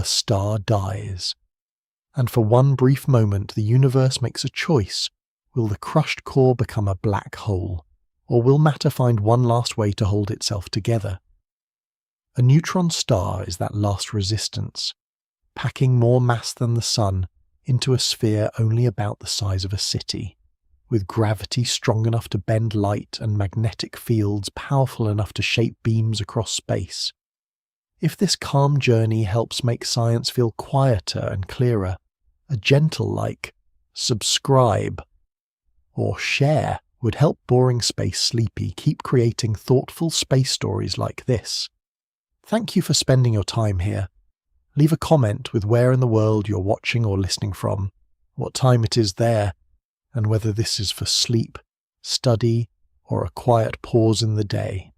a star dies. And for one brief moment the universe makes a choice. Will the crushed core become a black hole, or will matter find one last way to hold itself together? A neutron star is that last resistance, packing more mass than the Sun into a sphere only about the size of a city, with gravity strong enough to bend light and magnetic fields powerful enough to shape beams across space. If this calm journey helps make science feel quieter and clearer, a gentle like subscribe or share would help boring space sleepy keep creating thoughtful space stories like this. Thank you for spending your time here. Leave a comment with where in the world you're watching or listening from, what time it is there, and whether this is for sleep, study, or a quiet pause in the day.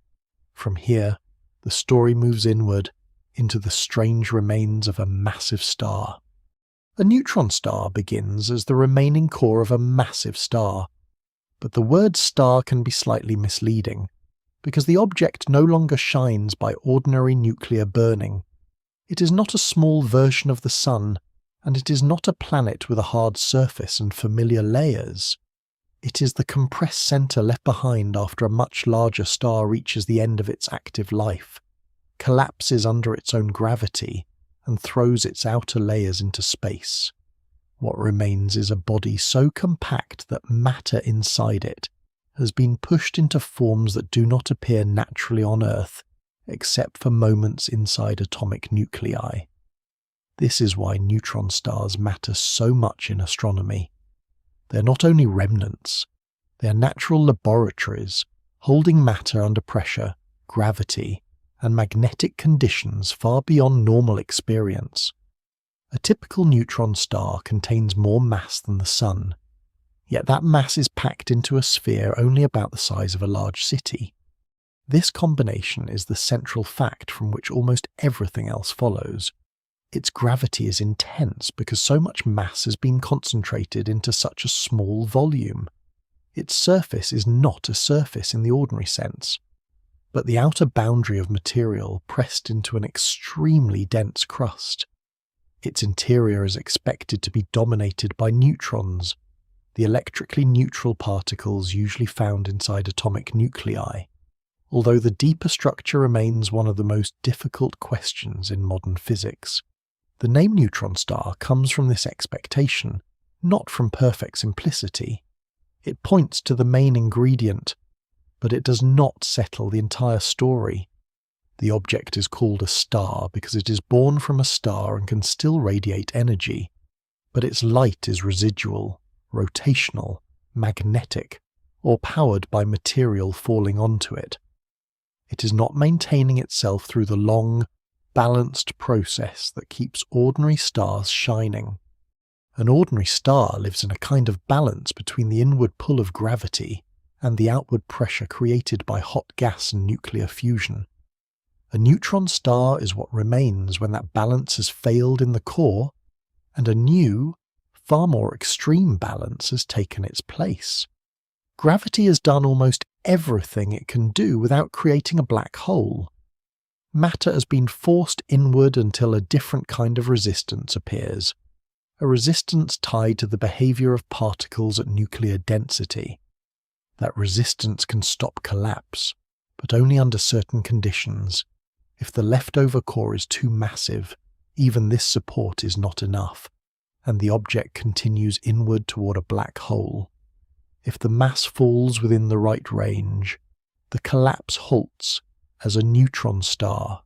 From here, the story moves inward into the strange remains of a massive star. A neutron star begins as the remaining core of a massive star, but the word star can be slightly misleading, because the object no longer shines by ordinary nuclear burning. It is not a small version of the Sun, and it is not a planet with a hard surface and familiar layers. It is the compressed centre left behind after a much larger star reaches the end of its active life, collapses under its own gravity, and throws its outer layers into space. What remains is a body so compact that matter inside it has been pushed into forms that do not appear naturally on Earth, except for moments inside atomic nuclei. This is why neutron stars matter so much in astronomy. They're not only remnants, they are natural laboratories, holding matter under pressure, gravity, and magnetic conditions far beyond normal experience. A typical neutron star contains more mass than the Sun, yet that mass is packed into a sphere only about the size of a large city. This combination is the central fact from which almost everything else follows. Its gravity is intense because so much mass has been concentrated into such a small volume. Its surface is not a surface in the ordinary sense, but the outer boundary of material pressed into an extremely dense crust. Its interior is expected to be dominated by neutrons, the electrically neutral particles usually found inside atomic nuclei, although the deeper structure remains one of the most difficult questions in modern physics. The name neutron star comes from this expectation, not from perfect simplicity. It points to the main ingredient, but it does not settle the entire story. The object is called a star because it is born from a star and can still radiate energy, but its light is residual, rotational, magnetic, or powered by material falling onto it. It is not maintaining itself through the long, balanced process that keeps ordinary stars shining. An ordinary star lives in a kind of balance between the inward pull of gravity and the outward pressure created by hot gas and nuclear fusion. A neutron star is what remains when that balance has failed in the core, and a new, far more extreme balance has taken its place. Gravity has done almost everything it can do without creating a black hole. Matter has been forced inward until a different kind of resistance appears, a resistance tied to the behavior of particles at nuclear density. That resistance can stop collapse, but only under certain conditions. If the leftover core is too massive, even this support is not enough, and the object continues inward toward a black hole. If the mass falls within the right range, the collapse halts as a neutron star.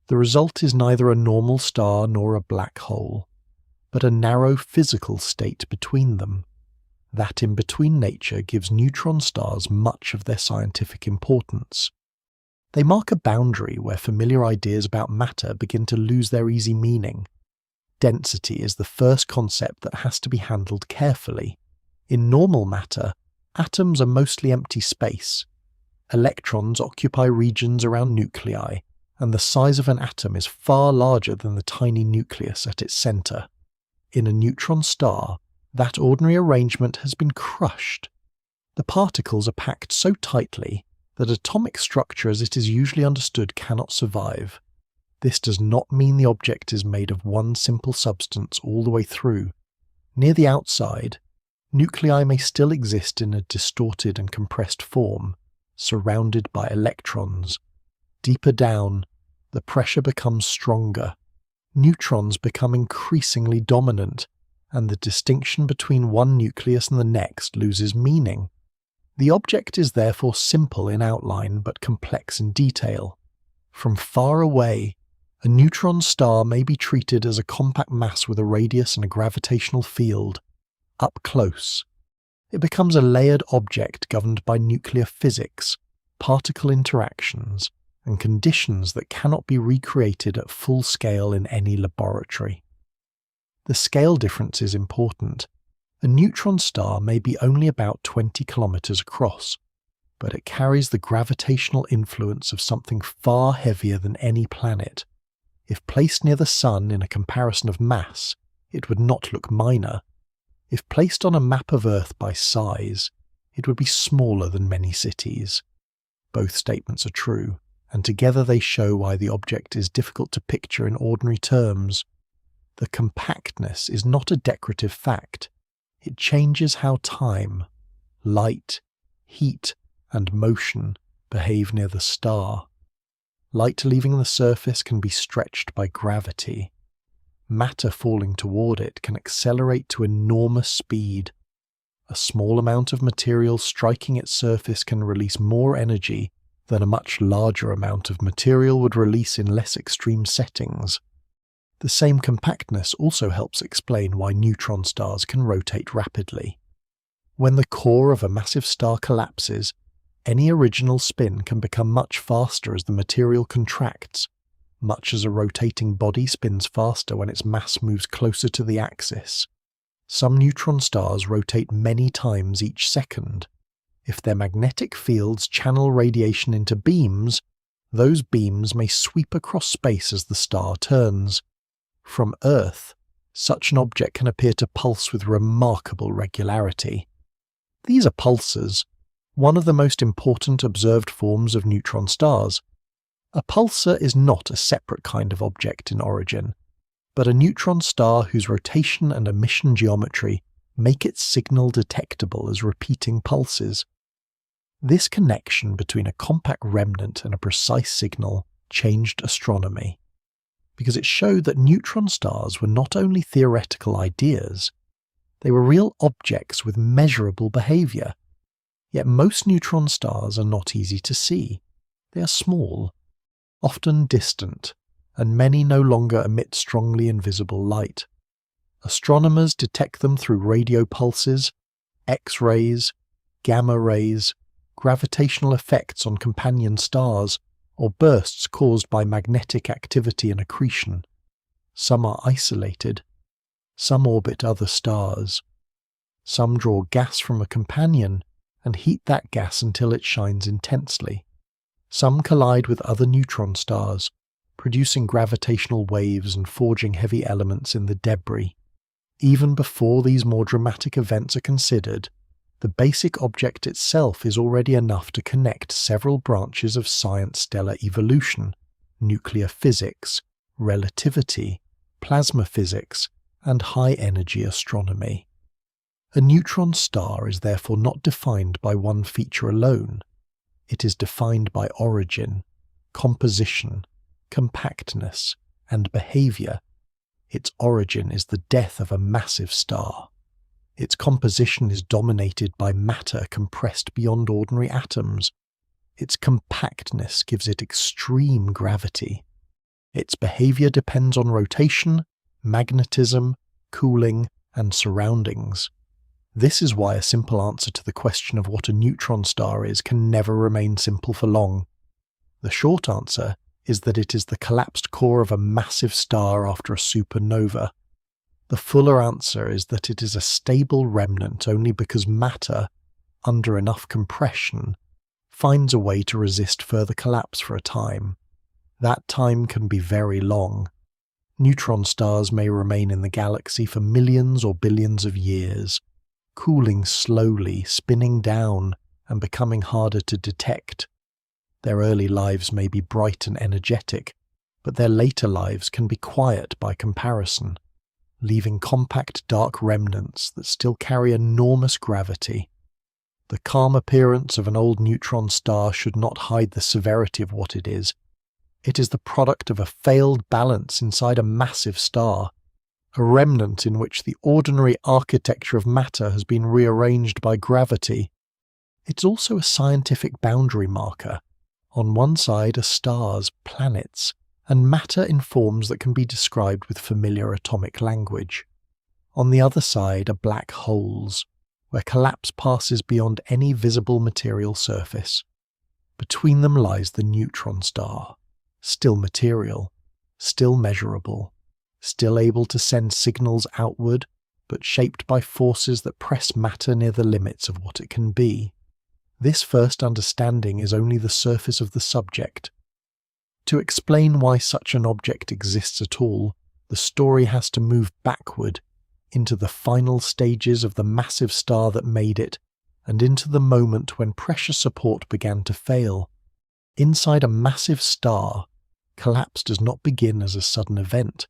The result is neither a normal star nor a black hole, but a narrow physical state between them. That in-between nature gives neutron stars much of their scientific importance. They mark a boundary where familiar ideas about matter begin to lose their easy meaning. Density is the first concept that has to be handled carefully. In normal matter, atoms are mostly empty space. Electrons occupy regions around nuclei, and the size of an atom is far larger than the tiny nucleus at its centre. In a neutron star, that ordinary arrangement has been crushed. The particles are packed so tightly that atomic structure as it is usually understood cannot survive. This does not mean the object is made of one simple substance all the way through. Near the outside, nuclei may still exist in a distorted and compressed form, surrounded by electrons. Deeper down, the pressure becomes stronger. Neutrons become increasingly dominant, and the distinction between one nucleus and the next loses meaning. The object is therefore simple in outline but complex in detail. From far away, a neutron star may be treated as a compact mass with a radius and a gravitational field. Up close, it becomes a layered object governed by nuclear physics, particle interactions, and conditions that cannot be recreated at full scale in any laboratory. The scale difference is important. A neutron star may be only about 20 kilometers across, but it carries the gravitational influence of something far heavier than any planet. If placed near the Sun in a comparison of mass, it would not look minor. If placed on a map of Earth by size, it would be smaller than many cities. Both statements are true, and together they show why the object is difficult to picture in ordinary terms. The compactness is not a decorative fact. It changes how time, light, heat, and motion behave near the star. Light leaving the surface can be stretched by gravity. Matter falling toward it can accelerate to enormous speed. A small amount of material striking its surface can release more energy than a much larger amount of material would release in less extreme settings. The same compactness also helps explain why neutron stars can rotate rapidly. When the core of a massive star collapses, any original spin can become much faster as the material contracts, much as a rotating body spins faster when its mass moves closer to the axis. Some neutron stars rotate many times each second. If their magnetic fields channel radiation into beams, those beams may sweep across space as the star turns. From Earth, such an object can appear to pulse with remarkable regularity. These are pulsars, one of the most important observed forms of neutron stars. A pulsar is not a separate kind of object in origin, but a neutron star whose rotation and emission geometry make its signal detectable as repeating pulses. This connection between a compact remnant and a precise signal changed astronomy, because it showed that neutron stars were not only theoretical ideas, they were real objects with measurable behavior. Yet most neutron stars are not easy to see. They are small, often distant, and many no longer emit strongly invisible light. Astronomers detect them through radio pulses, X-rays, gamma rays, gravitational effects on companion stars, or bursts caused by magnetic activity and accretion. Some are isolated. Some orbit other stars. Some draw gas from a companion and heat that gas until it shines intensely. Some collide with other neutron stars, producing gravitational waves and forging heavy elements in the debris. Even before these more dramatic events are considered, the basic object itself is already enough to connect several branches of science stellar evolution, nuclear physics, relativity, plasma physics, and high-energy astronomy. A neutron star is therefore not defined by one feature alone. It is defined by origin, composition, compactness, and behavior. Its origin is the death of a massive star. Its composition is dominated by matter compressed beyond ordinary atoms. Its compactness gives it extreme gravity. Its behavior depends on rotation, magnetism, cooling, and surroundings. This is why a simple answer to the question of what a neutron star is can never remain simple for long. The short answer is that it is the collapsed core of a massive star after a supernova. The fuller answer is that it is a stable remnant only because matter, under enough compression, finds a way to resist further collapse for a time. That time can be very long. Neutron stars may remain in the galaxy for millions or billions of years, cooling slowly, spinning down, and becoming harder to detect. Their early lives may be bright and energetic, but their later lives can be quiet by comparison, leaving compact dark remnants that still carry enormous gravity. The calm appearance of an old neutron star should not hide the severity of what it is. It is the product of a failed balance inside a massive star, a remnant in which the ordinary architecture of matter has been rearranged by gravity. It's also a scientific boundary marker. On one side are stars, planets, and matter in forms that can be described with familiar atomic language. On the other side are black holes, where collapse passes beyond any visible material surface. Between them lies the neutron star, still material, still measurable, still able to send signals outward, but shaped by forces that press matter near the limits of what it can be. This first understanding is only the surface of the subject. To explain why such an object exists at all, the story has to move backward into the final stages of the massive star that made it, and into the moment when pressure support began to fail. Inside a massive star, collapse does not begin as a sudden event.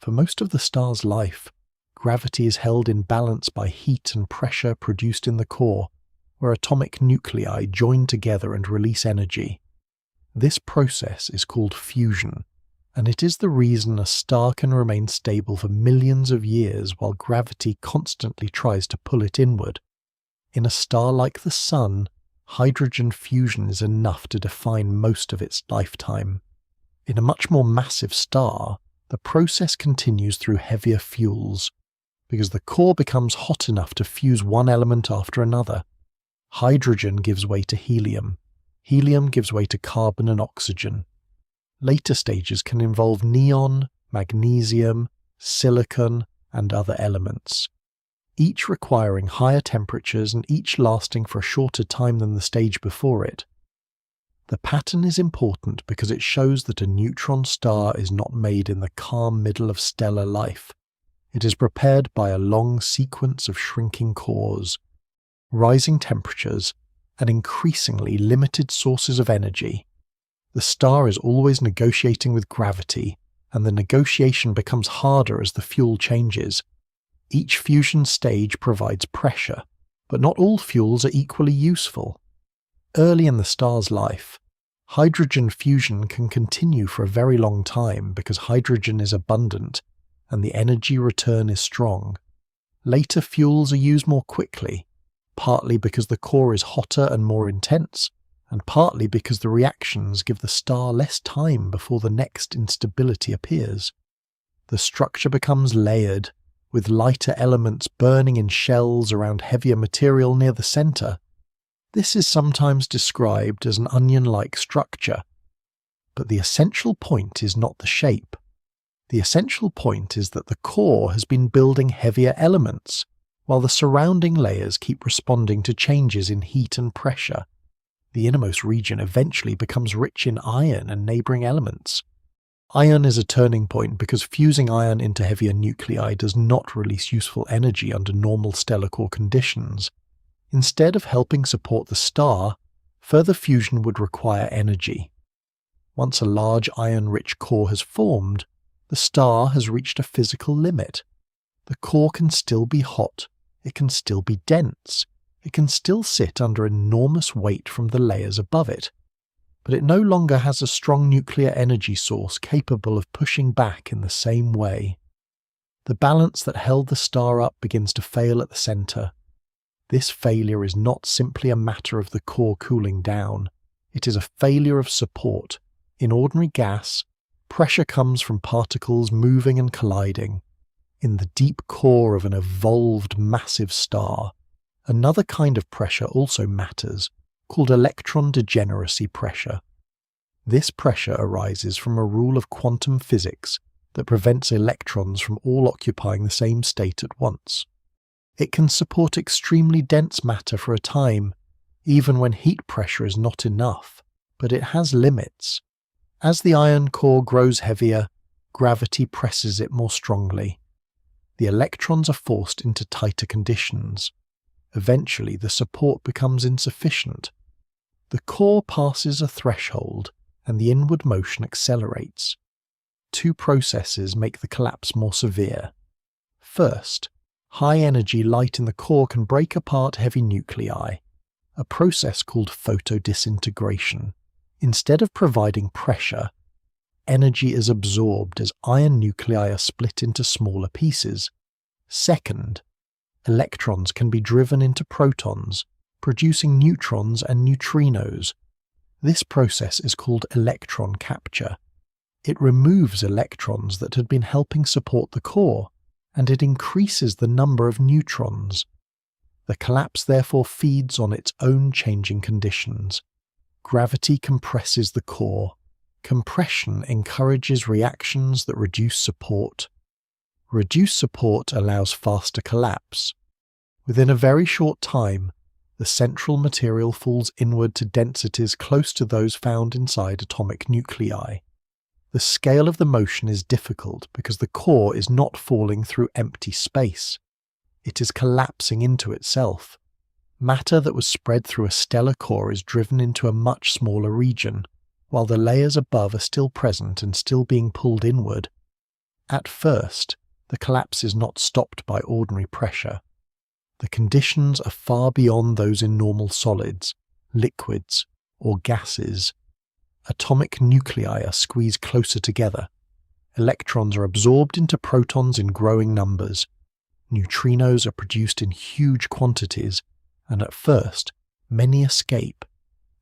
For most of the star's life, gravity is held in balance by heat and pressure produced in the core, where atomic nuclei join together and release energy. This process is called fusion, and it is the reason a star can remain stable for millions of years while gravity constantly tries to pull it inward. In a star like the Sun, hydrogen fusion is enough to define most of its lifetime. In a much more massive star, the process continues through heavier fuels, because the core becomes hot enough to fuse one element after another. Hydrogen gives way to helium. Helium gives way to carbon and oxygen. Later stages can involve neon, magnesium, silicon, and other elements, each requiring higher temperatures and each lasting for a shorter time than the stage before it. The pattern is important because it shows that a neutron star is not made in the calm middle of stellar life. It is prepared by a long sequence of shrinking cores, rising temperatures, and increasingly limited sources of energy. The star is always negotiating with gravity, and the negotiation becomes harder as the fuel changes. Each fusion stage provides pressure, but not all fuels are equally useful. Early in the star's life, hydrogen fusion can continue for a very long time because hydrogen is abundant and the energy return is strong. Later fuels are used more quickly, partly because the core is hotter and more intense, and partly because the reactions give the star less time before the next instability appears. The structure becomes layered, with lighter elements burning in shells around heavier material near the center. This is sometimes described as an onion-like structure, but the essential point is not the shape. The essential point is that the core has been building heavier elements, while the surrounding layers keep responding to changes in heat and pressure. The innermost region eventually becomes rich in iron and neighboring elements. Iron is a turning point because fusing iron into heavier nuclei does not release useful energy under normal stellar core conditions. Instead of helping support the star, further fusion would require energy. Once a large iron-rich core has formed, the star has reached a physical limit. The core can still be hot, it can still be dense, it can still sit under enormous weight from the layers above it, but it no longer has a strong nuclear energy source capable of pushing back in the same way. The balance that held the star up begins to fail at the center. This failure is not simply a matter of the core cooling down, it is a failure of support. In ordinary gas, pressure comes from particles moving and colliding. In the deep core of an evolved massive star, another kind of pressure also matters, called electron degeneracy pressure. This pressure arises from a rule of quantum physics that prevents electrons from all occupying the same state at once. It can support extremely dense matter for a time, even when heat pressure is not enough, but it has limits. As the iron core grows heavier, gravity presses it more strongly. The electrons are forced into tighter conditions. Eventually, the support becomes insufficient. The core passes a threshold, and the inward motion accelerates. two processes make the collapse more severe. First, high-energy light in the core can break apart heavy nuclei, a process called photodisintegration. Instead of providing pressure, energy is absorbed as iron nuclei are split into smaller pieces. Second, electrons can be driven into protons, producing neutrons and neutrinos. This process is called electron capture. It removes electrons that had been helping support the core, and it increases the number of neutrons. The collapse therefore feeds on its own changing conditions. Gravity compresses the core. Compression encourages reactions that reduce support. Reduced support allows faster collapse. Within a very short time, the central material falls inward to densities close to those found inside atomic nuclei. The scale of the motion is difficult because the core is not falling through empty space. It is collapsing into itself. Matter that was spread through a stellar core is driven into a much smaller region, while the layers above are still present and still being pulled inward. At first, the collapse is not stopped by ordinary pressure. The conditions are far beyond those in normal solids, liquids, or gases. Atomic nuclei are squeezed closer together. Electrons are absorbed into protons in growing numbers. Neutrinos are produced in huge quantities, and at first, many escape,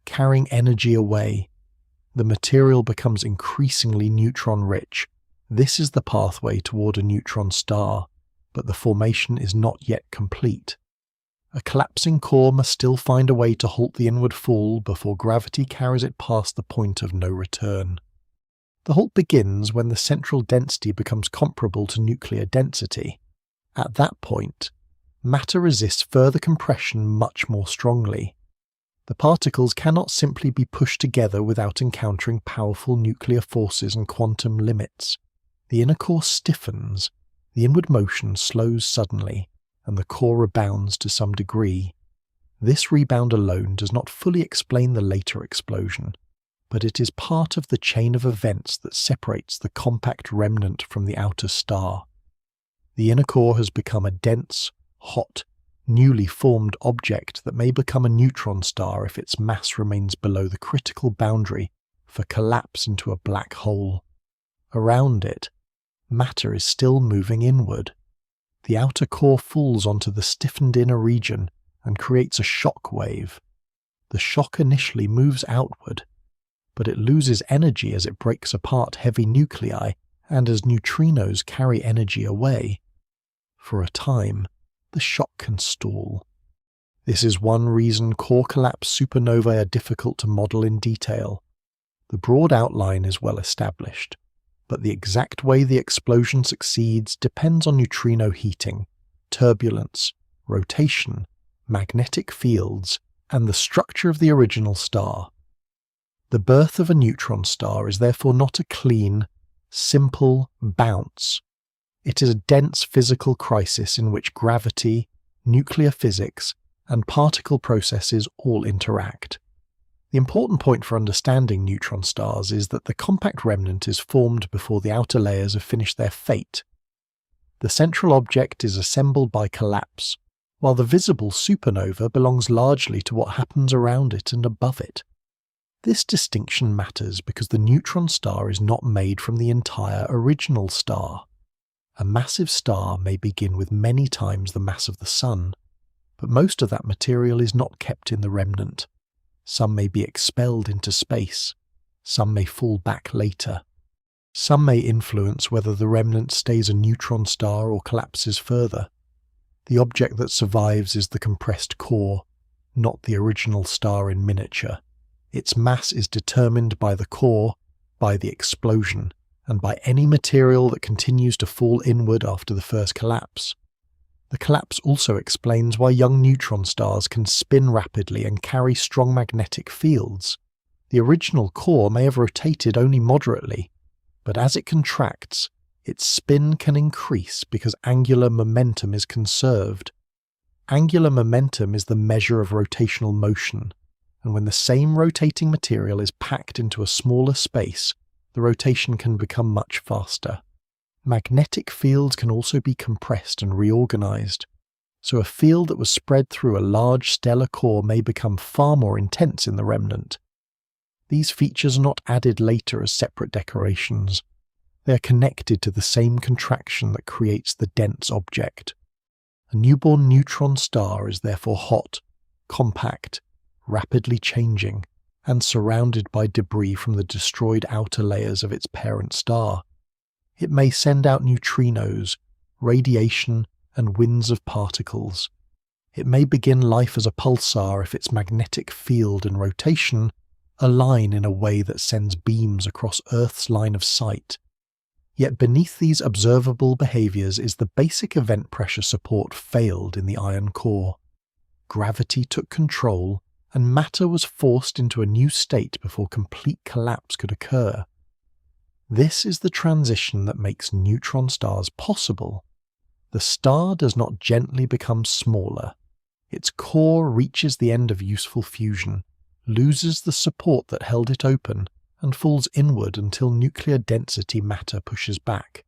carrying energy away. The material becomes increasingly neutron-rich. This is the pathway toward a neutron star, but the formation is not yet complete. A collapsing core must still find a way to halt the inward fall before gravity carries it past the point of no return. The halt begins when the central density becomes comparable to nuclear density. At that point, matter resists further compression much more strongly. The particles cannot simply be pushed together without encountering powerful nuclear forces and quantum limits. The inner core stiffens, the inward motion slows suddenly, and the core rebounds to some degree. This rebound alone does not fully explain the later explosion, but it is part of the chain of events that separates the compact remnant from the outer star. The inner core has become a dense, hot, newly formed object that may become a neutron star if its mass remains below the critical boundary for collapse into a black hole. Around it, matter is still moving inward. The outer core falls onto the stiffened inner region and creates a shock wave. The shock initially moves outward, but it loses energy as it breaks apart heavy nuclei and as neutrinos carry energy away. For a time, the shock can stall. This is one reason core collapse supernovae are difficult to model in detail. The broad outline is well established, but the exact way the explosion succeeds depends on neutrino heating, turbulence, rotation, magnetic fields, and the structure of the original star. The birth of a neutron star is therefore not a clean, simple bounce. It is a dense physical crisis in which gravity, nuclear physics, and particle processes all interact. The important point for understanding neutron stars is that the compact remnant is formed before the outer layers have finished their fate. The central object is assembled by collapse, while the visible supernova belongs largely to what happens around it and above it. This distinction matters because the neutron star is not made from the entire original star. A massive star may begin with many times the mass of the Sun, but most of that material is not kept in the remnant. Some may be expelled into space, some may fall back later. Some may influence whether the remnant stays a neutron star or collapses further. The object that survives is the compressed core, not the original star in miniature. Its mass is determined by the core, by the explosion, and by any material that continues to fall inward after the first collapse. The collapse also explains why young neutron stars can spin rapidly and carry strong magnetic fields. The original core may have rotated only moderately, but as it contracts, its spin can increase because angular momentum is conserved. Angular momentum is the measure of rotational motion, and when the same rotating material is packed into a smaller space, the rotation can become much faster. Magnetic fields can also be compressed and reorganized, so a field that was spread through a large stellar core may become far more intense in the remnant. These features are not added later as separate decorations. They are connected to the same contraction that creates the dense object. A newborn neutron star is therefore hot, compact, rapidly changing, and surrounded by debris from the destroyed outer layers of its parent star. It may send out neutrinos, radiation, and winds of particles. It may begin life as a pulsar if its magnetic field and rotation align in a way that sends beams across Earth's line of sight. Yet beneath these observable behaviors is the basic event pressure support failed in the iron core. Gravity took control, and matter was forced into a new state before complete collapse could occur. This is the transition that makes neutron stars possible. The star does not gently become smaller. Its core reaches the end of useful fusion, loses the support that held it open, and falls inward until nuclear density matter pushes back.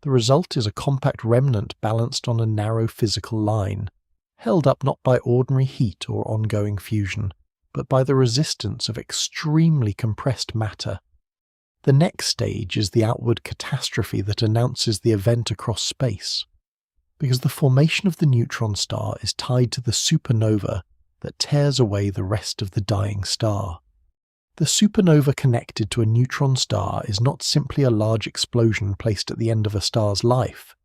The result is a compact remnant balanced on a narrow physical line, held up not by ordinary heat or ongoing fusion, but by the resistance of extremely compressed matter. The next stage is the outward catastrophe that announces the event across space, because the formation of the neutron star is tied to the supernova that tears away the rest of the dying star. The supernova connected to a neutron star is not simply a large explosion placed at the end of a star's life.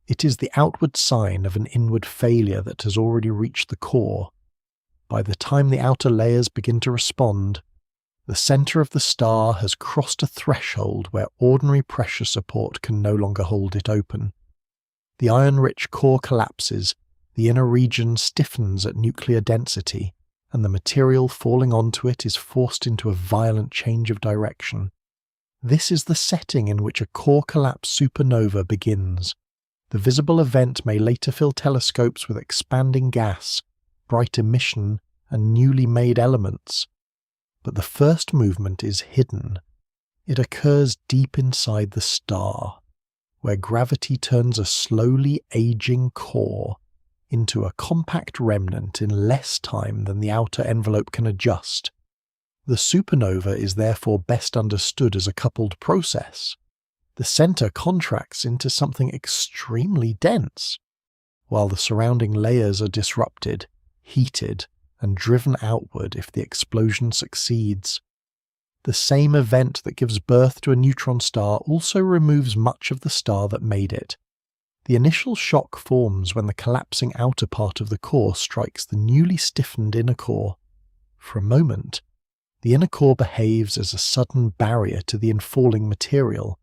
It is the outward sign of an inward failure that has already reached the core. By the time the outer layers begin to respond, the center of the star has crossed a threshold where ordinary pressure support can no longer hold it open. The iron-rich core collapses, the inner region stiffens at nuclear density, and the material falling onto it is forced into a violent change of direction. This is the setting in which a core collapse supernova begins. The visible event may later fill telescopes with expanding gas, bright emission, and newly made elements. But the first movement is hidden. It occurs deep inside the star, where gravity turns a slowly aging core into a compact remnant in less time than the outer envelope can adjust. The supernova is therefore best understood as a coupled process. The center contracts into something extremely dense, while the surrounding layers are disrupted, heated, and driven outward if the explosion succeeds. The same event that gives birth to a neutron star also removes much of the star that made it. The initial shock forms when the collapsing outer part of the core strikes the newly stiffened inner core. For a moment, the inner core behaves as a sudden barrier to the infalling material,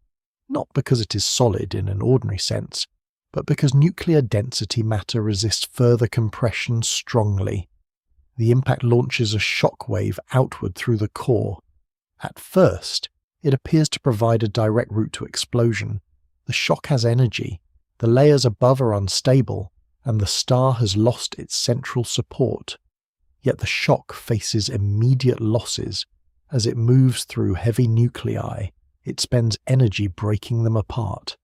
not because it is solid in an ordinary sense, but because nuclear density matter resists further compression strongly. The impact launches a shock wave outward through the core. At first, it appears to provide a direct route to explosion. The shock has energy, the layers above are unstable, and the star has lost its central support. Yet the shock faces immediate losses. As it moves through heavy nuclei, it spends energy breaking them apart.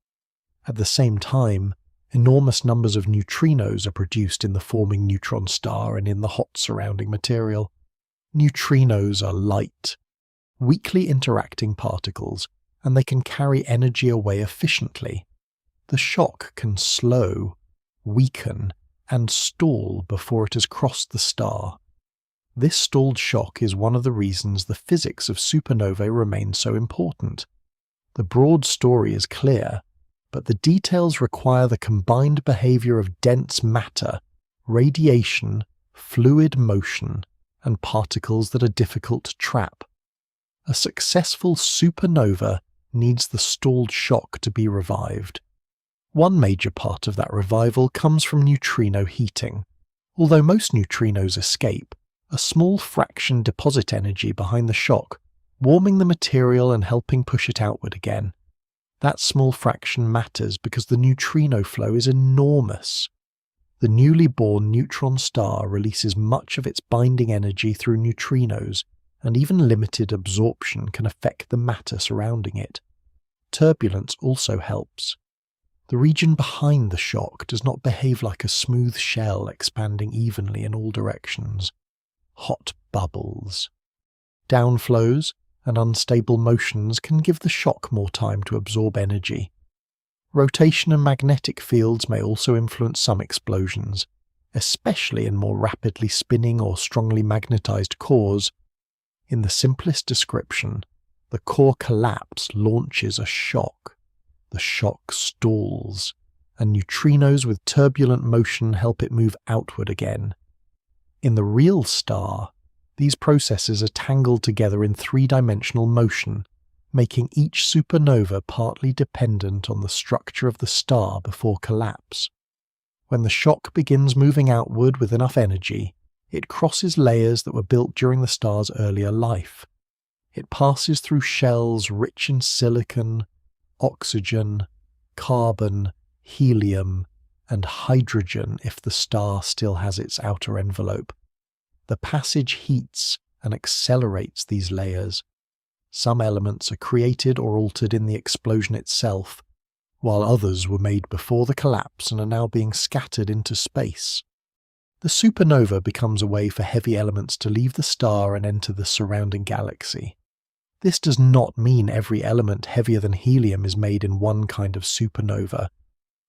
At the same time, enormous numbers of neutrinos are produced in the forming neutron star and in the hot surrounding material. Neutrinos are light, weakly interacting particles, and they can carry energy away efficiently. The shock can slow, weaken, and stall before it has crossed the star. This stalled shock is one of the reasons the physics of supernovae remain so important. The broad story is clear, but the details require the combined behavior of dense matter, radiation, fluid motion, and particles that are difficult to trap. A successful supernova needs the stalled shock to be revived. One major part of that revival comes from neutrino heating. Although most neutrinos escape, a small fraction deposit energy behind the shock, warming the material and helping push it outward again. That small fraction matters because the neutrino flow is enormous. The newly born neutron star releases much of its binding energy through neutrinos, and even limited absorption can affect the matter surrounding it. Turbulence also helps. The region behind the shock does not behave like a smooth shell expanding evenly in all directions. Hot bubbles. Downflows and unstable motions can give the shock more time to absorb energy. Rotation and magnetic fields may also influence some explosions, especially in more rapidly spinning or strongly magnetized cores. In the simplest description, the core collapse launches a shock. The shock stalls, and neutrinos with turbulent motion help it move outward again. In the real star, these processes are tangled together in three-dimensional motion, making each supernova partly dependent on the structure of the star before collapse. When the shock begins moving outward with enough energy, it crosses layers that were built during the star's earlier life. It passes through shells rich in silicon, oxygen, carbon, helium, and hydrogen if the star still has its outer envelope. The passage heats and accelerates these layers. Some elements are created or altered in the explosion itself, while others were made before the collapse and are now being scattered into space. The supernova becomes a way for heavy elements to leave the star and enter the surrounding galaxy. This does not mean every element heavier than helium is made in one kind of supernova,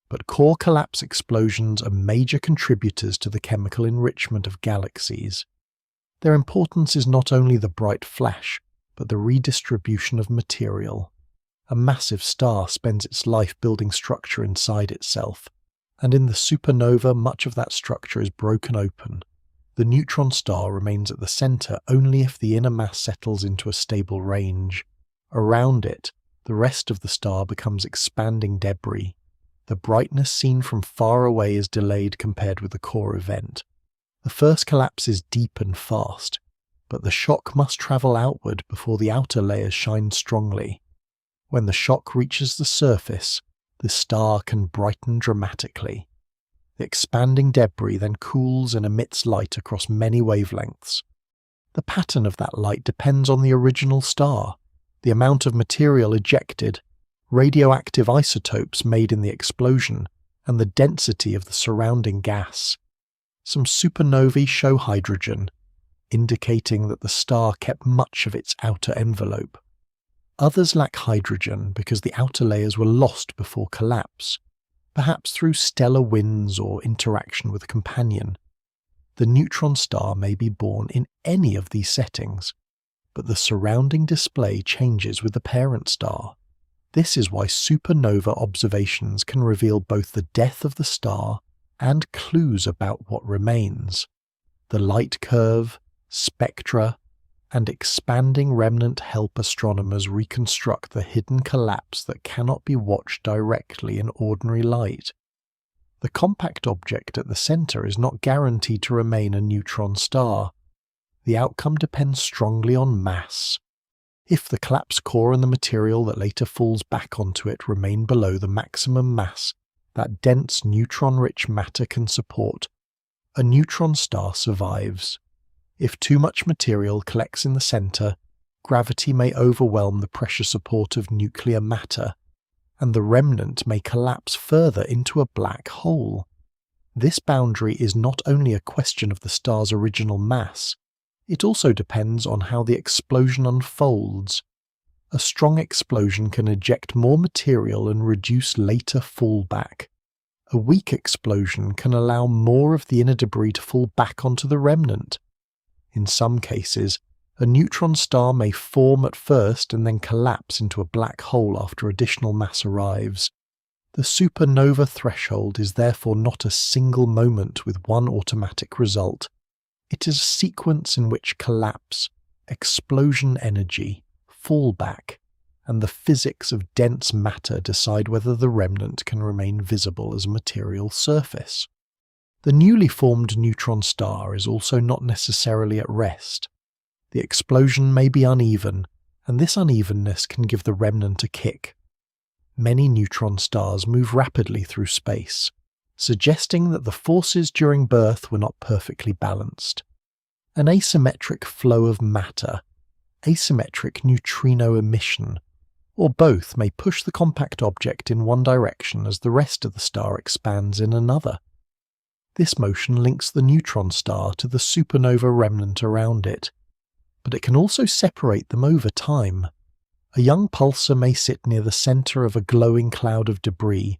but core collapse explosions are major contributors to the chemical enrichment of galaxies. Their importance is not only the bright flash, but the redistribution of material. A massive star spends its life building structure inside itself, and in the supernova much of that structure is broken open. The neutron star remains at the center only if the inner mass settles into a stable range. Around it, the rest of the star becomes expanding debris. The brightness seen from far away is delayed compared with the core event. The first collapse is deep and fast, but the shock must travel outward before the outer layers shine strongly. When the shock reaches the surface, the star can brighten dramatically. The expanding debris then cools and emits light across many wavelengths. The pattern of that light depends on the original star, the amount of material ejected, radioactive isotopes made in the explosion, and the density of the surrounding gas. Some supernovae show hydrogen, indicating that the star kept much of its outer envelope. Others lack hydrogen because the outer layers were lost before collapse, perhaps through stellar winds or interaction with a companion. The neutron star may be born in any of these settings, but the surrounding display changes with the parent star. This is why supernova observations can reveal both the death of the star and clues about what remains. The light curve, spectra, and expanding remnant help astronomers reconstruct the hidden collapse that cannot be watched directly in ordinary light. The compact object at the center is not guaranteed to remain a neutron star. The outcome depends strongly on mass. If the collapsed core and the material that later falls back onto it remain below the maximum mass that dense neutron-rich matter can support, a neutron star survives. If too much material collects in the center, gravity may overwhelm the pressure support of nuclear matter, and the remnant may collapse further into a black hole. This boundary is not only a question of the star's original mass, it also depends on how the explosion unfolds. A strong explosion can eject more material and reduce later fallback. A weak explosion can allow more of the inner debris to fall back onto the remnant. In some cases, a neutron star may form at first and then collapse into a black hole after additional mass arrives. The supernova threshold is therefore not a single moment with one automatic result. It is a sequence in which collapse, explosion energy, fallback, and the physics of dense matter decide whether the remnant can remain visible as a material surface. The newly formed neutron star is also not necessarily at rest. The explosion may be uneven, and this unevenness can give the remnant a kick. Many neutron stars move rapidly through space, suggesting that the forces during birth were not perfectly balanced. An asymmetric flow of matter, asymmetric neutrino emission, or both may push the compact object in one direction as the rest of the star expands in another. This motion links the neutron star to the supernova remnant around it, but it can also separate them over time. A young pulsar may sit near the center of a glowing cloud of debris,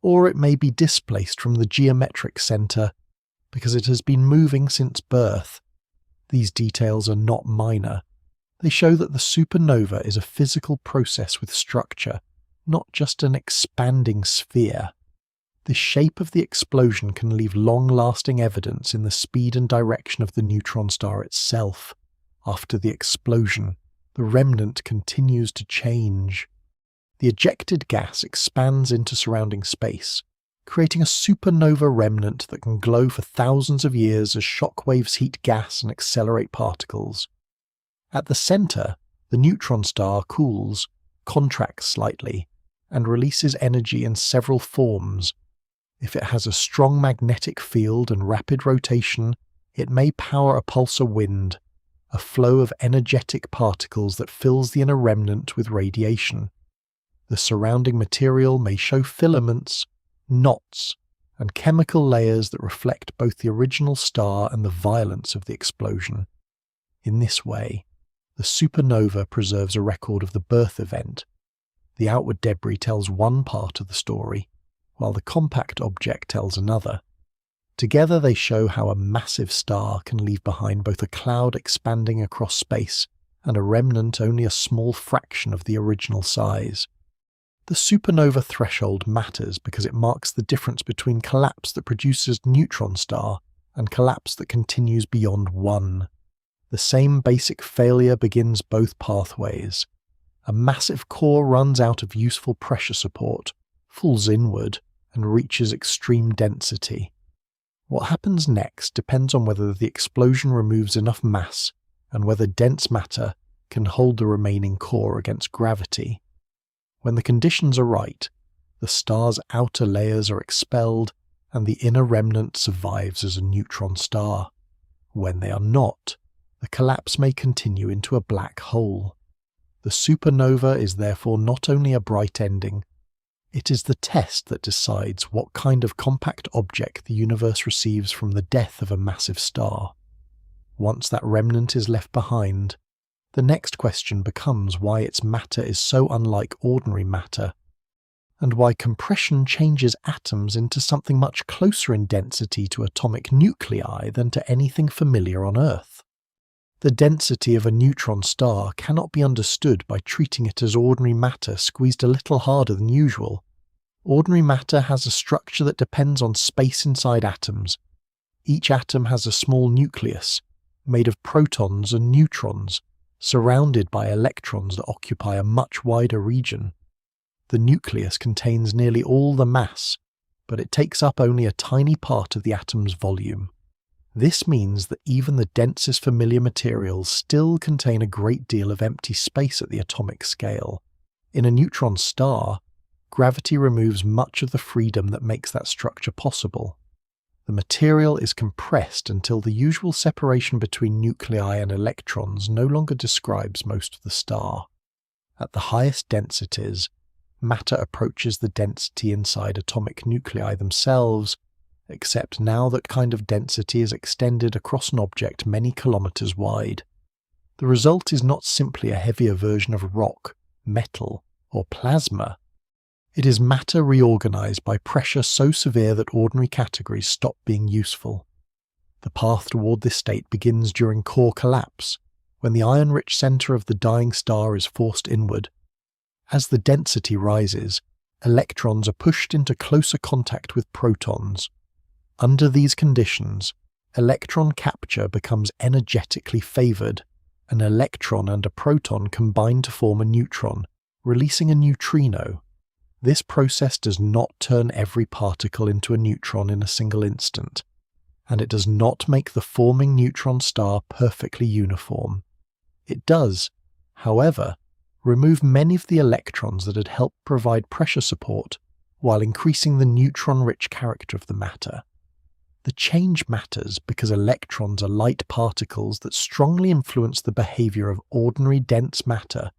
or it may be displaced from the geometric center because it has been moving since birth. These details are not minor. They show that the supernova is a physical process with structure, not just an expanding sphere. The shape of the explosion can leave long-lasting evidence in the speed and direction of the neutron star itself. After the explosion, the remnant continues to change. The ejected gas expands into surrounding space, creating a supernova remnant that can glow for thousands of years as shockwaves heat gas and accelerate particles. At the center, the neutron star cools, contracts slightly, and releases energy in several forms. If it has a strong magnetic field and rapid rotation, it may power a pulsar wind, a flow of energetic particles that fills the inner remnant with radiation. The surrounding material may show filaments, knots, and chemical layers that reflect both the original star and the violence of the explosion. In this way, the supernova preserves a record of the birth event. The outward debris tells one part of the story, while the compact object tells another. Together they show how a massive star can leave behind both a cloud expanding across space and a remnant only a small fraction of the original size. The supernova threshold matters because it marks the difference between collapse that produces neutron star and collapse that continues beyond one. The same basic failure begins both pathways. A massive core runs out of useful pressure support, falls inward, and reaches extreme density. What happens next depends on whether the explosion removes enough mass and whether dense matter can hold the remaining core against gravity. When the conditions are right, the star's outer layers are expelled and the inner remnant survives as a neutron star. When they are not, the collapse may continue into a black hole. The supernova is therefore not only a bright ending, it is the test that decides what kind of compact object the universe receives from the death of a massive star. Once that remnant is left behind, the next question becomes why its matter is so unlike ordinary matter, and why compression changes atoms into something much closer in density to atomic nuclei than to anything familiar on Earth. The density of a neutron star cannot be understood by treating it as ordinary matter squeezed a little harder than usual. Ordinary matter has a structure that depends on space inside atoms. Each atom has a small nucleus, made of protons and neutrons, surrounded by electrons that occupy a much wider region. The nucleus contains nearly all the mass, but it takes up only a tiny part of the atom's volume. This means that even the densest familiar materials still contain a great deal of empty space at the atomic scale. In a neutron star, gravity removes much of the freedom that makes that structure possible. The material is compressed until the usual separation between nuclei and electrons no longer describes most of the star. At the highest densities, matter approaches the density inside atomic nuclei themselves, except now that kind of density is extended across an object many kilometers wide. The result is not simply a heavier version of rock, metal, or plasma. It is matter reorganized by pressure so severe that ordinary categories stop being useful. The path toward this state begins during core collapse, when the iron-rich center of the dying star is forced inward. As the density rises, electrons are pushed into closer contact with protons. Under these conditions, electron capture becomes energetically favored. An electron and a proton combine to form a neutron, releasing a neutrino. This process does not turn every particle into a neutron in a single instant, and it does not make the forming neutron star perfectly uniform. It does, however, remove many of the electrons that had helped provide pressure support while increasing the neutron-rich character of the matter. The change matters because electrons are light particles that strongly influence the behavior of ordinary dense matter.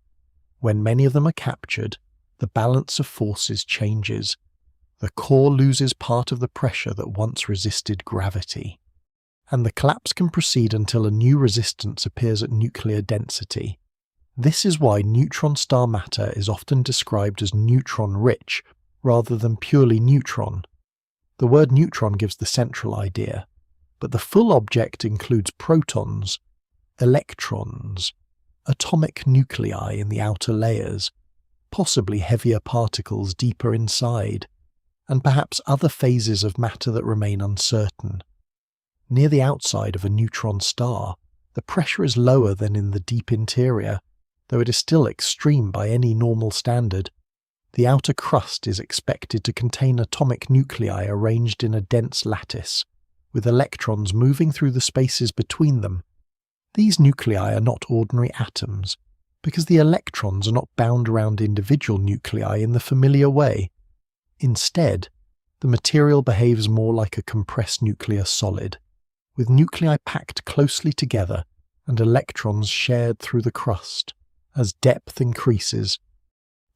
When many of them are captured, the balance of forces changes. The core loses part of the pressure that once resisted gravity, and the collapse can proceed until a new resistance appears at nuclear density. This is why neutron star matter is often described as neutron-rich rather than purely neutron. The word neutron gives the central idea, but the full object includes protons, electrons, atomic nuclei in the outer layers, possibly heavier particles deeper inside, and perhaps other phases of matter that remain uncertain. Near the outside of a neutron star, the pressure is lower than in the deep interior, though it is still extreme by any normal standard. The outer crust is expected to contain atomic nuclei arranged in a dense lattice, with electrons moving through the spaces between them. These nuclei are not ordinary atoms, because the electrons are not bound around individual nuclei in the familiar way. Instead, the material behaves more like a compressed nuclear solid, with nuclei packed closely together and electrons shared through the crust. As depth increases,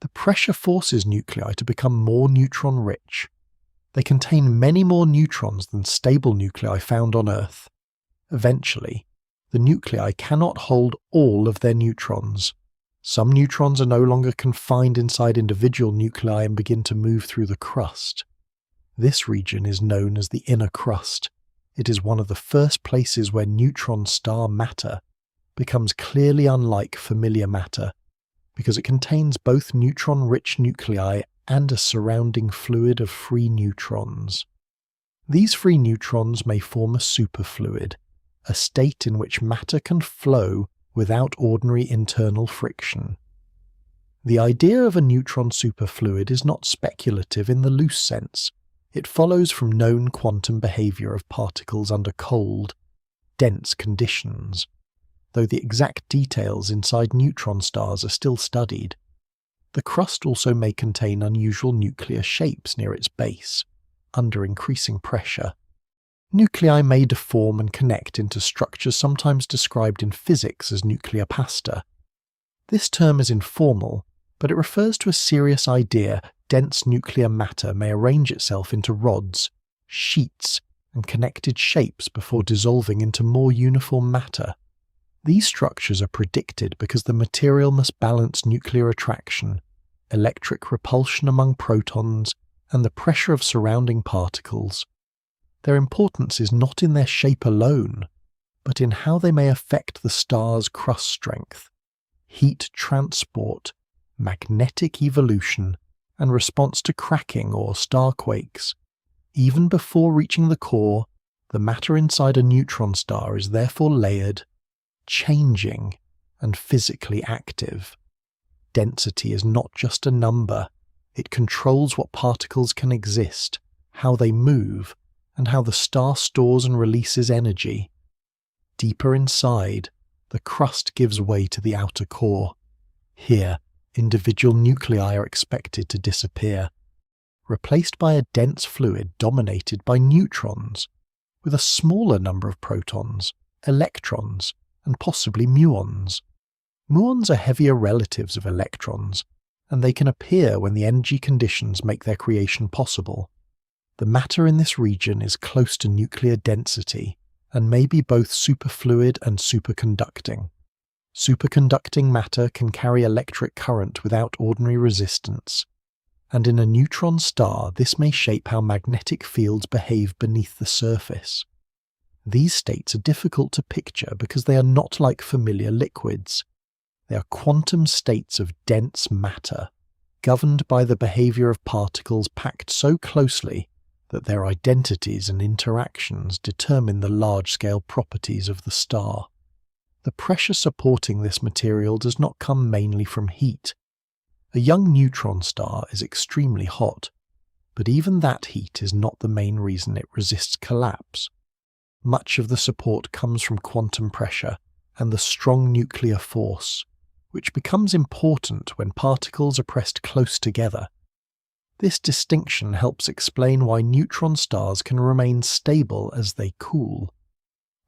the pressure forces nuclei to become more neutron-rich. They contain many more neutrons than stable nuclei found on Earth. Eventually, the nuclei cannot hold all of their neutrons. Some neutrons are no longer confined inside individual nuclei and begin to move through the crust. This region is known as the inner crust. It is one of the first places where neutron star matter becomes clearly unlike familiar matter, because it contains both neutron-rich nuclei and a surrounding fluid of free neutrons. These free neutrons may form a superfluid, a state in which matter can flow without ordinary internal friction. The idea of a neutron superfluid is not speculative in the loose sense. It follows from known quantum behavior of particles under cold, dense conditions, though the exact details inside neutron stars are still studied. The crust also may contain unusual nuclear shapes near its base, under increasing pressure. Nuclei may deform and connect into structures sometimes described in physics as nuclear pasta. This term is informal, but it refers to a serious idea. Dense nuclear matter may arrange itself into rods, sheets, and connected shapes before dissolving into more uniform matter. These structures are predicted because the material must balance nuclear attraction, electric repulsion among protons, and the pressure of surrounding particles. Their importance is not in their shape alone, but in how they may affect the star's crust strength, heat transport, magnetic evolution, and response to cracking or starquakes. Even before reaching the core, the matter inside a neutron star is therefore layered, changing, and physically active. Density is not just a number. It controls what particles can exist, how they move, and how the star stores and releases energy. Deeper inside, the crust gives way to the outer core. Here, individual nuclei are expected to disappear, replaced by a dense fluid dominated by neutrons, with a smaller number of protons, electrons, and possibly muons. Muons are heavier relatives of electrons, and they can appear when the energy conditions make their creation possible. The matter in this region is close to nuclear density, and may be both superfluid and superconducting. Superconducting matter can carry electric current without ordinary resistance, and in a neutron star this may shape how magnetic fields behave beneath the surface. These states are difficult to picture because they are not like familiar liquids. They are quantum states of dense matter, governed by the behavior of particles packed so closely that their identities and interactions determine the large-scale properties of the star. The pressure supporting this material does not come mainly from heat. A young neutron star is extremely hot, but even that heat is not the main reason it resists collapse. Much of the support comes from quantum pressure and the strong nuclear force, which becomes important when particles are pressed close together. This distinction helps explain why neutron stars can remain stable as they cool.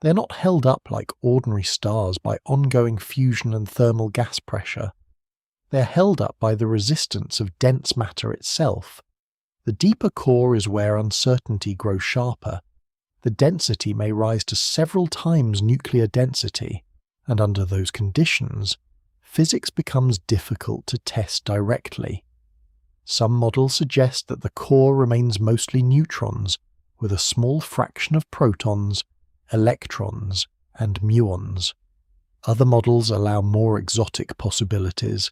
They're not held up like ordinary stars by ongoing fusion and thermal gas pressure. They're held up by the resistance of dense matter itself. The deeper core is where uncertainty grows sharper. The density may rise to several times nuclear density, and under those conditions, physics becomes difficult to test directly. Some models suggest that the core remains mostly neutrons, with a small fraction of protons, electrons, and muons. Other models allow more exotic possibilities.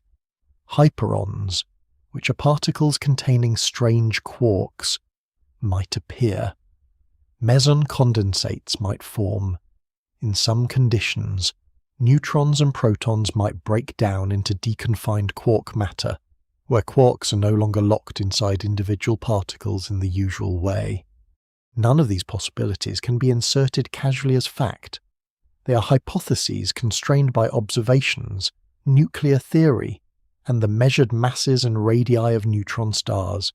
Hyperons, which are particles containing strange quarks, might appear. Meson condensates might form. In some conditions, neutrons and protons might break down into deconfined quark matter, where quarks are no longer locked inside individual particles in the usual way. None of these possibilities can be inserted casually as fact. They are hypotheses constrained by observations, nuclear theory, and the measured masses and radii of neutron stars.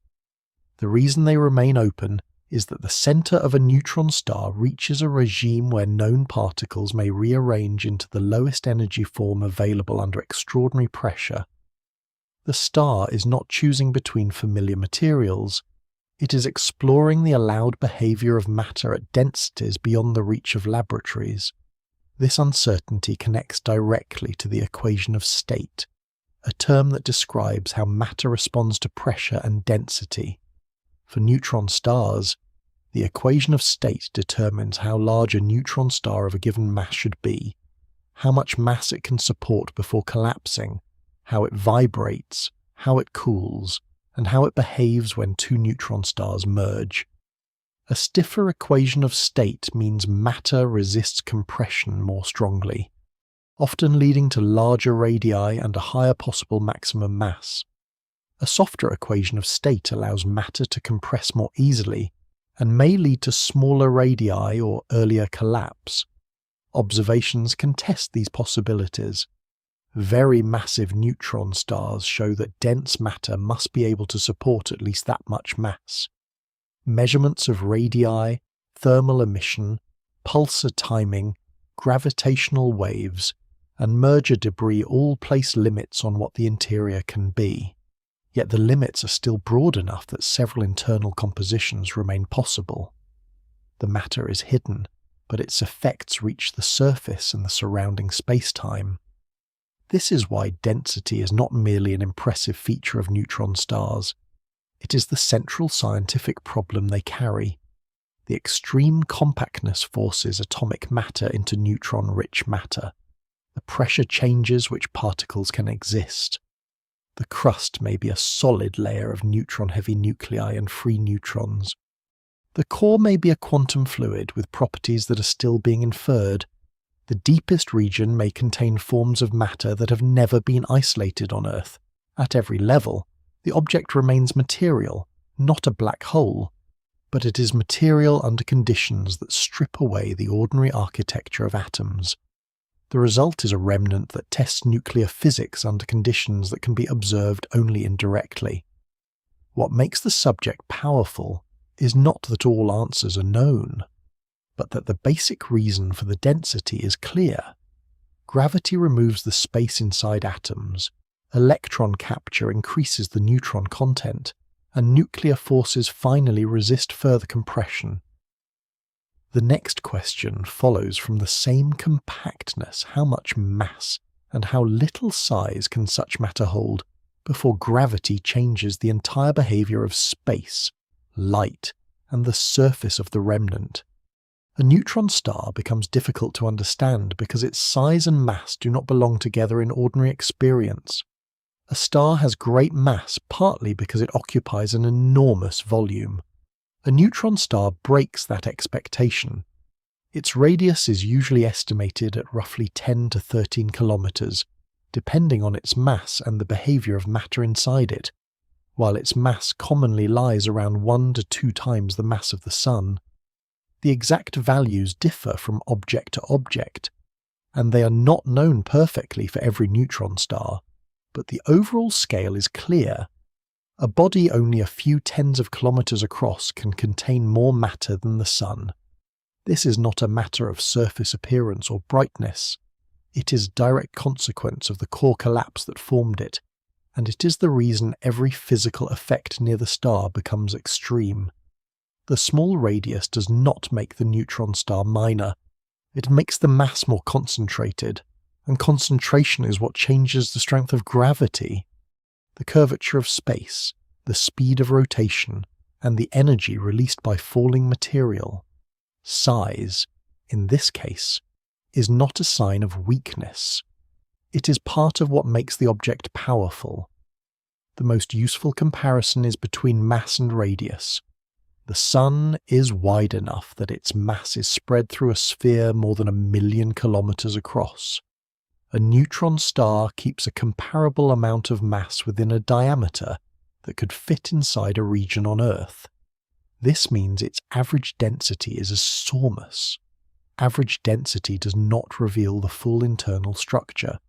The reason they remain open is that the center of a neutron star reaches a regime where known particles may rearrange into the lowest energy form available under extraordinary pressure. The star is not choosing between familiar materials. It is exploring the allowed behavior of matter at densities beyond the reach of laboratories. This uncertainty connects directly to the equation of state, a term that describes how matter responds to pressure and density. For neutron stars, the equation of state determines how large a neutron star of a given mass should be, how much mass it can support before collapsing, how it vibrates, how it cools, and how it behaves when two neutron stars merge. A stiffer equation of state means matter resists compression more strongly, often leading to larger radii and a higher possible maximum mass. A softer equation of state allows matter to compress more easily and may lead to smaller radii or earlier collapse. Observations can test these possibilities. Very massive neutron stars show that dense matter must be able to support at least that much mass. Measurements of radii, thermal emission, pulsar timing, gravitational waves, and merger debris all place limits on what the interior can be. Yet the limits are still broad enough that several internal compositions remain possible. The matter is hidden, but its effects reach the surface and the surrounding space-time. This is why density is not merely an impressive feature of neutron stars. It is the central scientific problem they carry. The extreme compactness forces atomic matter into neutron-rich matter. The pressure changes which particles can exist. The crust may be a solid layer of neutron-heavy nuclei and free neutrons. The core may be a quantum fluid with properties that are still being inferred. The deepest region may contain forms of matter that have never been isolated on Earth. At every level, the object remains material, not a black hole, but it is material under conditions that strip away the ordinary architecture of atoms. The result is a remnant that tests nuclear physics under conditions that can be observed only indirectly. What makes the subject powerful is not that all answers are known, but that the basic reason for the density is clear. Gravity removes the space inside atoms, electron capture increases the neutron content, and nuclear forces finally resist further compression. The next question follows from the same compactness: how much mass and how little size can such matter hold before gravity changes the entire behavior of space, light, and the surface of the remnant? A neutron star becomes difficult to understand because its size and mass do not belong together in ordinary experience. A star has great mass partly because it occupies an enormous volume. A neutron star breaks that expectation. Its radius is usually estimated at roughly 10 to 13 kilometers, depending on its mass and the behavior of matter inside it, while its mass commonly lies around 1 to 2 times the mass of the Sun. The exact values differ from object to object, and they are not known perfectly for every neutron star, but the overall scale is clear. A body only a few tens of kilometers across can contain more matter than the Sun. This is not a matter of surface appearance or brightness. It is a direct consequence of the core collapse that formed it, and it is the reason every physical effect near the star becomes extreme. The small radius does not make the neutron star minor. It makes the mass more concentrated, and concentration is what changes the strength of gravity. The curvature of space, the speed of rotation, and the energy released by falling material. Size, in this case, is not a sign of weakness. It is part of what makes the object powerful. The most useful comparison is between mass and radius. The Sun is wide enough that its mass is spread through a sphere more than 1,000,000 kilometers across. A neutron star keeps a comparable amount of mass within a diameter that could fit inside a region on Earth. This means its average density is enormous. Average density does not reveal the full internal structure,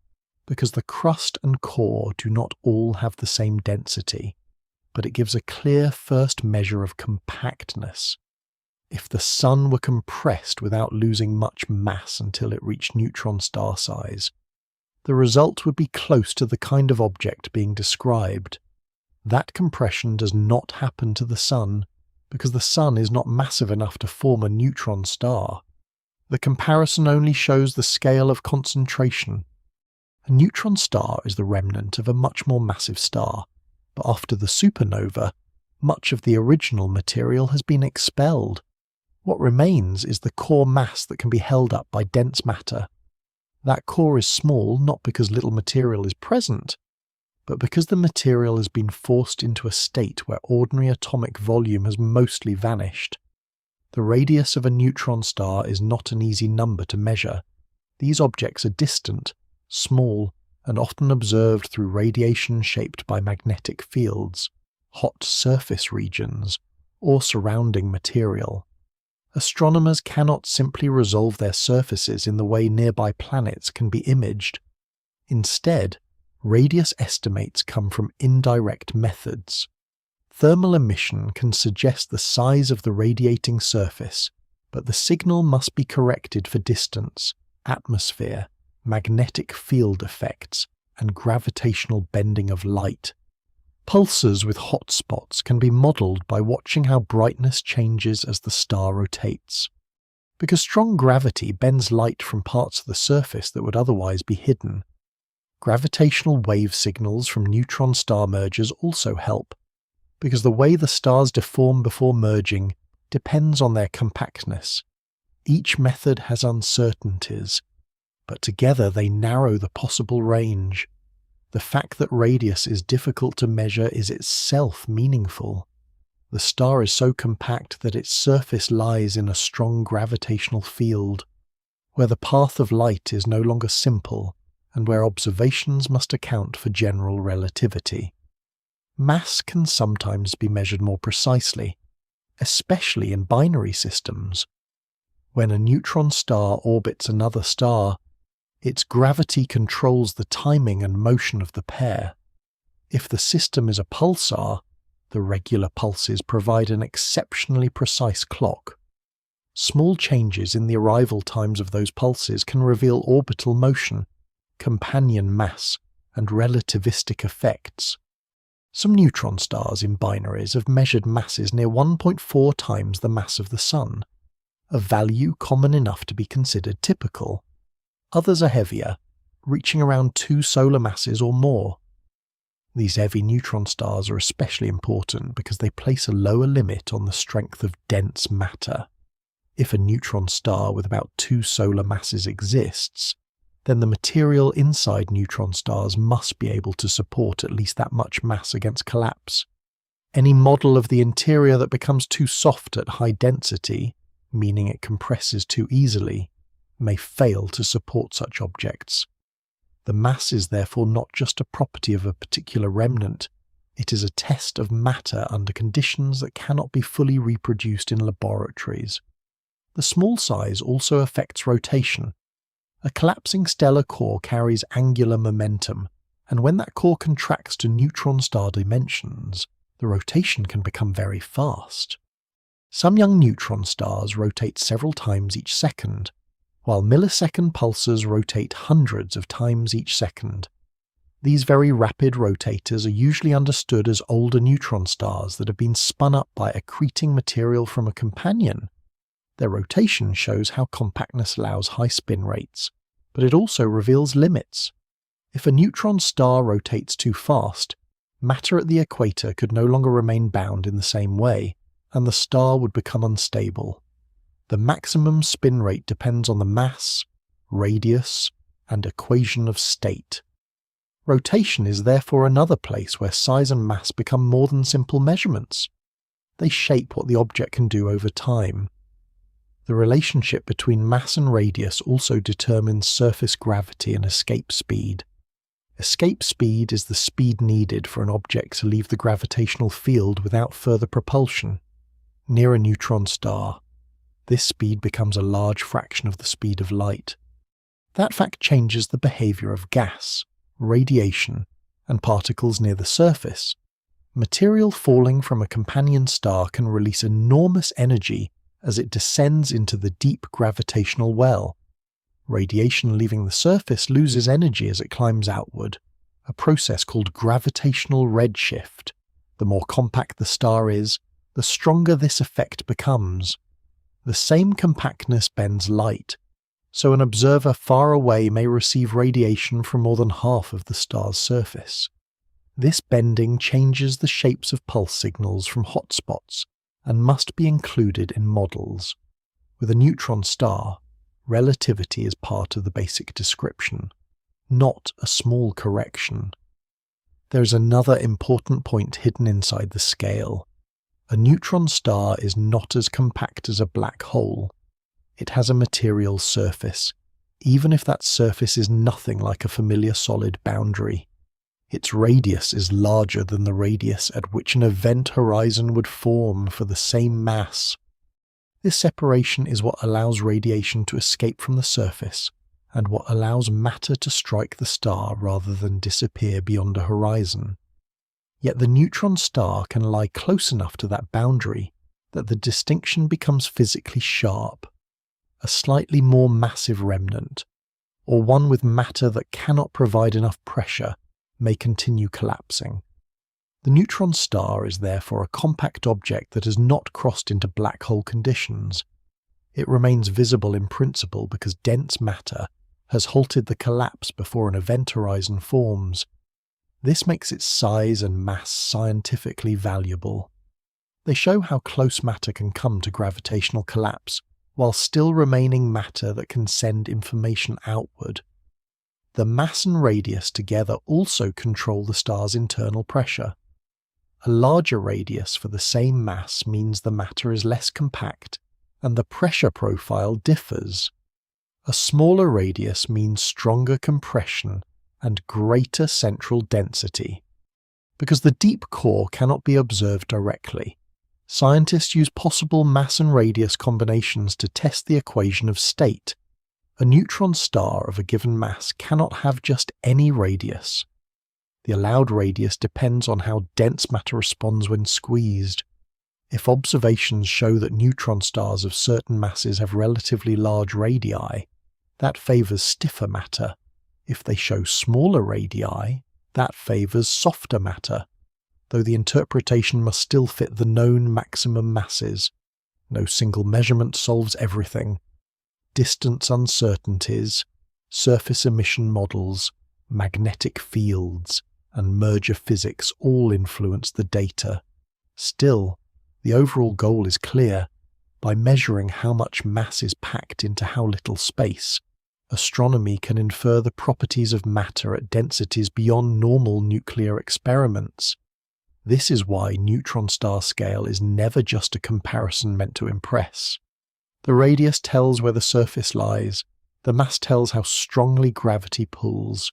because the crust and core do not all have the same density, but it gives a clear first measure of compactness. If the Sun were compressed without losing much mass until it reached neutron star size, the result would be close to the kind of object being described. That compression does not happen to the Sun, because the Sun is not massive enough to form a neutron star. The comparison only shows the scale of concentration. A neutron star is the remnant of a much more massive star, but after the supernova, much of the original material has been expelled. What remains is the core mass that can be held up by dense matter. That core is small not because little material is present, but because the material has been forced into a state where ordinary atomic volume has mostly vanished. The radius of a neutron star is not an easy number to measure. These objects are distant, small, and often observed through radiation shaped by magnetic fields, hot surface regions, or surrounding material. Astronomers cannot simply resolve their surfaces in the way nearby planets can be imaged. Instead, radius estimates come from indirect methods. Thermal emission can suggest the size of the radiating surface, but the signal must be corrected for distance, atmosphere, magnetic field effects, and gravitational bending of light. Pulsars with hot spots can be modelled by watching how brightness changes as the star rotates. Because strong gravity bends light from parts of the surface that would otherwise be hidden. Gravitational wave signals from neutron star mergers also help, because the way the stars deform before merging depends on their compactness. Each method has uncertainties, but together they narrow the possible range. The fact that radius is difficult to measure is itself meaningful. The star is so compact that its surface lies in a strong gravitational field, where the path of light is no longer simple, and where observations must account for general relativity. Mass can sometimes be measured more precisely, especially in binary systems. When a neutron star orbits another star, its gravity controls the timing and motion of the pair. If the system is a pulsar, the regular pulses provide an exceptionally precise clock. Small changes in the arrival times of those pulses can reveal orbital motion, companion mass, and relativistic effects. Some neutron stars in binaries have measured masses near 1.4 times the mass of the Sun, a value common enough to be considered typical. Others are heavier, reaching around 2 solar masses or more. These heavy neutron stars are especially important because they place a lower limit on the strength of dense matter. If a neutron star with about 2 solar masses exists, then the material inside neutron stars must be able to support at least that much mass against collapse. Any model of the interior that becomes too soft at high density, meaning it compresses too easily, may fail to support such objects. The mass is therefore not just a property of a particular remnant, it is a test of matter under conditions that cannot be fully reproduced in laboratories. The small size also affects rotation. A collapsing stellar core carries angular momentum, and when that core contracts to neutron star dimensions, the rotation can become very fast. Some young neutron stars rotate several times each second, while millisecond pulsars rotate hundreds of times each second. These very rapid rotators are usually understood as older neutron stars that have been spun up by accreting material from a companion. Their rotation shows how compactness allows high spin rates, but it also reveals limits. If a neutron star rotates too fast, matter at the equator could no longer remain bound in the same way, and the star would become unstable. The maximum spin rate depends on the mass, radius, and equation of state. Rotation is therefore another place where size and mass become more than simple measurements. They shape what the object can do over time. The relationship between mass and radius also determines surface gravity and escape speed. Escape speed is the speed needed for an object to leave the gravitational field without further propulsion. Near a neutron star, this speed becomes a large fraction of the speed of light. That fact changes the behavior of gas, radiation, and particles near the surface. Material falling from a companion star can release enormous energy as it descends into the deep gravitational well. Radiation leaving the surface loses energy as it climbs outward, a process called gravitational redshift. The more compact the star is, the stronger this effect becomes. The same compactness bends light, so an observer far away may receive radiation from more than half of the star's surface. This bending changes the shapes of pulse signals from hotspots and must be included in models. With a neutron star, relativity is part of the basic description, not a small correction. There is another important point hidden inside the scale. A neutron star is not as compact as a black hole. It has a material surface, even if that surface is nothing like a familiar solid boundary. Its radius is larger than the radius at which an event horizon would form for the same mass. This separation is what allows radiation to escape from the surface, and what allows matter to strike the star rather than disappear beyond a horizon. Yet the neutron star can lie close enough to that boundary that the distinction becomes physically sharp. A slightly more massive remnant, or one with matter that cannot provide enough pressure, may continue collapsing. The neutron star is therefore a compact object that has not crossed into black hole conditions. It remains visible in principle because dense matter has halted the collapse before an event horizon forms. This makes its size and mass scientifically valuable. They show how close matter can come to gravitational collapse, while still remaining matter that can send information outward. The mass and radius together also control the star's internal pressure. A larger radius for the same mass means the matter is less compact, and the pressure profile differs. A smaller radius means stronger compression and greater central density. Because the deep core cannot be observed directly, scientists use possible mass and radius combinations to test the equation of state. A neutron star of a given mass cannot have just any radius. The allowed radius depends on how dense matter responds when squeezed. If observations show that neutron stars of certain masses have relatively large radii, that favours stiffer matter. If they show smaller radii, that favours softer matter, though the interpretation must still fit the known maximum masses. No single measurement solves everything. Distance uncertainties, surface emission models, magnetic fields, and merger physics all influence the data. Still, the overall goal is clear. By measuring how much mass is packed into how little space, astronomy can infer the properties of matter at densities beyond normal nuclear experiments. This is why neutron star scale is never just a comparison meant to impress. The radius tells where the surface lies, the mass tells how strongly gravity pulls.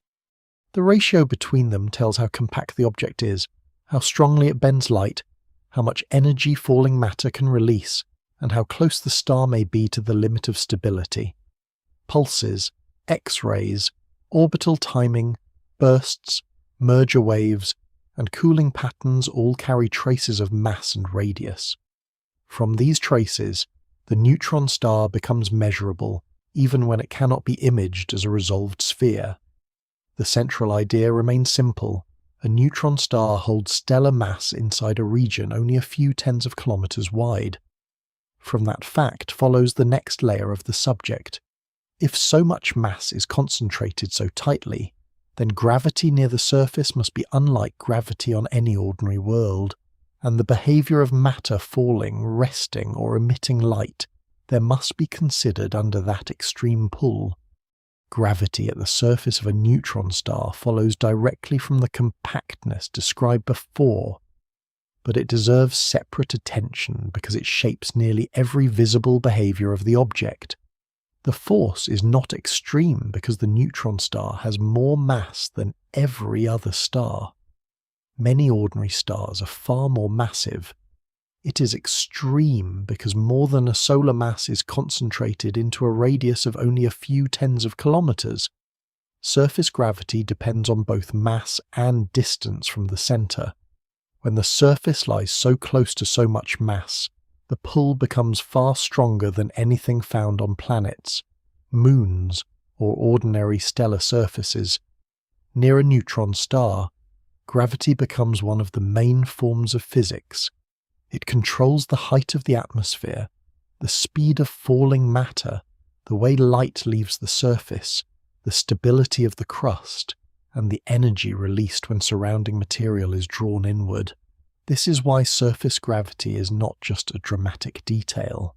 The ratio between them tells how compact the object is, how strongly it bends light, how much energy falling matter can release, and how close the star may be to the limit of stability. Pulses, X-rays, orbital timing, bursts, merger waves, and cooling patterns all carry traces of mass and radius. From these traces, the neutron star becomes measurable even when it cannot be imaged as a resolved sphere. The central idea remains simple. A neutron star holds stellar mass inside a region only a few tens of kilometers wide. From that fact follows the next layer of the subject. If so much mass is concentrated so tightly, then gravity near the surface must be unlike gravity on any ordinary world, and the behavior of matter falling, resting, or emitting light there must be considered under that extreme pull. Gravity at the surface of a neutron star follows directly from the compactness described before, but it deserves separate attention because it shapes nearly every visible behavior of the object. The force is not extreme because the neutron star has more mass than every other star. Many ordinary stars are far more massive. It is extreme because more than a solar mass is concentrated into a radius of only a few tens of kilometers. Surface gravity depends on both mass and distance from the center. When the surface lies so close to so much mass, the pull becomes far stronger than anything found on planets, moons, or ordinary stellar surfaces. Near a neutron star, gravity becomes one of the main forms of physics. It controls the height of the atmosphere, the speed of falling matter, the way light leaves the surface, the stability of the crust, and the energy released when surrounding material is drawn inward. This is why surface gravity is not just a dramatic detail.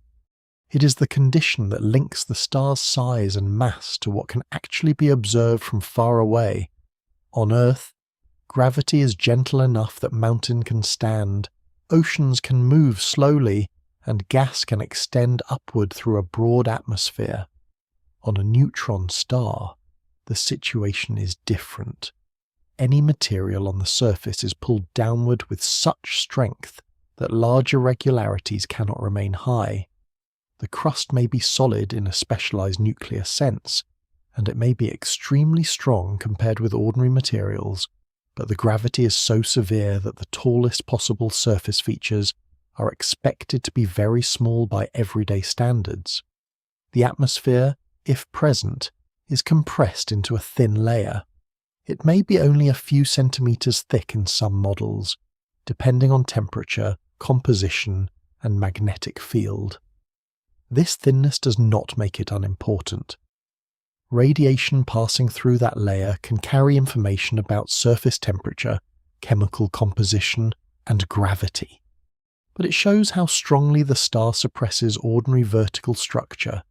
It is the condition that links the star's size and mass to what can actually be observed from far away. On Earth, gravity is gentle enough that mountains can stand, oceans can move slowly, and gas can extend upward through a broad atmosphere. On a neutron star, the situation is different. Any material on the surface is pulled downward with such strength that large irregularities cannot remain high. The crust may be solid in a specialized nuclear sense, and it may be extremely strong compared with ordinary materials, but the gravity is so severe that the tallest possible surface features are expected to be very small by everyday standards. The atmosphere, if present, is compressed into a thin layer. It may be only a few centimeters thick in some models, depending on temperature, composition, and magnetic field. This thinness does not make it unimportant. Radiation passing through that layer can carry information about surface temperature, chemical composition, and gravity. But it shows how strongly the star suppresses ordinary vertical structure.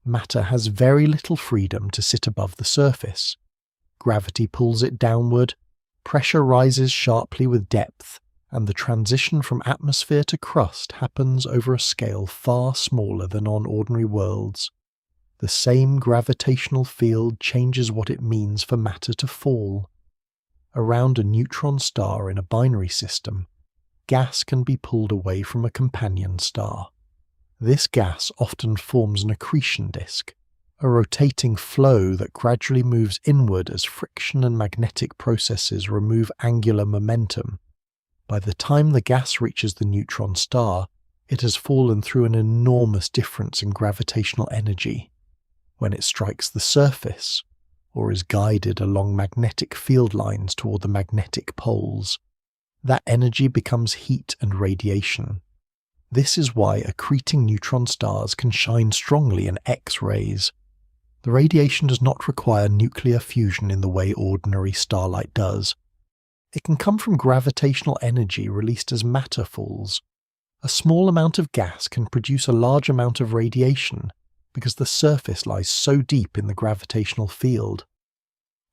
Matter has very little freedom to sit above the surface. Gravity pulls it downward, pressure rises sharply with depth, and the transition from atmosphere to crust happens over a scale far smaller than on ordinary worlds. The same gravitational field changes what it means for matter to fall. Around a neutron star in a binary system, gas can be pulled away from a companion star. This gas often forms an accretion disk, a rotating flow that gradually moves inward as friction and magnetic processes remove angular momentum. By the time the gas reaches the neutron star, it has fallen through an enormous difference in gravitational energy. When it strikes the surface, or is guided along magnetic field lines toward the magnetic poles, that energy becomes heat and radiation. This is why accreting neutron stars can shine strongly in X-rays. The radiation does not require nuclear fusion in the way ordinary starlight does. It can come from gravitational energy released as matter falls. A small amount of gas can produce a large amount of radiation, because the surface lies so deep in the gravitational field.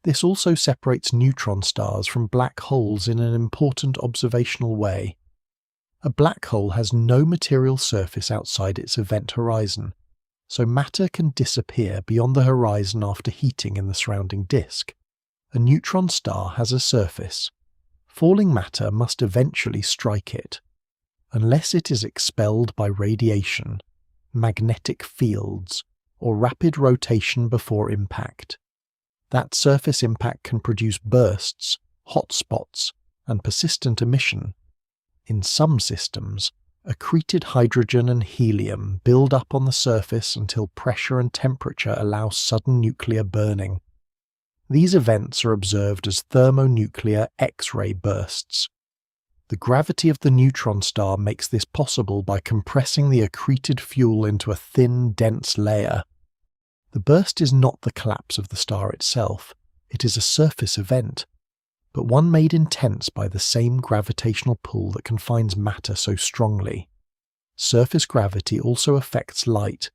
This also separates neutron stars from black holes in an important observational way. A black hole has no material surface outside its event horizon, so matter can disappear beyond the horizon after heating in the surrounding disk. A neutron star has a surface. Falling matter must eventually strike it. Unless it is expelled by radiation, magnetic fields, or rapid rotation before impact. That surface impact can produce bursts, hot spots, and persistent emission. In some systems, accreted hydrogen and helium build up on the surface until pressure and temperature allow sudden nuclear burning. These events are observed as thermonuclear X-ray bursts. The gravity of the neutron star makes this possible by compressing the accreted fuel into a thin, dense layer. The burst is not the collapse of the star itself, it is a surface event, but one made intense by the same gravitational pull that confines matter so strongly. Surface gravity also affects light.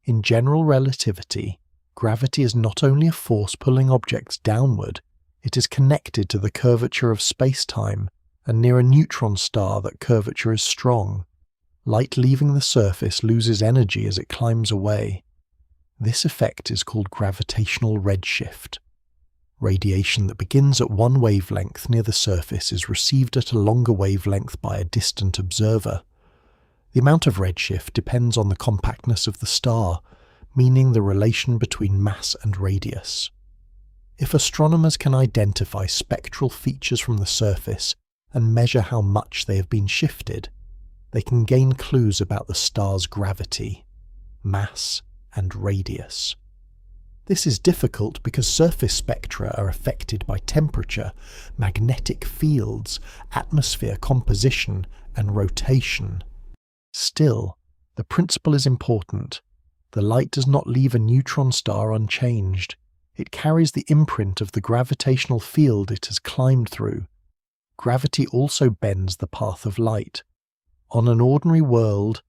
In general relativity, gravity is not only a force pulling objects downward, it is connected to the curvature of space-time, and near a neutron star that curvature is strong. Light leaving the surface loses energy as it climbs away. This effect is called gravitational redshift. Radiation that begins at one wavelength near the surface is received at a longer wavelength by a distant observer. The amount of redshift depends on the compactness of the star, meaning the relation between mass and radius. If astronomers can identify spectral features from the surface and measure how much they have been shifted, they can gain clues about the star's gravity, mass, and radius. This is difficult because surface spectra are affected by temperature, magnetic fields, atmosphere composition, and rotation. Still, the principle is important. The light does not leave a neutron star unchanged. It carries the imprint of the gravitational field it has climbed through. Gravity also bends the path of light. On an ordinary world,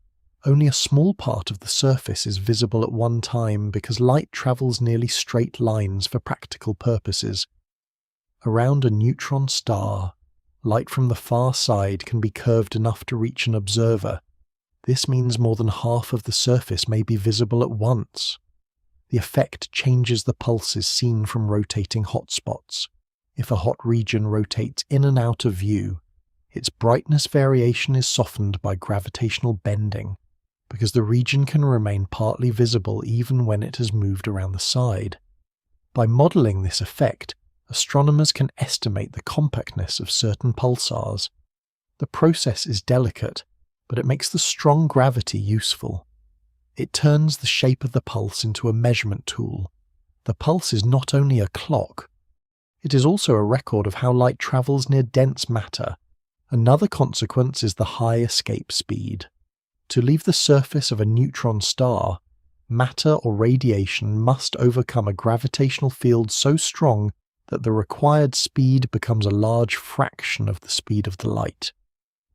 only a small part of the surface is visible at one time because light travels nearly straight lines for practical purposes. Around a neutron star, light from the far side can be curved enough to reach an observer. This means more than half of the surface may be visible at once. The effect changes the pulses seen from rotating hotspots. If a hot region rotates in and out of view, its brightness variation is softened by gravitational bending, because the region can remain partly visible even when it has moved around the side. By modelling this effect, astronomers can estimate the compactness of certain pulsars. The process is delicate, but it makes the strong gravity useful. It turns the shape of the pulse into a measurement tool. The pulse is not only a clock, it is also a record of how light travels near dense matter. Another consequence is the high escape speed. To leave the surface of a neutron star, matter or radiation must overcome a gravitational field so strong that the required speed becomes a large fraction of the speed of the light.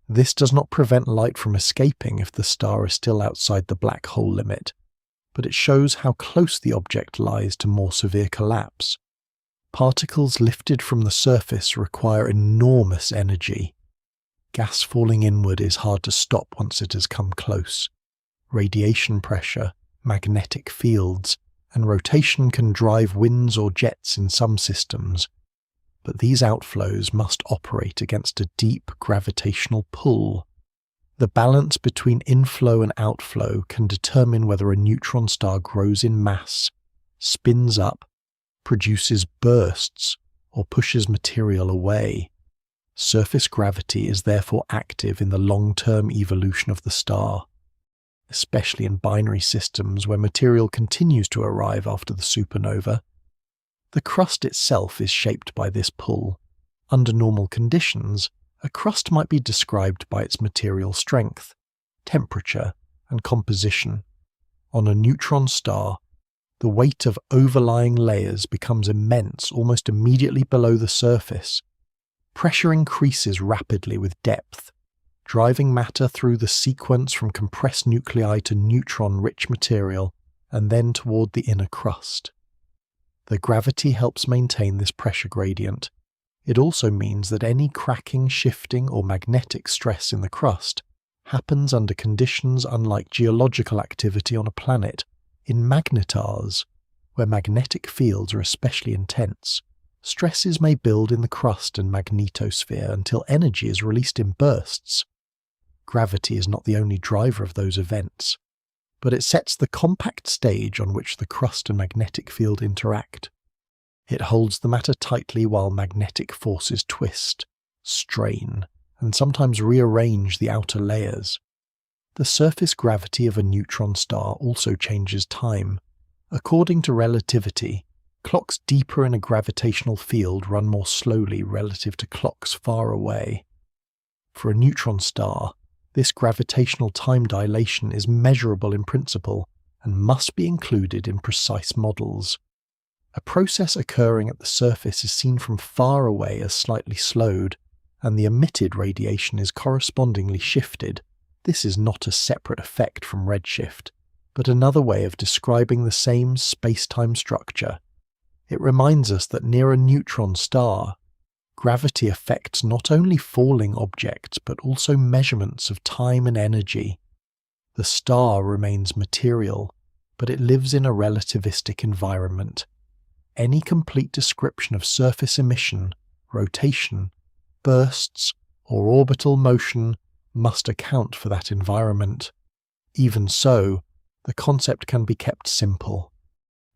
This does not prevent light from escaping if the star is still outside the black hole limit, but it shows how close the object lies to more severe collapse. Particles lifted from the surface require enormous energy. Gas falling inward is hard to stop once it has come close. Radiation pressure, magnetic fields, and rotation can drive winds or jets in some systems, but these outflows must operate against a deep gravitational pull. The balance between inflow and outflow can determine whether a neutron star grows in mass, spins up, produces bursts, or pushes material away. Surface gravity is therefore active in the long-term evolution of the star, especially in binary systems where material continues to arrive after the supernova. The crust itself is shaped by this pull. Under normal conditions, a crust might be described by its material strength, temperature, and composition. On a neutron star, the weight of overlying layers becomes immense almost immediately below the surface. Pressure increases rapidly with depth, driving matter through the sequence from compressed nuclei to neutron-rich material and then toward the inner crust. The gravity helps maintain this pressure gradient. It also means that any cracking, shifting, or magnetic stress in the crust happens under conditions unlike geological activity on a planet, in magnetars, where magnetic fields are especially intense. Stresses may build in the crust and magnetosphere until energy is released in bursts. Gravity is not the only driver of those events, but it sets the compact stage on which the crust and magnetic field interact. It holds the matter tightly while magnetic forces twist, strain, and sometimes rearrange the outer layers. The surface gravity of a neutron star also changes time. According to relativity, clocks deeper in a gravitational field run more slowly relative to clocks far away. For a neutron star, this gravitational time dilation is measurable in principle and must be included in precise models. A process occurring at the surface is seen from far away as slightly slowed, and the emitted radiation is correspondingly shifted. This is not a separate effect from redshift, but another way of describing the same space-time structure. It reminds us that near a neutron star, gravity affects not only falling objects but also measurements of time and energy. The star remains material, but it lives in a relativistic environment. Any complete description of surface emission, rotation, bursts, or orbital motion must account for that environment. Even so, the concept can be kept simple.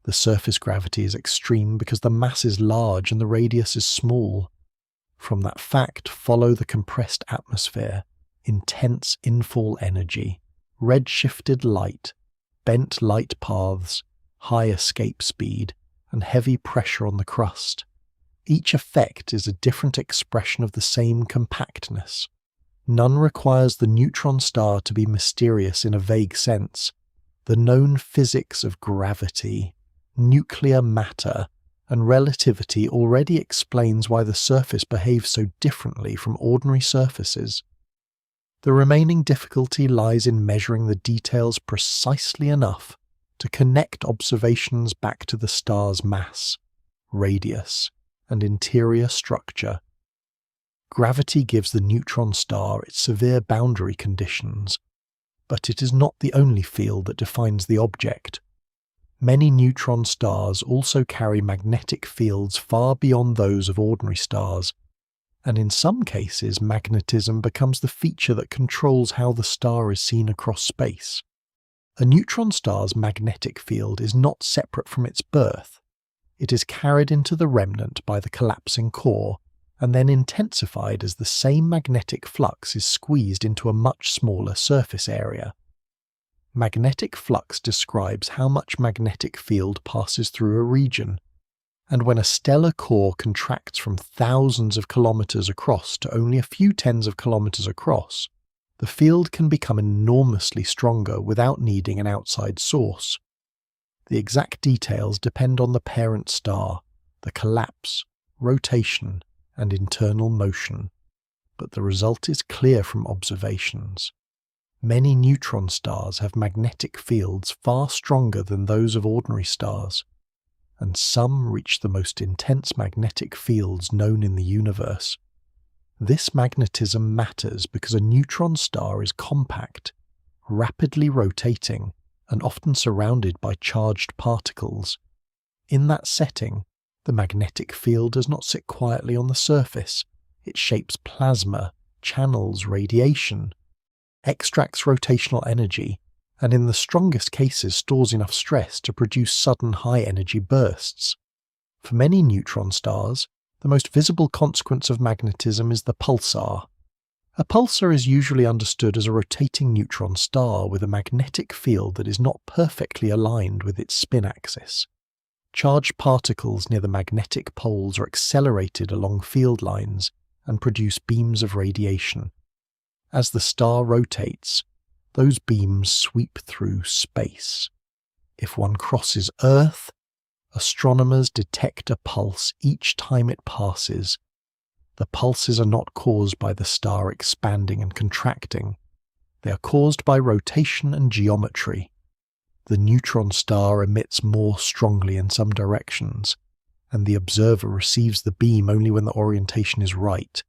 The surface gravity is extreme because the mass is large and the radius is small. From that fact follow the compressed atmosphere, intense infall energy, red-shifted light, bent light paths, high escape speed, and heavy pressure on the crust. Each effect is a different expression of the same compactness. None requires the neutron star to be mysterious in a vague sense. The known physics of gravity, nuclear matter, and relativity already explains why the surface behaves so differently from ordinary surfaces. The remaining difficulty lies in measuring the details precisely enough to connect observations back to the star's mass, radius, and interior structure. Gravity gives the neutron star its severe boundary conditions, but it is not the only field that defines the object. Many neutron stars also carry magnetic fields far beyond those of ordinary stars, and in some cases magnetism becomes the feature that controls how the star is seen across space. A neutron star's magnetic field is not separate from its birth. It is carried into the remnant by the collapsing core, and then intensified as the same magnetic flux is squeezed into a much smaller surface area. Magnetic flux describes how much magnetic field passes through a region, and when a stellar core contracts from thousands of kilometers across to only a few tens of kilometers across, the field can become enormously stronger without needing an outside source. The exact details depend on the parent star, the collapse, rotation, and internal motion, but the result is clear from observations. Many neutron stars have magnetic fields far stronger than those of ordinary stars, and some reach the most intense magnetic fields known in the universe. This magnetism matters because a neutron star is compact, rapidly rotating, and often surrounded by charged particles. In that setting, the magnetic field does not sit quietly on the surface. It shapes plasma, channels radiation, extracts rotational energy, and in the strongest cases stores enough stress to produce sudden high-energy bursts. For many neutron stars, the most visible consequence of magnetism is the pulsar. A pulsar is usually understood as a rotating neutron star with a magnetic field that is not perfectly aligned with its spin axis. Charged particles near the magnetic poles are accelerated along field lines and produce beams of radiation. As the star rotates, those beams sweep through space. If one crosses Earth, astronomers detect a pulse each time it passes. The pulses are not caused by the star expanding and contracting. They are caused by rotation and geometry. The neutron star emits more strongly in some directions, and the observer receives the beam only when the orientation is right.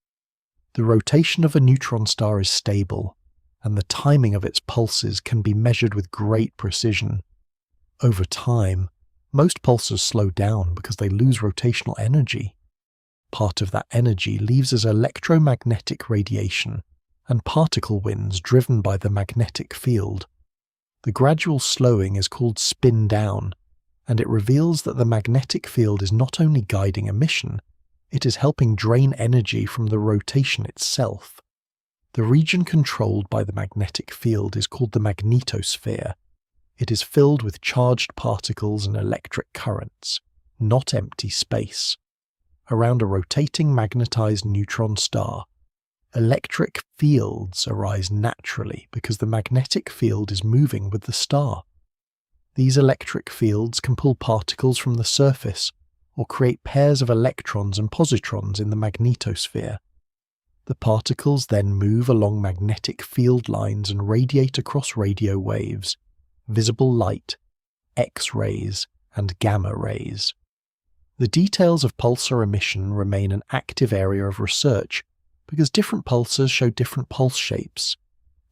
The rotation of a neutron star is stable, and the timing of its pulses can be measured with great precision. Over time, most pulsars slow down because they lose rotational energy. Part of that energy leaves as electromagnetic radiation and particle winds driven by the magnetic field. The gradual slowing is called spin down, and it reveals that the magnetic field is not only guiding emission, It is helping drain energy from the rotation itself. The region controlled by the magnetic field is called the magnetosphere. It is filled with charged particles and electric currents, not empty space. Around a rotating magnetized neutron star, electric fields arise naturally because the magnetic field is moving with the star. These electric fields can pull particles from the surface or create pairs of electrons and positrons in the magnetosphere. The particles then move along magnetic field lines and radiate across radio waves, visible light, X-rays, and gamma rays. The details of pulsar emission remain an active area of research because different pulsars show different pulse shapes,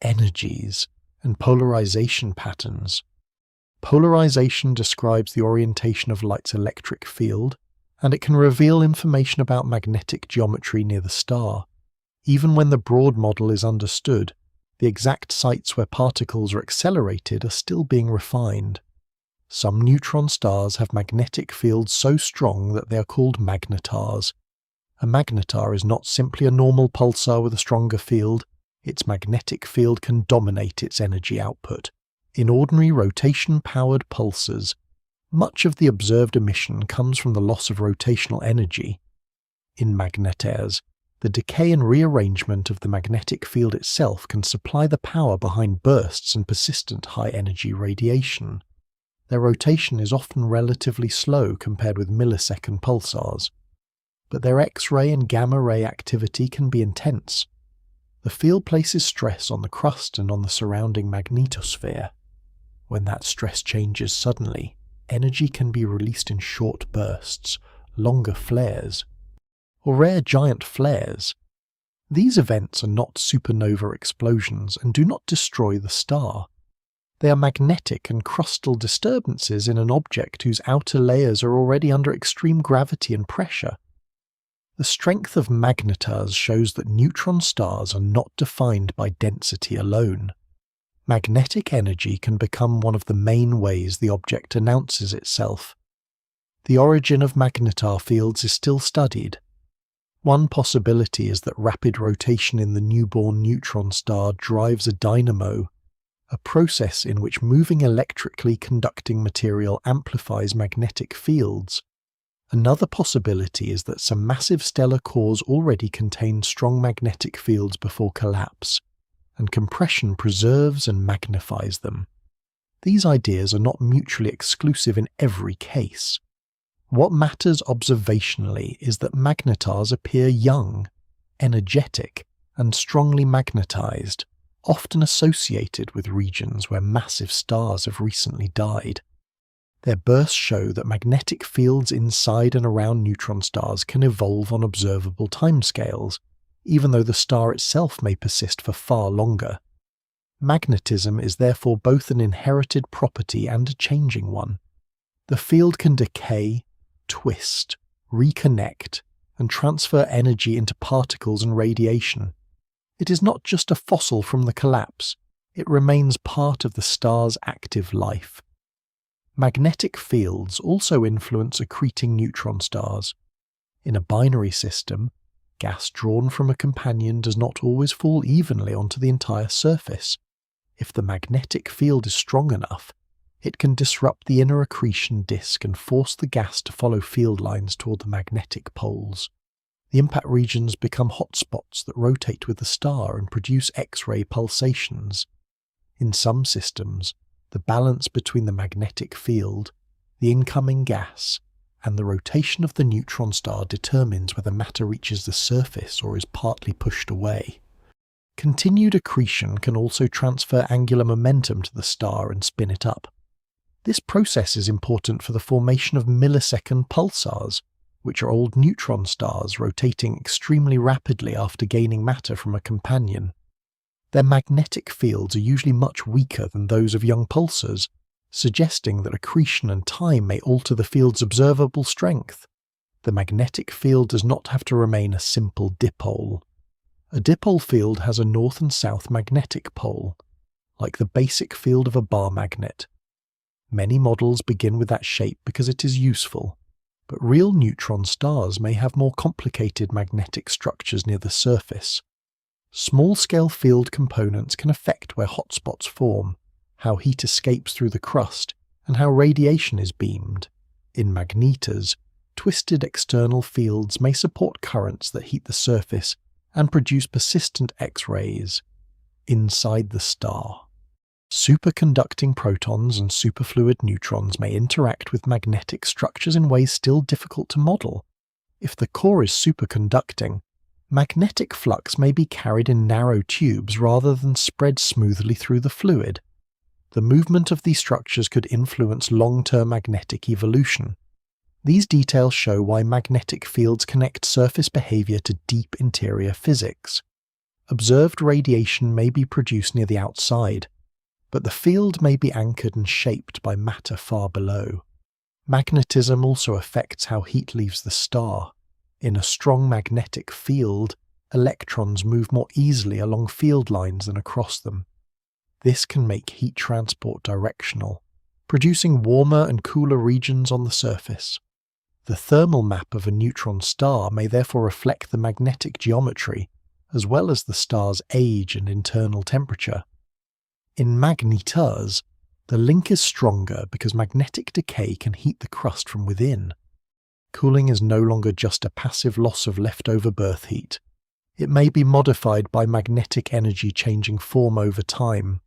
energies, and polarization patterns. Polarization describes the orientation of light's electric field, and it can reveal information about magnetic geometry near the star. Even when the broad model is understood, the exact sites where particles are accelerated are still being refined. Some neutron stars have magnetic fields so strong that they are called magnetars. A magnetar is not simply a normal pulsar with a stronger field. Its magnetic field can dominate its energy output. In ordinary rotation-powered pulsars, much of the observed emission comes from the loss of rotational energy. In magnetars, the decay and rearrangement of the magnetic field itself can supply the power behind bursts and persistent high-energy radiation. Their rotation is often relatively slow compared with millisecond pulsars, but their X-ray and gamma-ray activity can be intense. The field places stress on the crust and on the surrounding magnetosphere. When that stress changes suddenly, energy can be released in short bursts, longer flares, or rare giant flares. These events are not supernova explosions and do not destroy the star. They are magnetic and crustal disturbances in an object whose outer layers are already under extreme gravity and pressure. The strength of magnetars shows that neutron stars are not defined by density alone. Magnetic energy can become one of the main ways the object announces itself. The origin of magnetar fields is still studied. One possibility is that rapid rotation in the newborn neutron star drives a dynamo, a process in which moving electrically conducting material amplifies magnetic fields. Another possibility is that some massive stellar cores already contain strong magnetic fields before collapse, and compression preserves and magnifies them. These ideas are not mutually exclusive in every case. What matters observationally is that magnetars appear young, energetic, and strongly magnetized, often associated with regions where massive stars have recently died. Their bursts show that magnetic fields inside and around neutron stars can evolve on observable timescales, even though the star itself may persist for far longer. Magnetism is therefore both an inherited property and a changing one. The field can decay, twist, reconnect, and transfer energy into particles and radiation. It is not just a fossil from the collapse, it remains part of the star's active life. Magnetic fields also influence accreting neutron stars. In a binary system, gas drawn from a companion does not always fall evenly onto the entire surface. If the magnetic field is strong enough, it can disrupt the inner accretion disk and force the gas to follow field lines toward the magnetic poles. The impact regions become hotspots that rotate with the star and produce X-ray pulsations. In some systems, the balance between the magnetic field, the incoming gas, and the rotation of the neutron star determines whether matter reaches the surface or is partly pushed away. Continued accretion can also transfer angular momentum to the star and spin it up. This process is important for the formation of millisecond pulsars, which are old neutron stars rotating extremely rapidly after gaining matter from a companion. Their magnetic fields are usually much weaker than those of young pulsars, suggesting that accretion and time may alter the field's observable strength. The magnetic field does not have to remain a simple dipole. A dipole field has a north and south magnetic pole, like the basic field of a bar magnet. Many models begin with that shape because it is useful. but real neutron stars may have more complicated magnetic structures near the surface. Small-scale field components can affect where hotspots form, how heat escapes through the crust, and how radiation is beamed. In magnetas, twisted external fields may support currents that heat the surface and produce persistent X-rays. Inside the star, superconducting protons and superfluid neutrons may interact with magnetic structures in ways still difficult to model. If the core is superconducting, magnetic flux may be carried in narrow tubes rather than spread smoothly through the fluid. The movement of these structures could influence long-term magnetic evolution. These details show why magnetic fields connect surface behavior to deep interior physics. Observed radiation may be produced near the outside, but the field may be anchored and shaped by matter far below. Magnetism also affects how heat leaves the star. In a strong magnetic field, electrons move more easily along field lines than across them. This can make heat transport directional, producing warmer and cooler regions on the surface. The thermal map of a neutron star may therefore reflect the magnetic geometry, as well as the star's age and internal temperature. In magnetas, the link is stronger because magnetic decay can heat the crust from within. Cooling is no longer just a passive loss of leftover birth heat. It may be modified by magnetic energy changing form over time.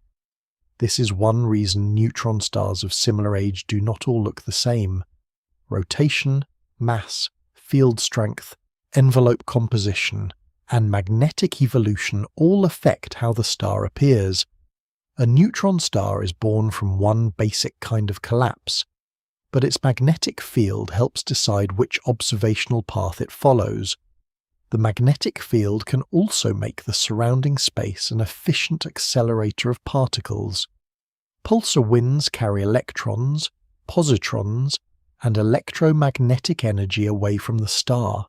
This is one reason neutron stars of similar age do not all look the same. Rotation, mass, field strength, envelope composition, and magnetic evolution all affect how the star appears. A neutron star is born from one basic kind of collapse, but its magnetic field helps decide which observational path it follows. The magnetic field can also make the surrounding space an efficient accelerator of particles. Pulsar winds carry electrons, positrons, and electromagnetic energy away from the star.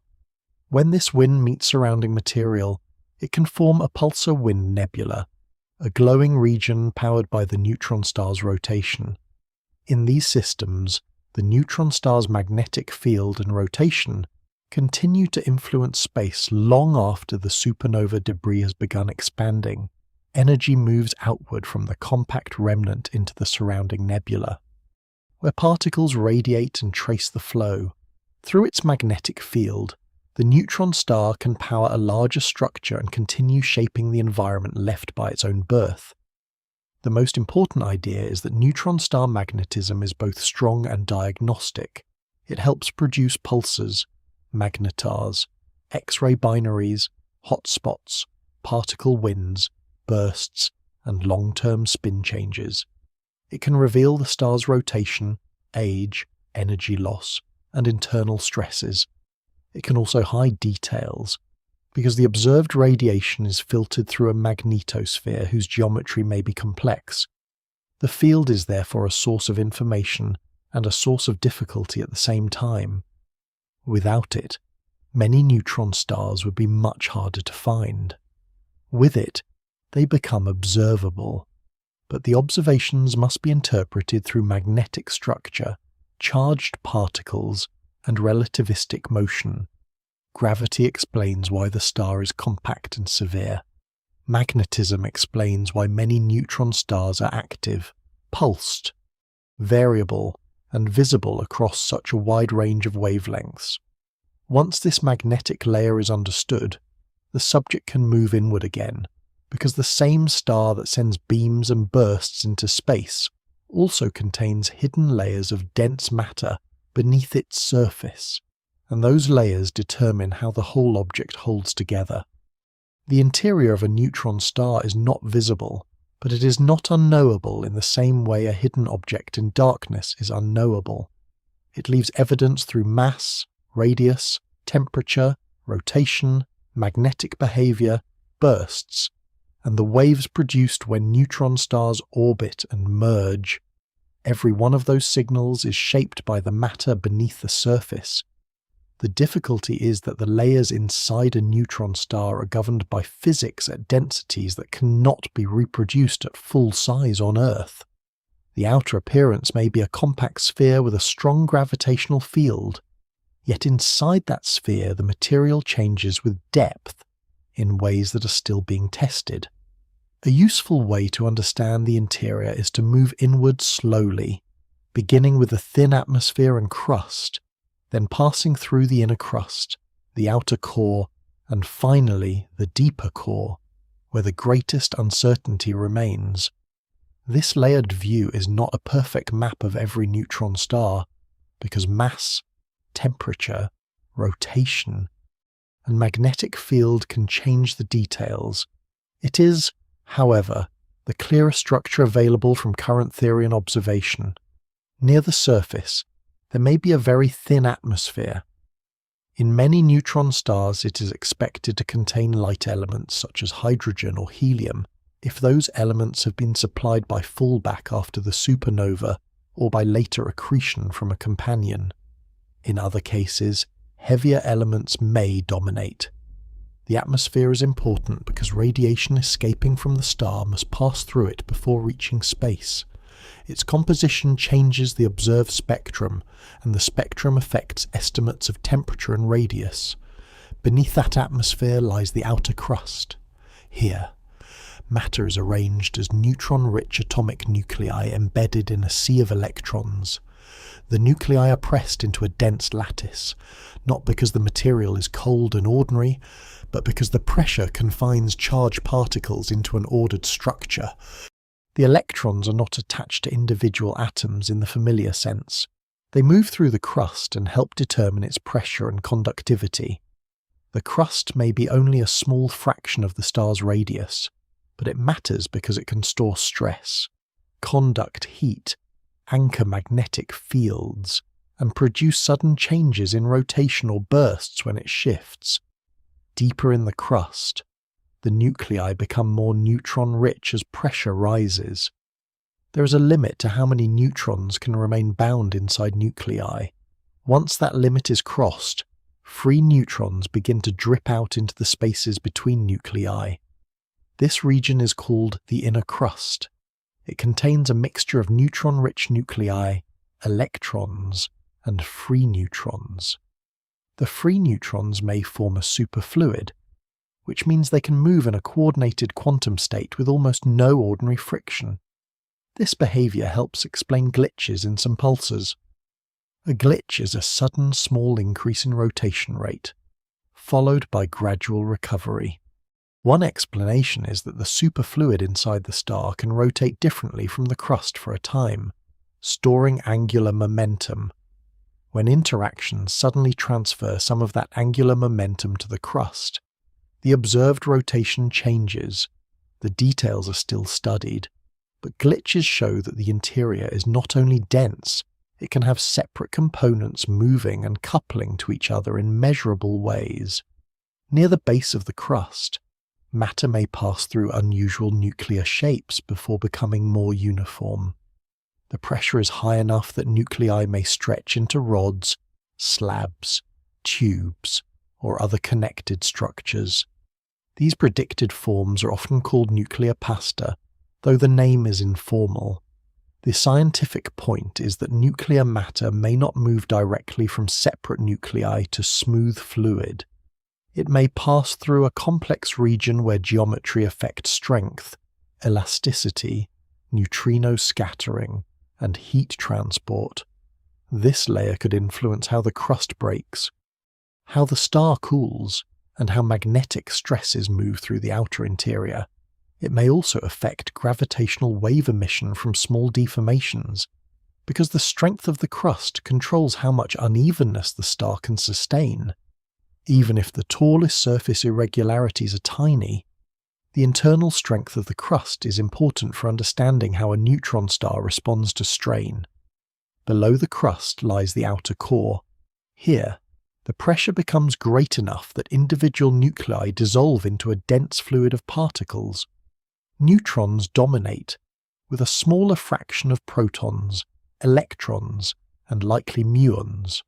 When this wind meets surrounding material, it can form a pulsar wind nebula, a glowing region powered by the neutron star's rotation. In these systems, the neutron star's magnetic field and rotation continue to influence space long after the supernova debris has begun expanding. Energy moves outward from the compact remnant into the surrounding nebula, where particles radiate and trace the flow. Through its magnetic field, the neutron star can power a larger structure and continue shaping the environment left by its own birth. The most important idea is that neutron star magnetism is both strong and diagnostic. It helps produce pulsars, magnetars, X-ray binaries, hotspots, particle winds, bursts, and long-term spin changes. It can reveal the star's rotation, age, energy loss, and internal stresses. It can also hide details, because the observed radiation is filtered through a magnetosphere whose geometry may be complex. The field is therefore a source of information and a source of difficulty at the same time. Without it, many neutron stars would be much harder to find. With it, they become observable, but the observations must be interpreted through magnetic structure, charged particles, and relativistic motion. Gravity explains why the star is compact and severe. Magnetism explains why many neutron stars are active, pulsed, variable, and visible across such a wide range of wavelengths. Once this magnetic layer is understood, the subject can move inward again, because the same star that sends beams and bursts into space also contains hidden layers of dense matter beneath its surface, and those layers determine how the whole object holds together. The interior of a neutron star is not visible, but it is not unknowable in the same way a hidden object in darkness is unknowable. It leaves evidence through mass, radius, temperature, rotation, magnetic behavior, bursts, and the waves produced when neutron stars orbit and merge. Every one of those signals is shaped by the matter beneath the surface. The difficulty is that the layers inside a neutron star are governed by physics at densities that cannot be reproduced at full size on Earth. The outer appearance may be a compact sphere with a strong gravitational field, Yet inside that sphere, the material changes with depth in ways that are still being tested. A useful way to understand the interior is to move inward slowly, beginning with a thin atmosphere and crust, then passing through the inner crust, the outer core, and finally the deeper core, where the greatest uncertainty remains. This layered view is not a perfect map of every neutron star, because mass, temperature, rotation, and magnetic field can change the details. It is, however, the clearest structure available from current theory and observation. Near the surface, there may be a very thin atmosphere. In many neutron stars, it is expected to contain light elements such as hydrogen or helium, if those elements have been supplied by fallback after the supernova or by later accretion from a companion. In other cases, heavier elements may dominate. The atmosphere is important because radiation escaping from the star must pass through it before reaching space. Its composition changes the observed spectrum, and the spectrum affects estimates of temperature and radius. Beneath that atmosphere lies the outer crust. Here, matter is arranged as neutron-rich atomic nuclei embedded in a sea of electrons. The nuclei are pressed into a dense lattice, not because the material is cold and ordinary, but because the pressure confines charged particles into an ordered structure. The electrons are not attached to individual atoms in the familiar sense. They move through the crust and help determine its pressure and conductivity. The crust may be only a small fraction of the star's radius, but it matters because it can store stress, conduct heat, anchor magnetic fields, and produce sudden changes in rotation or bursts when it shifts. Deeper in the crust, the nuclei become more neutron-rich as pressure rises. There is a limit to how many neutrons can remain bound inside nuclei. Once that limit is crossed, free neutrons begin to drip out into the spaces between nuclei. This region is called the inner crust. It contains a mixture of neutron-rich nuclei, electrons, and free neutrons. The free neutrons may form a superfluid, which means they can move in a coordinated quantum state with almost no ordinary friction. This behavior helps explain glitches in some pulsars. A glitch is a sudden small increase in rotation rate, followed by gradual recovery. One explanation is that the superfluid inside the star can rotate differently from the crust for a time, storing angular momentum. When interactions suddenly transfer some of that angular momentum to the crust, the observed rotation changes. The details are still studied, but glitches show that the interior is not only dense, it can have separate components moving and coupling to each other in measurable ways. Near the base of the crust, matter may pass through unusual nuclear shapes before becoming more uniform. The pressure is high enough that nuclei may stretch into rods, slabs, tubes, or other connected structures. These predicted forms are often called nuclear pasta, though the name is informal. The scientific point is that nuclear matter may not move directly from separate nuclei to smooth fluid. It may pass through a complex region where geometry affects strength, elasticity, neutrino scattering, and heat transport. This layer could influence how the crust breaks, how the star cools, and how magnetic stresses move through the outer interior. It may also affect gravitational wave emission from small deformations, because the strength of the crust controls how much unevenness the star can sustain. Even if the tallest surface irregularities are tiny, the internal strength of the crust is important for understanding how a neutron star responds to strain. Below the crust lies the outer core. Here, the pressure becomes great enough that individual nuclei dissolve into a dense fluid of particles. Neutrons dominate, with a smaller fraction of protons, electrons, and likely muons.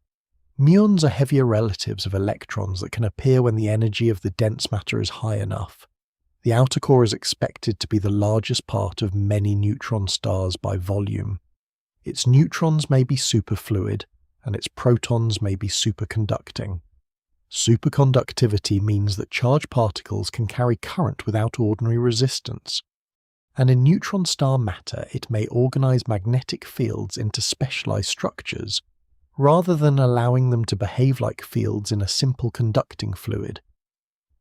Muons are heavier relatives of electrons that can appear when the energy of the dense matter is high enough. The outer core is expected to be the largest part of many neutron stars by volume. Its neutrons may be superfluid, and its protons may be superconducting. Superconductivity means that charged particles can carry current without ordinary resistance. And in neutron star matter, it may organize magnetic fields into specialized structures, rather than allowing them to behave like fields in a simple conducting fluid.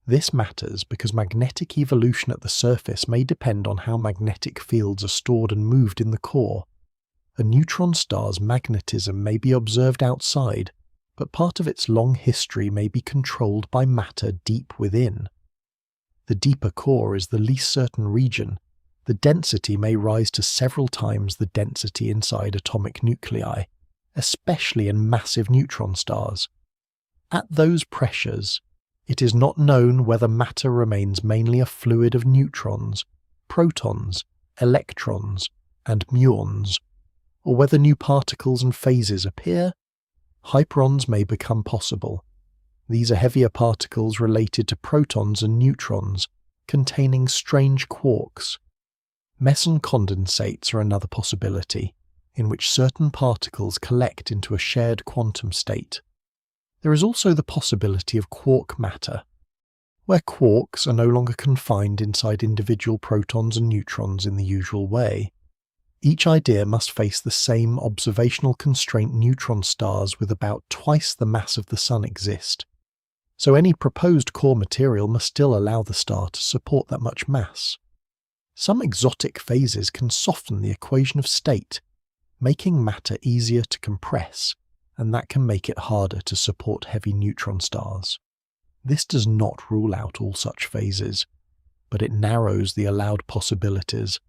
This matters because magnetic evolution at the surface may depend on how magnetic fields are stored and moved in the core. A neutron star's magnetism may be observed outside, but part of its long history may be controlled by matter deep within. The deeper core is the least certain region. The density may rise to several times the density inside atomic nuclei, especially in massive neutron stars. At those pressures, it is not known whether matter remains mainly a fluid of neutrons, protons, electrons, and muons, or whether new particles and phases appear. Hyperons may become possible. These are heavier particles related to protons and neutrons, containing strange quarks. Meson condensates are another possibility, in which certain particles collect into a shared quantum state. There is also the possibility of quark matter, where quarks are no longer confined inside individual protons and neutrons in the usual way. Each idea must face the same observational constraint. Neutron stars with about twice the mass of the Sun exist, so any proposed core material must still allow the star to support that much mass. Some exotic phases can soften the equation of state, making matter easier to compress, and that can make it harder to support heavy neutron stars. This does not rule out all such phases, but it narrows the allowed possibilities.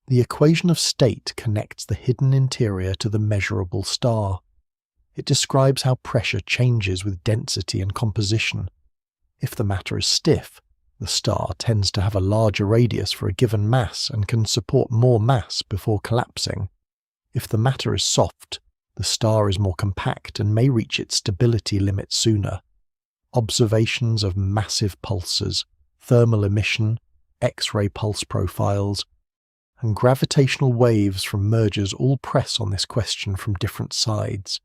The equation of state connects the hidden interior to the measurable star. It describes how pressure changes with density and composition. If the matter is stiff, the star tends to have a larger radius for a given mass and can support more mass before collapsing. If the matter is soft, the star is more compact and may reach its stability limit sooner. Observations of massive pulsars, thermal emission, X-ray pulse profiles, and gravitational waves from mergers all press on this question from different sides.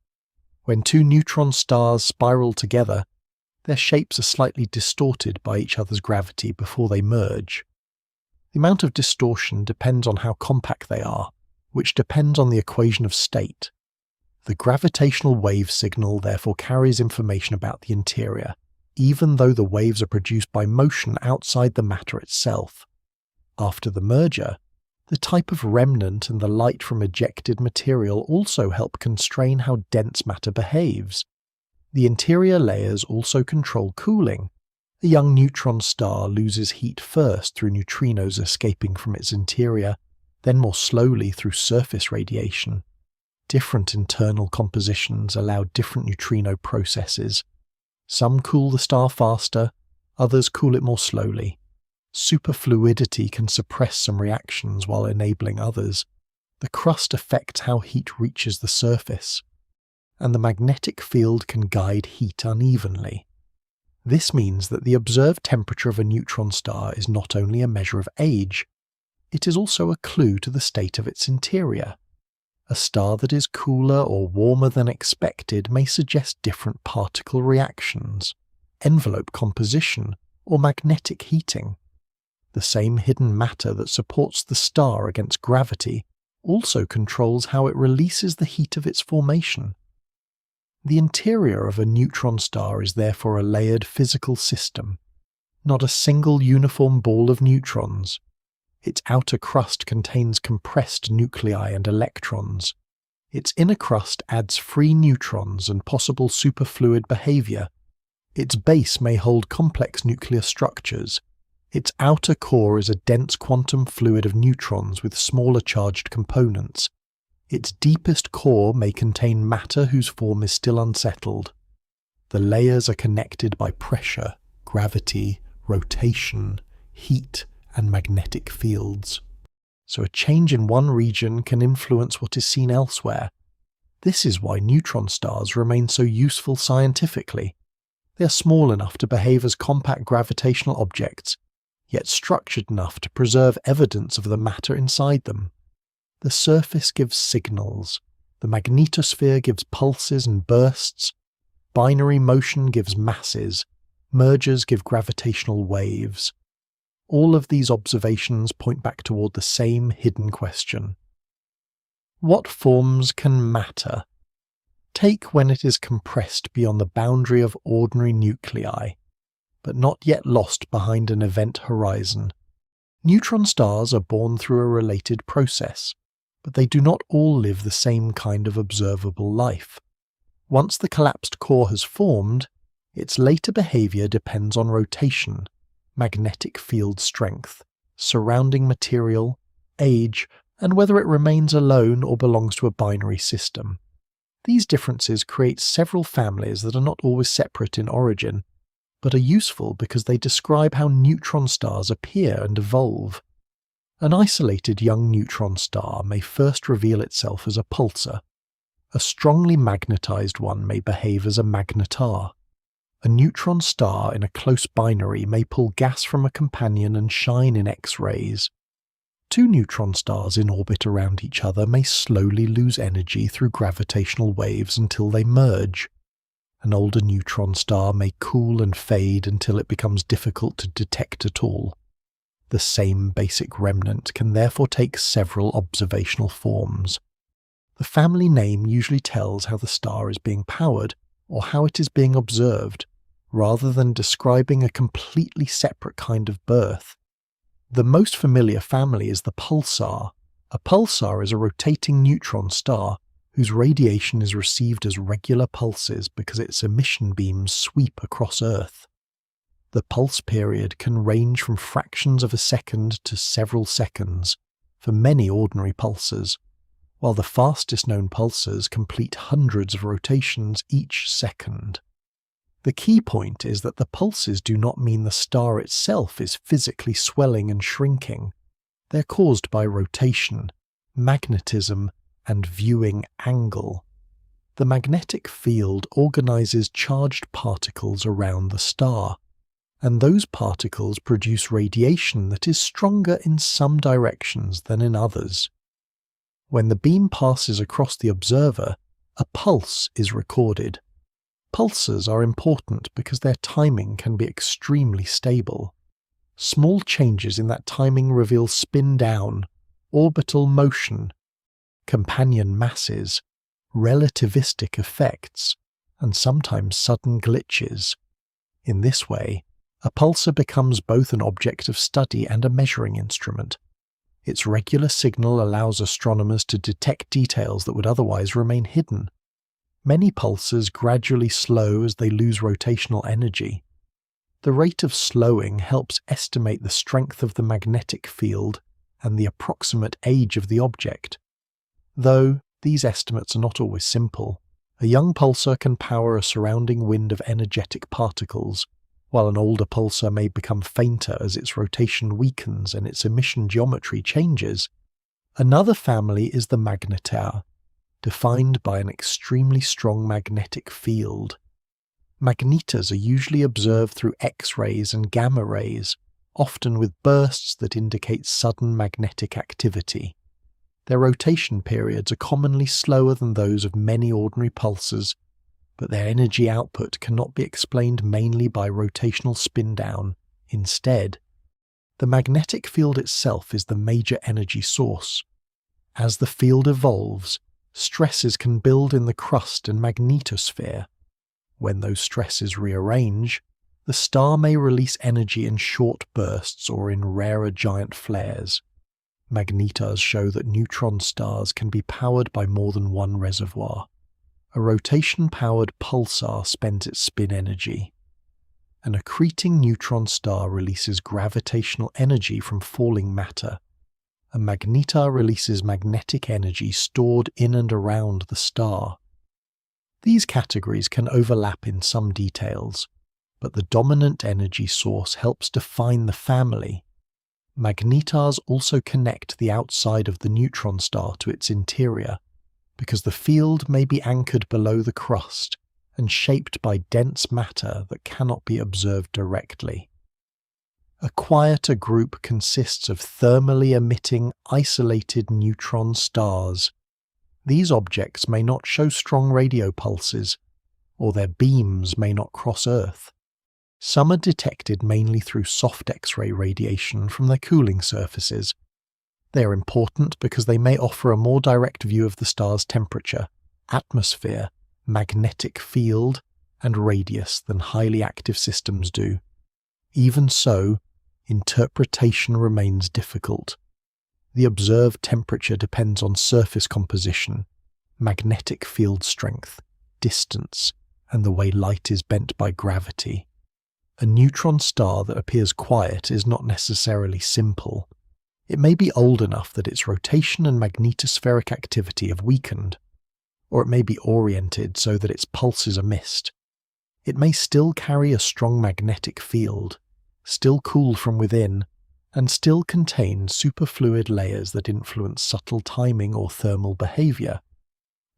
When two neutron stars spiral together, their shapes are slightly distorted by each other's gravity before they merge. The amount of distortion depends on how compact they are, which depends on the equation of state. The gravitational wave signal therefore carries information about the interior, even though the waves are produced by motion outside the matter itself. After the merger, the type of remnant and the light from ejected material also help constrain how dense matter behaves. The interior layers also control cooling. A young neutron star loses heat first through neutrinos escaping from its interior, then more slowly through surface radiation. Different internal compositions allow different neutrino processes. Some cool the star faster, others cool it more slowly. Superfluidity can suppress some reactions while enabling others. The crust affects how heat reaches the surface, and the magnetic field can guide heat unevenly. This means that the observed temperature of a neutron star is not only a measure of age, it is also a clue to the state of its interior. A star that is cooler or warmer than expected may suggest different particle reactions, envelope composition, or magnetic heating. The same hidden matter that supports the star against gravity also controls how it releases the heat of its formation. The interior of a neutron star is therefore a layered physical system, not a single uniform ball of neutrons. Its outer crust contains compressed nuclei and electrons. Its inner crust adds free neutrons and possible superfluid behavior. Its base may hold complex nuclear structures. Its outer core is a dense quantum fluid of neutrons with smaller charged components. Its deepest core may contain matter whose form is still unsettled. The layers are connected by pressure, gravity, rotation, heat, and magnetic fields. So a change in one region can influence what is seen elsewhere. This is why neutron stars remain so useful scientifically. They are small enough to behave as compact gravitational objects, yet structured enough to preserve evidence of the matter inside them. The surface gives signals. The magnetosphere gives pulses and bursts, binary motion gives masses, mergers give gravitational waves. All of these observations point back toward the same hidden question. What forms can matter take when it is compressed beyond the boundary of ordinary nuclei, but not yet lost behind an event horizon? Neutron stars are born through a related process, but they do not all live the same kind of observable life. Once the collapsed core has formed, its later behavior depends on rotation, magnetic field strength, surrounding material, age, and whether it remains alone or belongs to a binary system. These differences create several families that are not always separate in origin, but are useful because they describe how neutron stars appear and evolve. An isolated young neutron star may first reveal itself as a pulsar. A strongly magnetized one may behave as a magnetar. A neutron star in a close binary may pull gas from a companion and shine in X-rays. Two neutron stars in orbit around each other may slowly lose energy through gravitational waves until they merge. An older neutron star may cool and fade until it becomes difficult to detect at all. The same basic remnant can therefore take several observational forms. The family name usually tells how the star is being powered or how it is being observed, rather than describing a completely separate kind of birth. The most familiar family is the pulsar. A pulsar is a rotating neutron star whose radiation is received as regular pulses because its emission beams sweep across Earth. The pulse period can range from fractions of a second to several seconds for many ordinary pulsars, while the fastest known pulsars complete hundreds of rotations each second. The key point is that the pulses do not mean the star itself is physically swelling and shrinking. They're caused by rotation, magnetism, and viewing angle. The magnetic field organizes charged particles around the star, and those particles produce radiation that is stronger in some directions than in others. When the beam passes across the observer, a pulse is recorded. Pulsars are important because their timing can be extremely stable. Small changes in that timing reveal spin down, orbital motion, companion masses, relativistic effects, and sometimes sudden glitches. In this way, a pulsar becomes both an object of study and a measuring instrument. Its regular signal allows astronomers to detect details that would otherwise remain hidden. Many pulsars gradually slow as they lose rotational energy. The rate of slowing helps estimate the strength of the magnetic field and the approximate age of the object. Though these estimates are not always simple, a young pulsar can power a surrounding wind of energetic particles, while an older pulsar may become fainter as its rotation weakens and its emission geometry changes. Another family is the magnetar, defined by an extremely strong magnetic field. Magnetars are usually observed through X-rays and gamma rays, often with bursts that indicate sudden magnetic activity. Their rotation periods are commonly slower than those of many ordinary pulsars, but their energy output cannot be explained mainly by rotational spin-down. Instead, the magnetic field itself is the major energy source. As the field evolves, stresses can build in the crust and magnetosphere. When those stresses rearrange, the star may release energy in short bursts or in rarer giant flares. Magnetars show that neutron stars can be powered by more than one reservoir. A rotation-powered pulsar spends its spin energy. An accreting neutron star releases gravitational energy from falling matter. A magnetar releases magnetic energy stored in and around the star. These categories can overlap in some details, but the dominant energy source helps define the family. Magnetars also connect the outside of the neutron star to its interior, because the field may be anchored below the crust and shaped by dense matter that cannot be observed directly. A quieter group consists of thermally emitting isolated neutron stars. These objects may not show strong radio pulses, or their beams may not cross Earth. Some are detected mainly through soft X-ray radiation from their cooling surfaces. They are important because they may offer a more direct view of the star's temperature, atmosphere, magnetic field, and radius than highly active systems do. Even so, interpretation remains difficult. The observed temperature depends on surface composition, magnetic field strength, distance, and the way light is bent by gravity. A neutron star that appears quiet is not necessarily simple. It may be old enough that its rotation and magnetospheric activity have weakened, or it may be oriented so that its pulses are missed. It may still carry a strong magnetic field, still cool from within, and still contain superfluid layers that influence subtle timing or thermal behavior.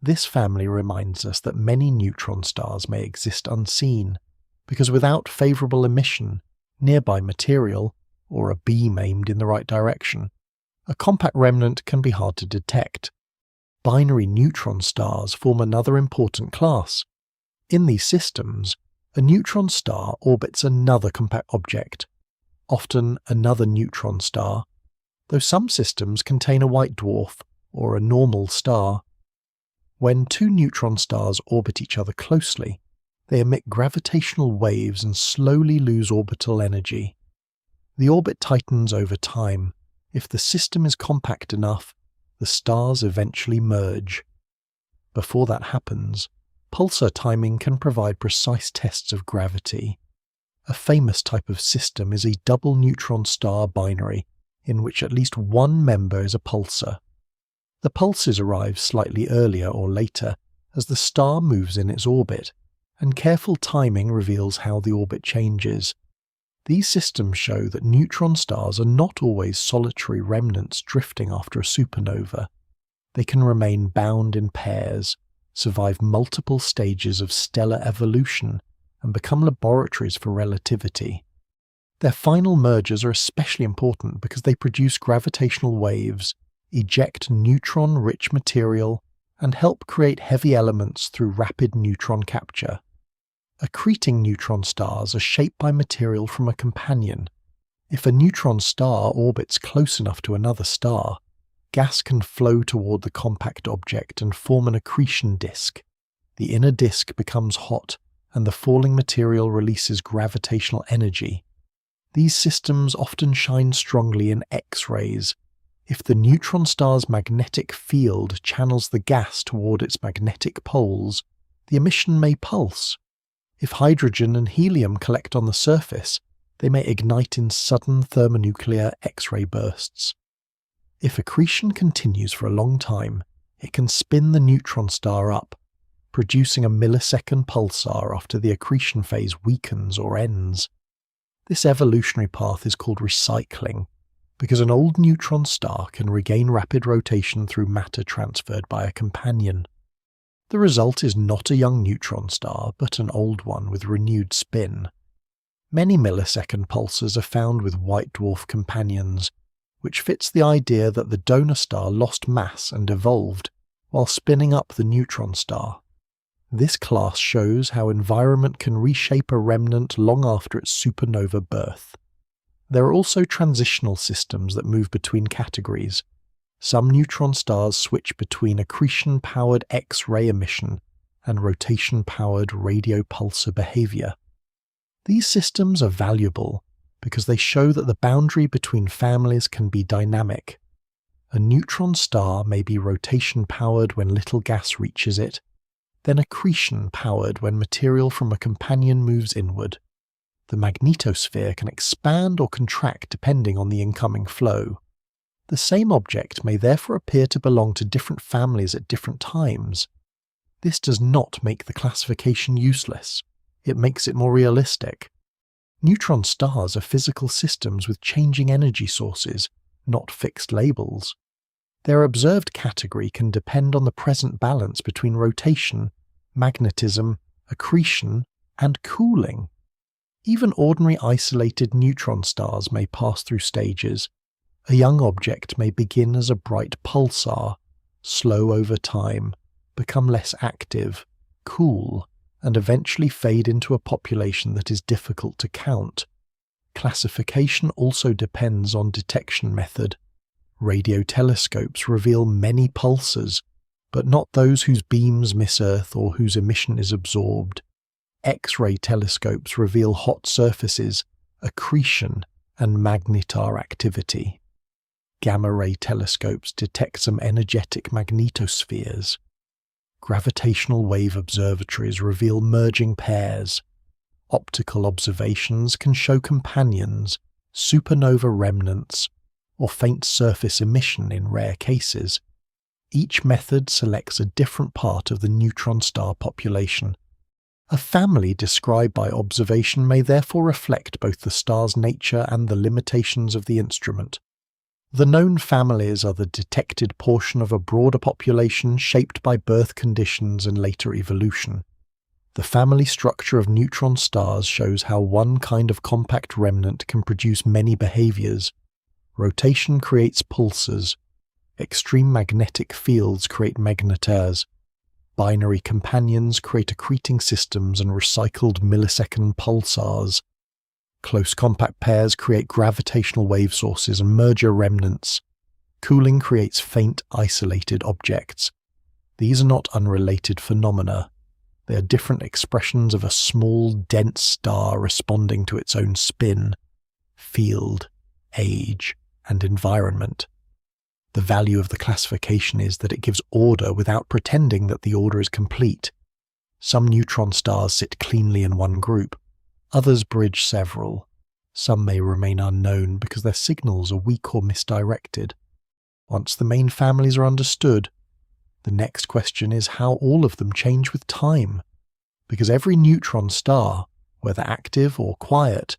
This family reminds us that many neutron stars may exist unseen, because without favorable emission, nearby material, or a beam aimed in the right direction, a compact remnant can be hard to detect. Binary neutron stars form another important class. In these systems, a neutron star orbits another compact object, often another neutron star, though some systems contain a white dwarf or a normal star. When two neutron stars orbit each other closely, they emit gravitational waves and slowly lose orbital energy. The orbit tightens over time. If the system is compact enough, the stars eventually merge. Before that happens, pulsar timing can provide precise tests of gravity. A famous type of system is a double neutron star binary, in which at least one member is a pulsar. The pulses arrive slightly earlier or later as the star moves in its orbit, and careful timing reveals how the orbit changes. These systems show that neutron stars are not always solitary remnants drifting after a supernova. They can remain bound in pairs, survive multiple stages of stellar evolution, and become laboratories for relativity. Their final mergers are especially important because they produce gravitational waves, eject neutron-rich material, and help create heavy elements through rapid neutron capture. Accreting neutron stars are shaped by material from a companion. If a neutron star orbits close enough to another star, gas can flow toward the compact object and form an accretion disk. The inner disk becomes hot, and the falling material releases gravitational energy. These systems often shine strongly in X-rays. If the neutron star's magnetic field channels the gas toward its magnetic poles, the emission may pulse. If hydrogen and helium collect on the surface, they may ignite in sudden thermonuclear X-ray bursts. If accretion continues for a long time, it can spin the neutron star up, producing a millisecond pulsar after the accretion phase weakens or ends. This evolutionary path is called recycling, because an old neutron star can regain rapid rotation through matter transferred by a companion. The result is not a young neutron star, but an old one with renewed spin. Many millisecond pulsars are found with white dwarf companions, which fits the idea that the donor star lost mass and evolved while spinning up the neutron star. This class shows how environment can reshape a remnant long after its supernova birth. There are also transitional systems that move between categories. Some neutron stars switch between accretion-powered X-ray emission and rotation-powered radio pulsar behavior. These systems are valuable because they show that the boundary between families can be dynamic. A neutron star may be rotation-powered when little gas reaches it, then accretion-powered when material from a companion moves inward. The magnetosphere can expand or contract depending on the incoming flow. The same object may therefore appear to belong to different families at different times. This does not make the classification useless. It makes it more realistic. Neutron stars are physical systems with changing energy sources, not fixed labels. Their observed category can depend on the present balance between rotation, magnetism, accretion, and cooling. Even ordinary isolated neutron stars may pass through stages. A young object may begin as a bright pulsar, slow over time, become less active, cool, and eventually fade into a population that is difficult to count. Classification also depends on detection method. Radio telescopes reveal many pulsars, but not those whose beams miss Earth or whose emission is absorbed. X-ray telescopes reveal hot surfaces, accretion, and magnetar activity. Gamma-ray telescopes detect some energetic magnetospheres. Gravitational wave observatories reveal merging pairs. Optical observations can show companions, supernova remnants, or faint surface emission in rare cases. Each method selects a different part of the neutron star population. A family described by observation may therefore reflect both the star's nature and the limitations of the instrument. The known families are the detected portion of a broader population shaped by birth conditions and later evolution. The family structure of neutron stars shows how one kind of compact remnant can produce many behaviors. Rotation creates pulsars. Extreme magnetic fields create magnetars. Binary companions create accreting systems and recycled millisecond pulsars. Close compact pairs create gravitational wave sources and merger remnants. Cooling creates faint, isolated objects. These are not unrelated phenomena. They are different expressions of a small, dense star responding to its own spin, field, age, and environment. The value of the classification is that it gives order without pretending that the order is complete. Some neutron stars sit cleanly in one group. Others bridge several. Some may remain unknown because their signals are weak or misdirected. Once the main families are understood, the next question is how all of them change with time, because every neutron star, whether active or quiet,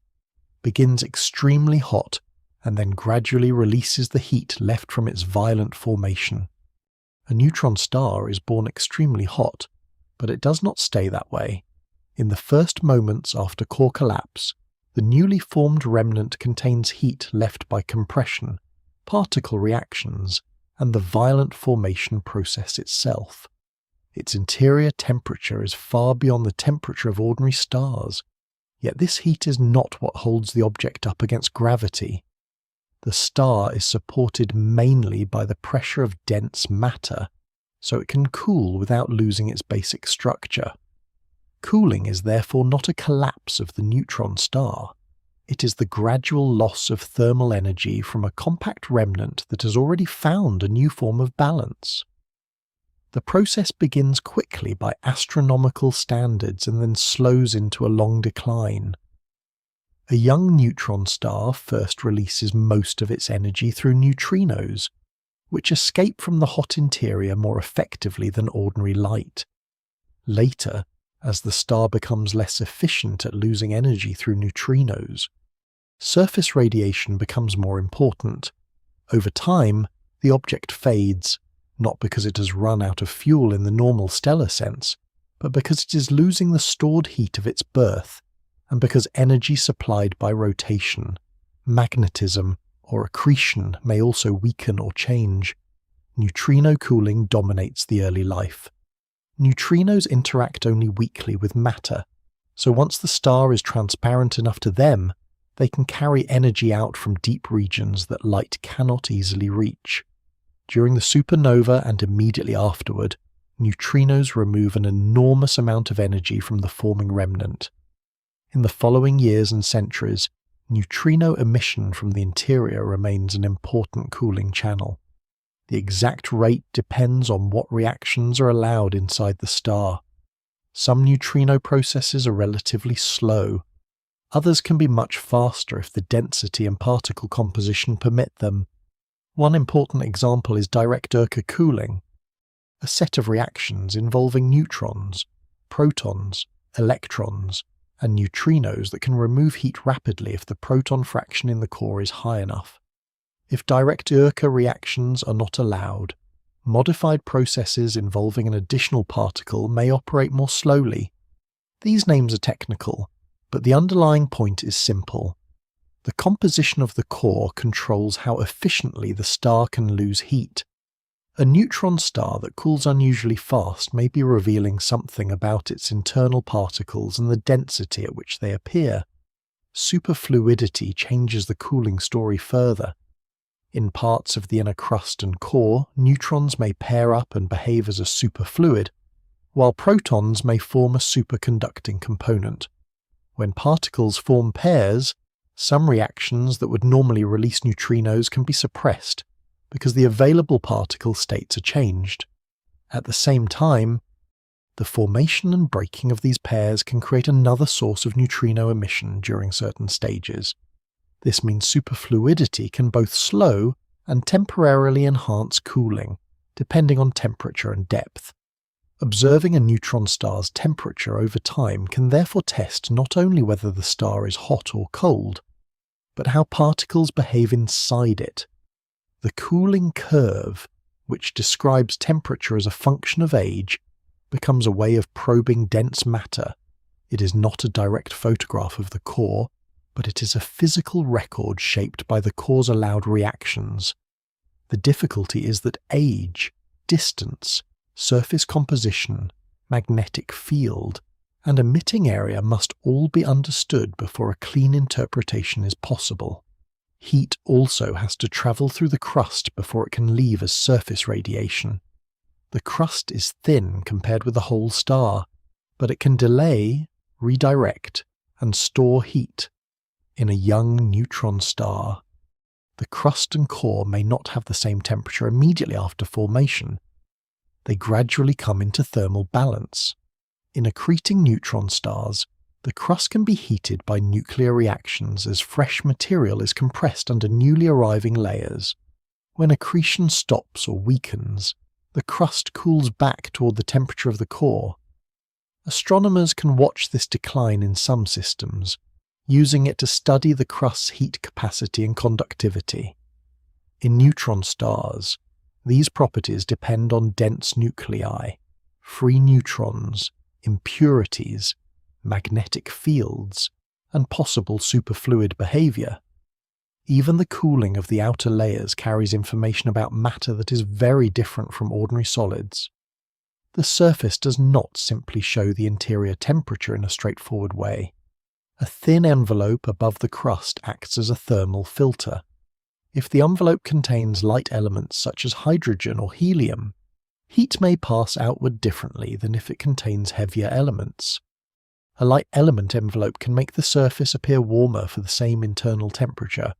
begins extremely hot and then gradually releases the heat left from its violent formation. A neutron star is born extremely hot, but it does not stay that way. In the first moments after core collapse, the newly formed remnant contains heat left by compression, particle reactions, and the violent formation process itself. Its interior temperature is far beyond the temperature of ordinary stars, yet this heat is not what holds the object up against gravity. The star is supported mainly by the pressure of dense matter, so it can cool without losing its basic structure. Cooling is therefore not a collapse of the neutron star. It is the gradual loss of thermal energy from a compact remnant that has already found a new form of balance. The process begins quickly by astronomical standards and then slows into a long decline. A young neutron star first releases most of its energy through neutrinos, which escape from the hot interior more effectively than ordinary light. Later, as the star becomes less efficient at losing energy through neutrinos, surface radiation becomes more important. Over time, the object fades, not because it has run out of fuel in the normal stellar sense, but because it is losing the stored heat of its birth, and because energy supplied by rotation, magnetism, or accretion may also weaken or change. Neutrino cooling dominates the early life. Neutrinos interact only weakly with matter, so once the star is transparent enough to them, they can carry energy out from deep regions that light cannot easily reach. During the supernova and immediately afterward, neutrinos remove an enormous amount of energy from the forming remnant. In the following years and centuries, neutrino emission from the interior remains an important cooling channel. The exact rate depends on what reactions are allowed inside the star. Some neutrino processes are relatively slow. Others can be much faster if the density and particle composition permit them. One important example is direct Oerker cooling, a set of reactions involving neutrons, protons, electrons, and neutrinos that can remove heat rapidly if the proton fraction in the core is high enough. If direct Oerker reactions are not allowed, modified processes involving an additional particle may operate more slowly. These names are technical, but the underlying point is simple. The composition of the core controls how efficiently the star can lose heat. A neutron star that cools unusually fast may be revealing something about its internal particles and the density at which they appear. Superfluidity changes the cooling story further. In parts of the inner crust and core, neutrons may pair up and behave as a superfluid, while protons may form a superconducting component. When particles form pairs, some reactions that would normally release neutrinos can be suppressed because the available particle states are changed. At the same time, the formation and breaking of these pairs can create another source of neutrino emission during certain stages. This means superfluidity can both slow and temporarily enhance cooling, depending on temperature and depth. Observing a neutron star's temperature over time can therefore test not only whether the star is hot or cold, but how particles behave inside it. The cooling curve, which describes temperature as a function of age, becomes a way of probing dense matter. It is not a direct photograph of the core, but it is a physical record shaped by the core's allowed reactions. The difficulty is that age, distance, surface composition, magnetic field, and emitting area must all be understood before a clean interpretation is possible. Heat also has to travel through the crust before it can leave as surface radiation. The crust is thin compared with the whole star, but it can delay, redirect, and store heat. In a young neutron star, the crust and core may not have the same temperature immediately after formation. They gradually come into thermal balance. In accreting neutron stars, the crust can be heated by nuclear reactions as fresh material is compressed under newly arriving layers. When accretion stops or weakens, the crust cools back toward the temperature of the core. Astronomers can watch this decline in some systems, using it to study the crust's heat capacity and conductivity. In neutron stars, these properties depend on dense nuclei, free neutrons, impurities, magnetic fields, and possible superfluid behavior. Even the cooling of the outer layers carries information about matter that is very different from ordinary solids. The surface does not simply show the interior temperature in a straightforward way. A thin envelope above the crust acts as a thermal filter. If the envelope contains light elements such as hydrogen or helium, heat may pass outward differently than if it contains heavier elements. A light element envelope can make the surface appear warmer for the same internal temperature,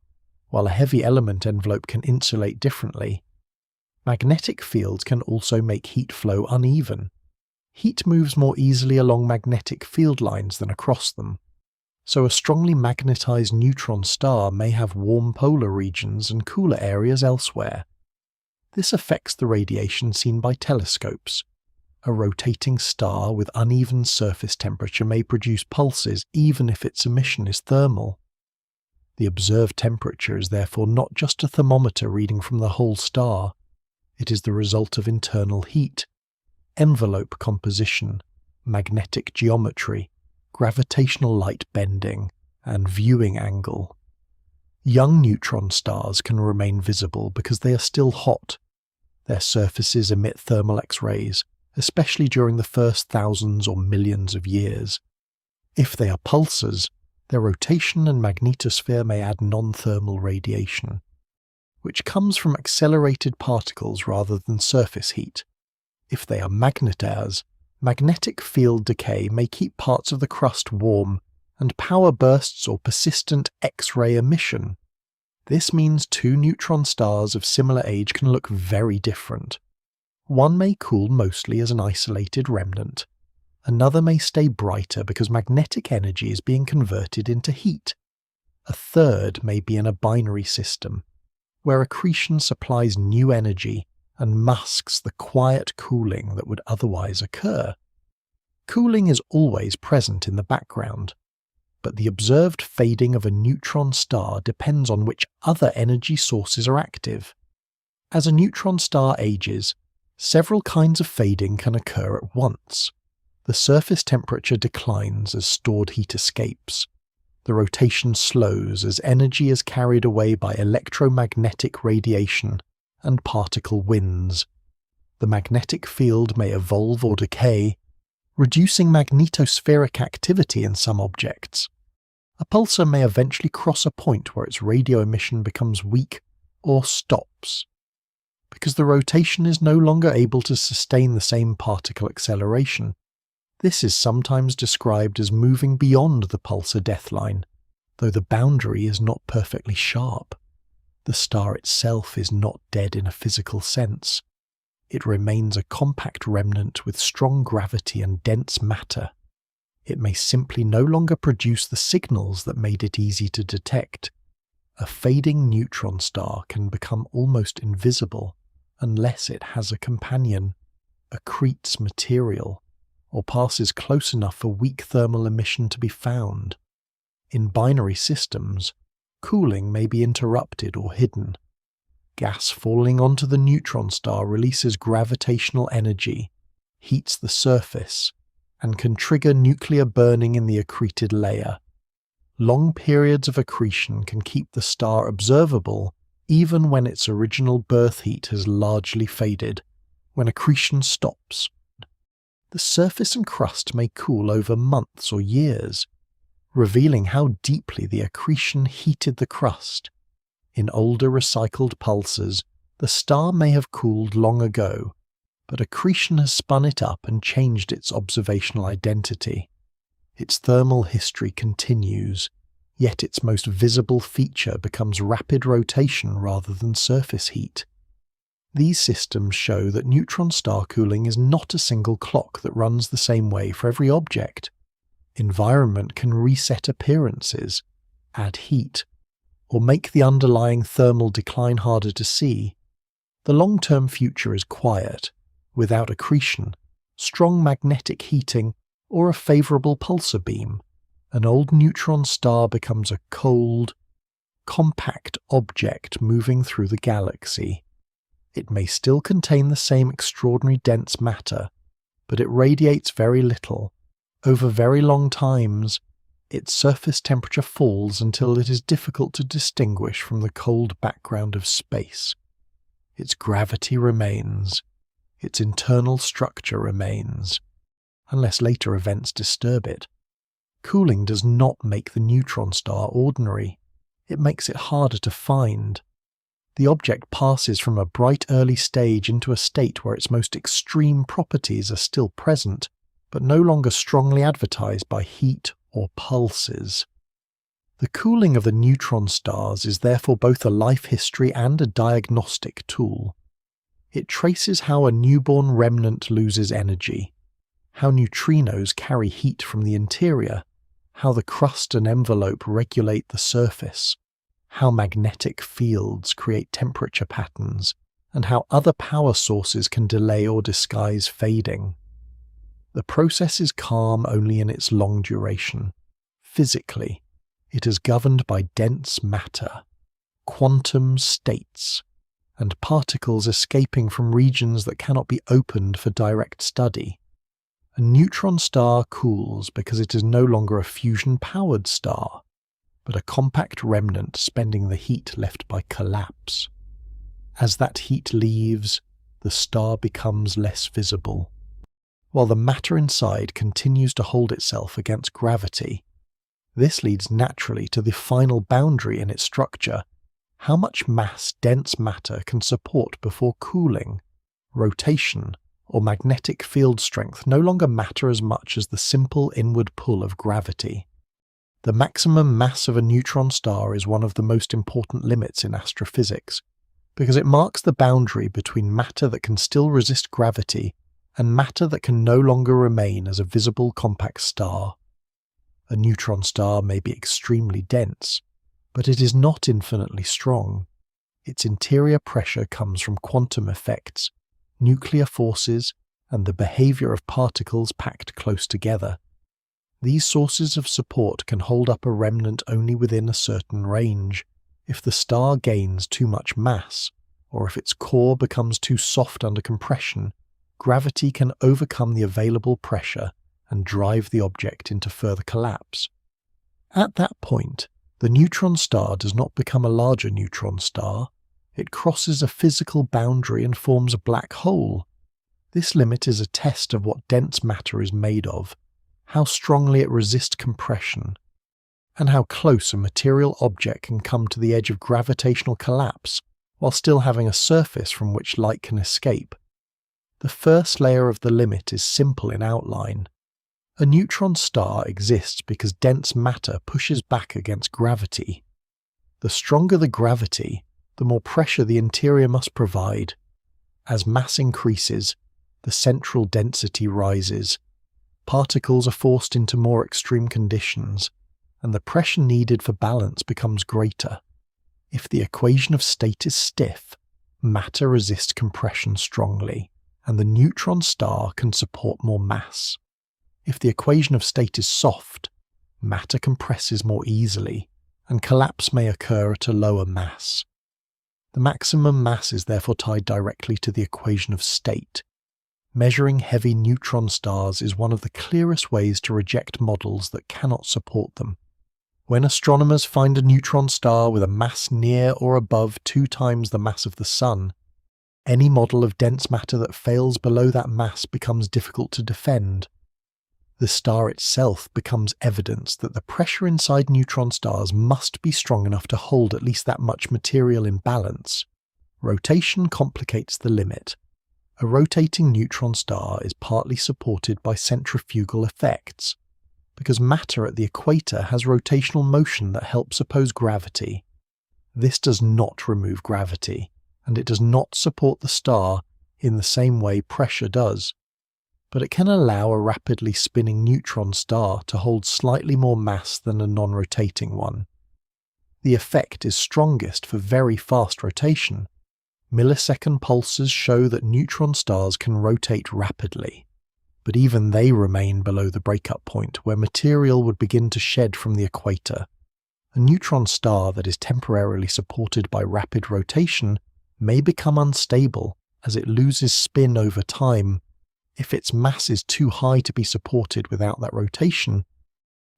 while a heavy element envelope can insulate differently. Magnetic fields can also make heat flow uneven. Heat moves more easily along magnetic field lines than across them, so a strongly magnetized neutron star may have warm polar regions and cooler areas elsewhere. This affects the radiation seen by telescopes. A rotating star with uneven surface temperature may produce pulses even if its emission is thermal. The observed temperature is therefore not just a thermometer reading from the whole star. It is the result of internal heat, envelope composition, magnetic geometry, gravitational light bending, and viewing angle. Young neutron stars can remain visible because they are still hot. Their surfaces emit thermal X-rays, especially during the first thousands or millions of years. If they are pulsars, their rotation and magnetosphere may add non-thermal radiation, which comes from accelerated particles rather than surface heat. If they are magnetars, magnetic field decay may keep parts of the crust warm and power bursts or persistent X-ray emission. This means two neutron stars of similar age can look very different. One may cool mostly as an isolated remnant. Another may stay brighter because magnetic energy is being converted into heat. A third may be in a binary system, where accretion supplies new energy and masks the quiet cooling that would otherwise occur. Cooling is always present in the background, but the observed fading of a neutron star depends on which other energy sources are active. As a neutron star ages, several kinds of fading can occur at once. The surface temperature declines as stored heat escapes. The rotation slows as energy is carried away by electromagnetic radiation and particle winds. The magnetic field may evolve or decay, reducing magnetospheric activity in some objects. A pulsar may eventually cross a point where its radio emission becomes weak or stops, because the rotation is no longer able to sustain the same particle acceleration. This is sometimes described as moving beyond the pulsar deathline, though the boundary is not perfectly sharp. The star itself is not dead in a physical sense. It remains a compact remnant with strong gravity and dense matter. It may simply no longer produce the signals that made it easy to detect. A fading neutron star can become almost invisible unless it has a companion, accretes material, or passes close enough for weak thermal emission to be found. In binary systems, cooling may be interrupted or hidden. Gas falling onto the neutron star releases gravitational energy, heats the surface, and can trigger nuclear burning in the accreted layer. Long periods of accretion can keep the star observable even when its original birth heat has largely faded. When accretion stops, the surface and crust may cool over months or years, revealing how deeply the accretion heated the crust. In older recycled pulsars, the star may have cooled long ago, but accretion has spun it up and changed its observational identity. Its thermal history continues, yet its most visible feature becomes rapid rotation rather than surface heat. These systems show that neutron star cooling is not a single clock that runs the same way for every object. Environment can reset appearances, add heat, or make the underlying thermal decline harder to see. The long-term future is quiet, without accretion, strong magnetic heating, or a favourable pulsar beam. An old neutron star becomes a cold, compact object moving through the galaxy. It may still contain the same extraordinary dense matter, but it radiates very little. Over very long times, its surface temperature falls until it is difficult to distinguish from the cold background of space. Its gravity remains, its internal structure remains, unless later events disturb it. Cooling does not make the neutron star ordinary. It makes it harder to find. The object passes from a bright early stage into a state where its most extreme properties are still present, but no longer strongly advertised by heat or pulses. The cooling of the neutron stars is therefore both a life history and a diagnostic tool. It traces how a newborn remnant loses energy, how neutrinos carry heat from the interior, how the crust and envelope regulate the surface, how magnetic fields create temperature patterns, and how other power sources can delay or disguise fading. The process is calm only in its long duration. Physically, it is governed by dense matter, quantum states, and particles escaping from regions that cannot be opened for direct study. A neutron star cools because it is no longer a fusion-powered star, but a compact remnant spending the heat left by collapse. As that heat leaves, the star becomes less visible. While the matter inside continues to hold itself against gravity, this leads naturally to the final boundary in its structure. How much mass dense matter can support before cooling? Rotation or magnetic field strength no longer matter as much as the simple inward pull of gravity. The maximum mass of a neutron star is one of the most important limits in astrophysics, because it marks the boundary between matter that can still resist gravity and matter that can no longer remain as a visible compact star. A neutron star may be extremely dense, but it is not infinitely strong. Its interior pressure comes from quantum effects, nuclear forces, and the behavior of particles packed close together. These sources of support can hold up a remnant only within a certain range. If the star gains too much mass, or if its core becomes too soft under compression, gravity can overcome the available pressure and drive the object into further collapse. At that point, the neutron star does not become a larger neutron star. It crosses a physical boundary and forms a black hole, This limit is a test of what dense matter is made of, how strongly it resists compression, and how close a material object can come to the edge of gravitational collapse while still having a surface from which light can escape. The first layer of the limit is simple in outline. A neutron star exists because dense matter pushes back against gravity. The stronger the gravity, the more pressure the interior must provide. As mass increases, the central density rises. Particles are forced into more extreme conditions, and the pressure needed for balance becomes greater. If the equation of state is stiff, matter resists compression strongly, and the neutron star can support more mass. If the equation of state is soft, matter compresses more easily, and collapse may occur at a lower mass. The maximum mass is therefore tied directly to the equation of state. Measuring heavy neutron stars is one of the clearest ways to reject models that cannot support them. When astronomers find a neutron star with a mass near or above 2 times the mass of the Sun, any model of dense matter that fails below that mass becomes difficult to defend. The star itself becomes evidence that the pressure inside neutron stars must be strong enough to hold at least that much material in balance. Rotation complicates the limit. A rotating neutron star is partly supported by centrifugal effects, because matter at the equator has rotational motion that helps oppose gravity. This does not remove gravity, and it does not support the star in the same way pressure does, but it can allow a rapidly spinning neutron star to hold slightly more mass than a non-rotating one. The effect is strongest for very fast rotation. Millisecond pulses show that neutron stars can rotate rapidly, but even they remain below the breakup point where material would begin to shed from the equator. A neutron star that is temporarily supported by rapid rotation may become unstable as it loses spin over time. If its mass is too high to be supported without that rotation,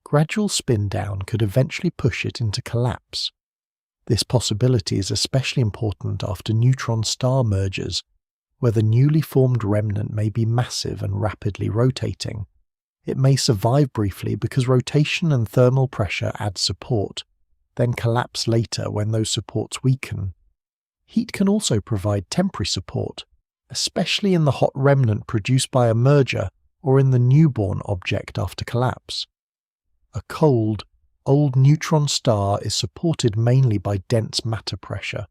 gradual spin down could eventually push it into collapse. This possibility is especially important after neutron star mergers, where the newly formed remnant may be massive and rapidly rotating. It may survive briefly because rotation and thermal pressure add support, then collapse later when those supports weaken. Heat can also provide temporary support, especially in the hot remnant produced by a merger or in the newborn object after collapse. A cold, old neutron star is supported mainly by dense matter pressure,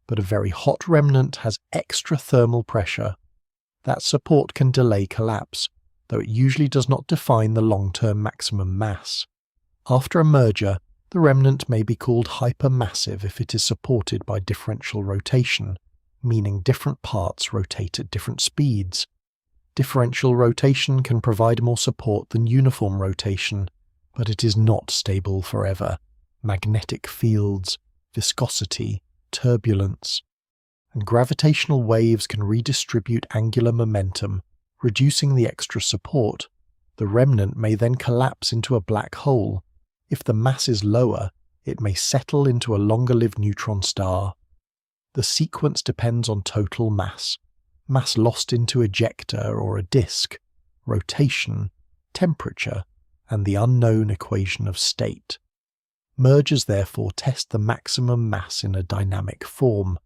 but a very hot remnant has extra thermal pressure. That support can delay collapse, though it usually does not define the long-term maximum mass. After a merger, the remnant may be called hypermassive if it is supported by differential rotation, meaning different parts rotate at different speeds. Differential rotation can provide more support than uniform rotation, but it is not stable forever. Magnetic fields, viscosity, turbulence, and gravitational waves can redistribute angular momentum, reducing the extra support. The remnant may then collapse into a black hole. If the mass is lower, it may settle into a longer-lived neutron star. The sequence depends on total mass lost into ejector or a disk, rotation, temperature, and the unknown equation of state. Mergers therefore test the maximum mass in a dynamic form.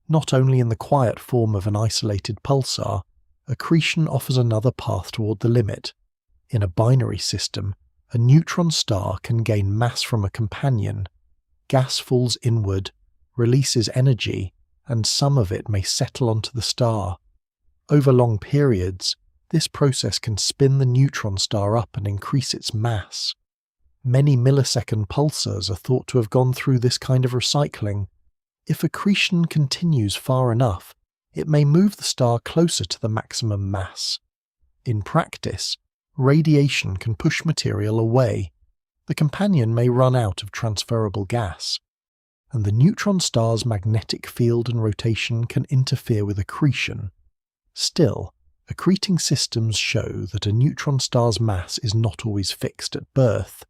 Not only in the quiet form of an isolated pulsar, accretion offers another path toward the limit. In a binary system, a neutron star can gain mass from a companion. Gas falls inward, releases energy, and some of it may settle onto the star. Over long periods, this process can spin the neutron star up and increase its mass. Many millisecond pulsars are thought to have gone through this kind of recycling. If accretion continues far enough, it may move the star closer to the maximum mass. In practice, radiation can push material away. The companion may run out of transferable gas, and the neutron star's magnetic field and rotation can interfere with accretion. Still, accreting systems show that a neutron star's mass is not always fixed at birth.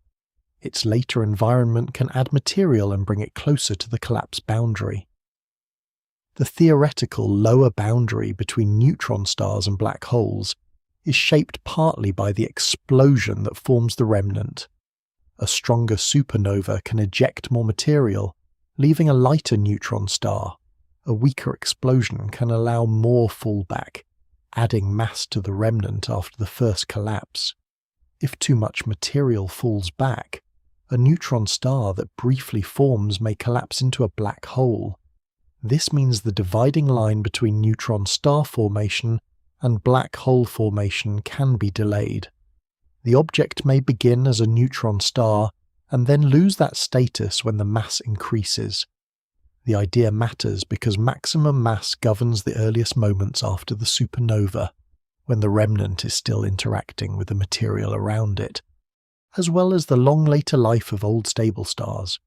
Its later environment can add material and bring it closer to the collapse boundary. The theoretical lower boundary between neutron stars and black holes is shaped partly by the explosion that forms the remnant. A stronger supernova can eject more material, leaving a lighter neutron star. A weaker explosion can allow more fallback, adding mass to the remnant after the first collapse. If too much material falls back, a neutron star that briefly forms may collapse into a black hole. This means the dividing line between neutron star formation and black hole formation can be delayed. The object may begin as a neutron star and then lose that status when the mass increases. The idea matters because maximum mass governs the earliest moments after the supernova, when the remnant is still interacting with the material around it, as well as the long later life of old stable stars.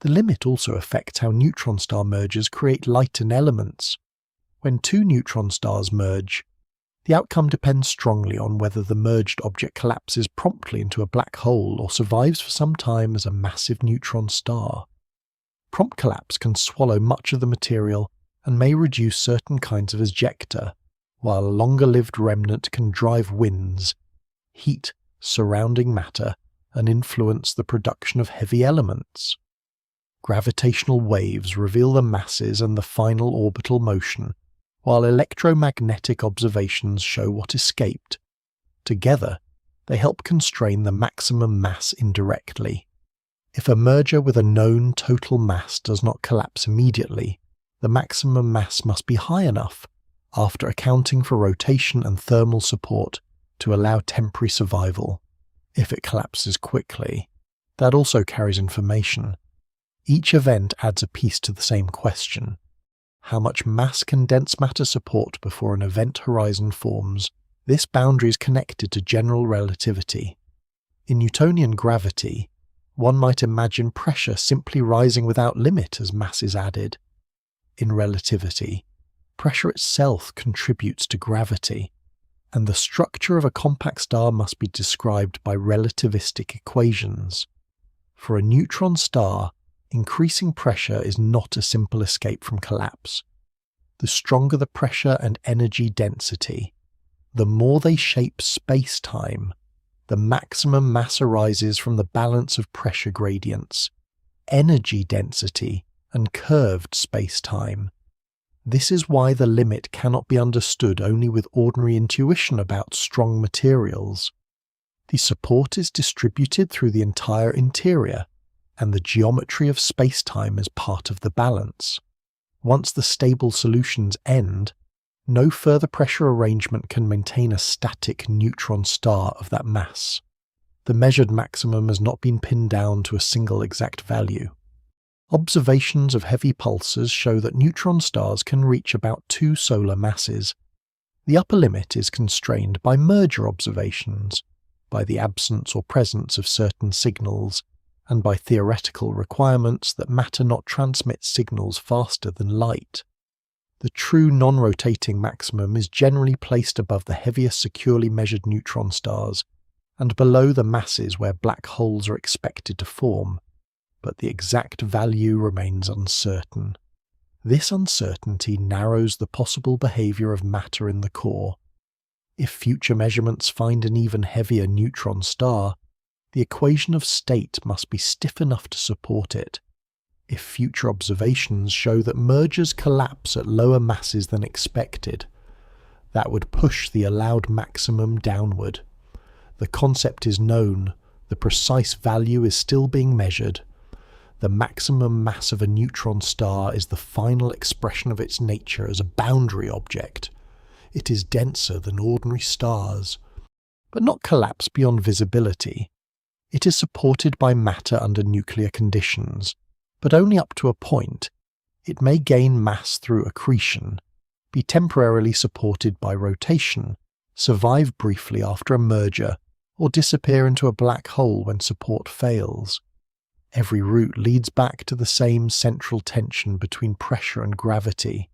The limit also affects how neutron star mergers create light and elements. When two neutron stars merge, the outcome depends strongly on whether the merged object collapses promptly into a black hole or survives for some time as a massive neutron star. Prompt collapse can swallow much of the material and may reduce certain kinds of ejecta, while a longer-lived remnant can drive winds, heat surrounding matter, and influence the production of heavy elements. Gravitational waves reveal the masses and the final orbital motion, while electromagnetic observations show what escaped. Together, they help constrain the maximum mass indirectly. If a merger with a known total mass does not collapse immediately, the maximum mass must be high enough, after accounting for rotation and thermal support, to allow temporary survival. If it collapses quickly, that also carries information. Each event adds a piece to the same question. How much mass can dense matter support before an event horizon forms? This boundary is connected to general relativity. In Newtonian gravity, one might imagine pressure simply rising without limit as mass is added. In relativity, pressure itself contributes to gravity, and the structure of a compact star must be described by relativistic equations. For a neutron star, increasing pressure is not a simple escape from collapse. The stronger the pressure and energy density, the more they shape space-time. The maximum mass arises from the balance of pressure gradients, energy density, and curved space-time. This is why the limit cannot be understood only with ordinary intuition about strong materials. The support is distributed through the entire interior, and the geometry of space-time is part of the balance. Once the stable solutions end, no further pressure arrangement can maintain a static neutron star of that mass. The measured maximum has not been pinned down to a single exact value. Observations of heavy pulsars show that neutron stars can reach about 2 solar masses. The upper limit is constrained by merger observations, by the absence or presence of certain signals, and by theoretical requirements that matter not transmit signals faster than light. The true non-rotating maximum is generally placed above the heaviest securely measured neutron stars, and below the masses where black holes are expected to form, but the exact value remains uncertain. This uncertainty narrows the possible behavior of matter in the core. If future measurements find an even heavier neutron star, the equation of state must be stiff enough to support it. If future observations show that mergers collapse at lower masses than expected, that would push the allowed maximum downward. The concept is known, the precise value is still being measured. The maximum mass of a neutron star is the final expression of its nature as a boundary object. It is denser than ordinary stars, but not collapse beyond visibility. It is supported by matter under nuclear conditions, but only up to a point. It may gain mass through accretion, be temporarily supported by rotation, survive briefly after a merger, or disappear into a black hole when support fails. Every route leads back to the same central tension between pressure and gravity.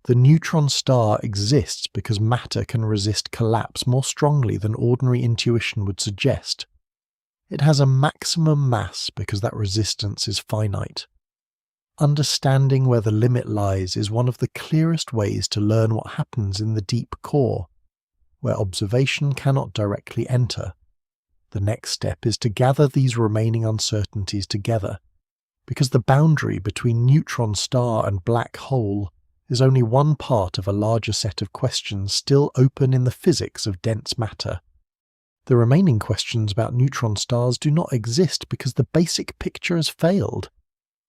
The neutron star exists because matter can resist collapse more strongly than ordinary intuition would suggest. It has a maximum mass because that resistance is finite. Understanding where the limit lies is one of the clearest ways to learn what happens in the deep core, where observation cannot directly enter. The next step is to gather these remaining uncertainties together, because the boundary between neutron star and black hole is only one part of a larger set of questions still open in the physics of dense matter. The remaining questions about neutron stars do not exist because the basic picture has failed.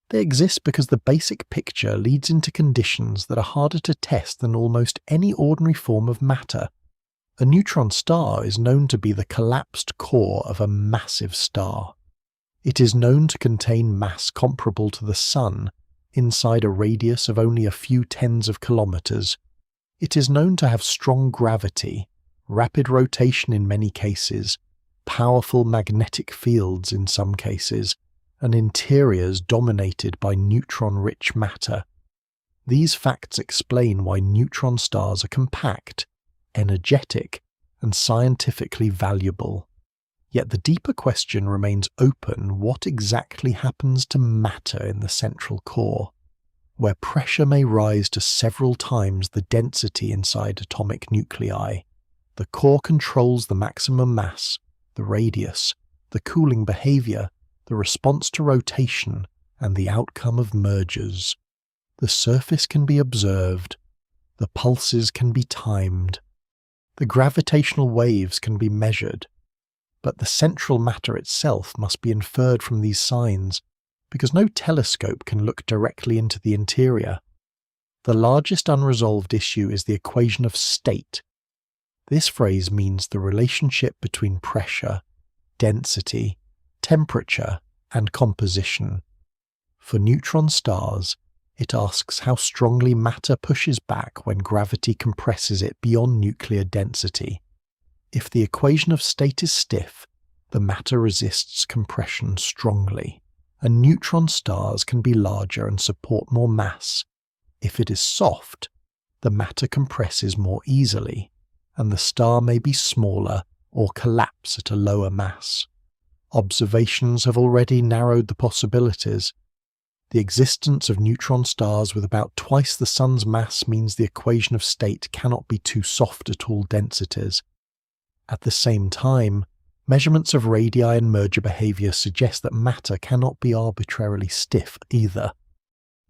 They exist because the basic picture leads into conditions that are harder to test than almost any ordinary form of matter. A neutron star is known to be the collapsed core of a massive star. It is known to contain mass comparable to the Sun inside a radius of only a few tens of kilometers. It is known to have strong gravity, rapid rotation in many cases, powerful magnetic fields in some cases, and interiors dominated by neutron-rich matter. These facts explain why neutron stars are compact, energetic, and scientifically valuable. Yet the deeper question remains open: what exactly happens to matter in the central core, where pressure may rise to several times the density inside atomic nuclei? The core controls the maximum mass, the radius, the cooling behavior, the response to rotation, and the outcome of mergers. The surface can be observed. The pulses can be timed. The gravitational waves can be measured. But the central matter itself must be inferred from these signs, because no telescope can look directly into the interior. The largest unresolved issue is the equation of state. This phrase means the relationship between pressure, density, temperature, and composition. For neutron stars, it asks how strongly matter pushes back when gravity compresses it beyond nuclear density. If the equation of state is stiff, the matter resists compression strongly, and neutron stars can be larger and support more mass. If it is soft, the matter compresses more easily, and the star may be smaller or collapse at a lower mass. Observations have already narrowed the possibilities. The existence of neutron stars with about twice the Sun's mass means the equation of state cannot be too soft at all densities. At the same time, measurements of radii and merger behavior suggest that matter cannot be arbitrarily stiff either.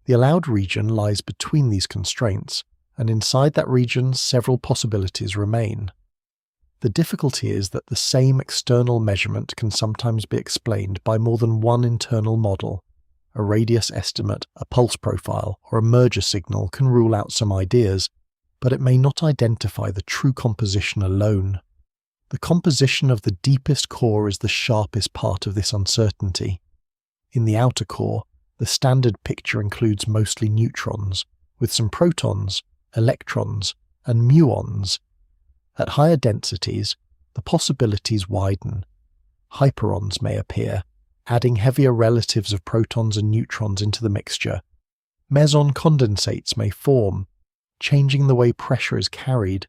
The allowed region lies between these constraints, and inside that region several possibilities remain. The difficulty is that the same external measurement can sometimes be explained by more than one internal model. A radius estimate, a pulse profile, or a merger signal can rule out some ideas, but it may not identify the true composition alone. The composition of the deepest core is the sharpest part of this uncertainty. In the outer core, the standard picture includes mostly neutrons, with some protons, electrons, and muons. At higher densities, the possibilities widen. Hyperons may appear, adding heavier relatives of protons and neutrons into the mixture. Meson condensates may form, changing the way pressure is carried.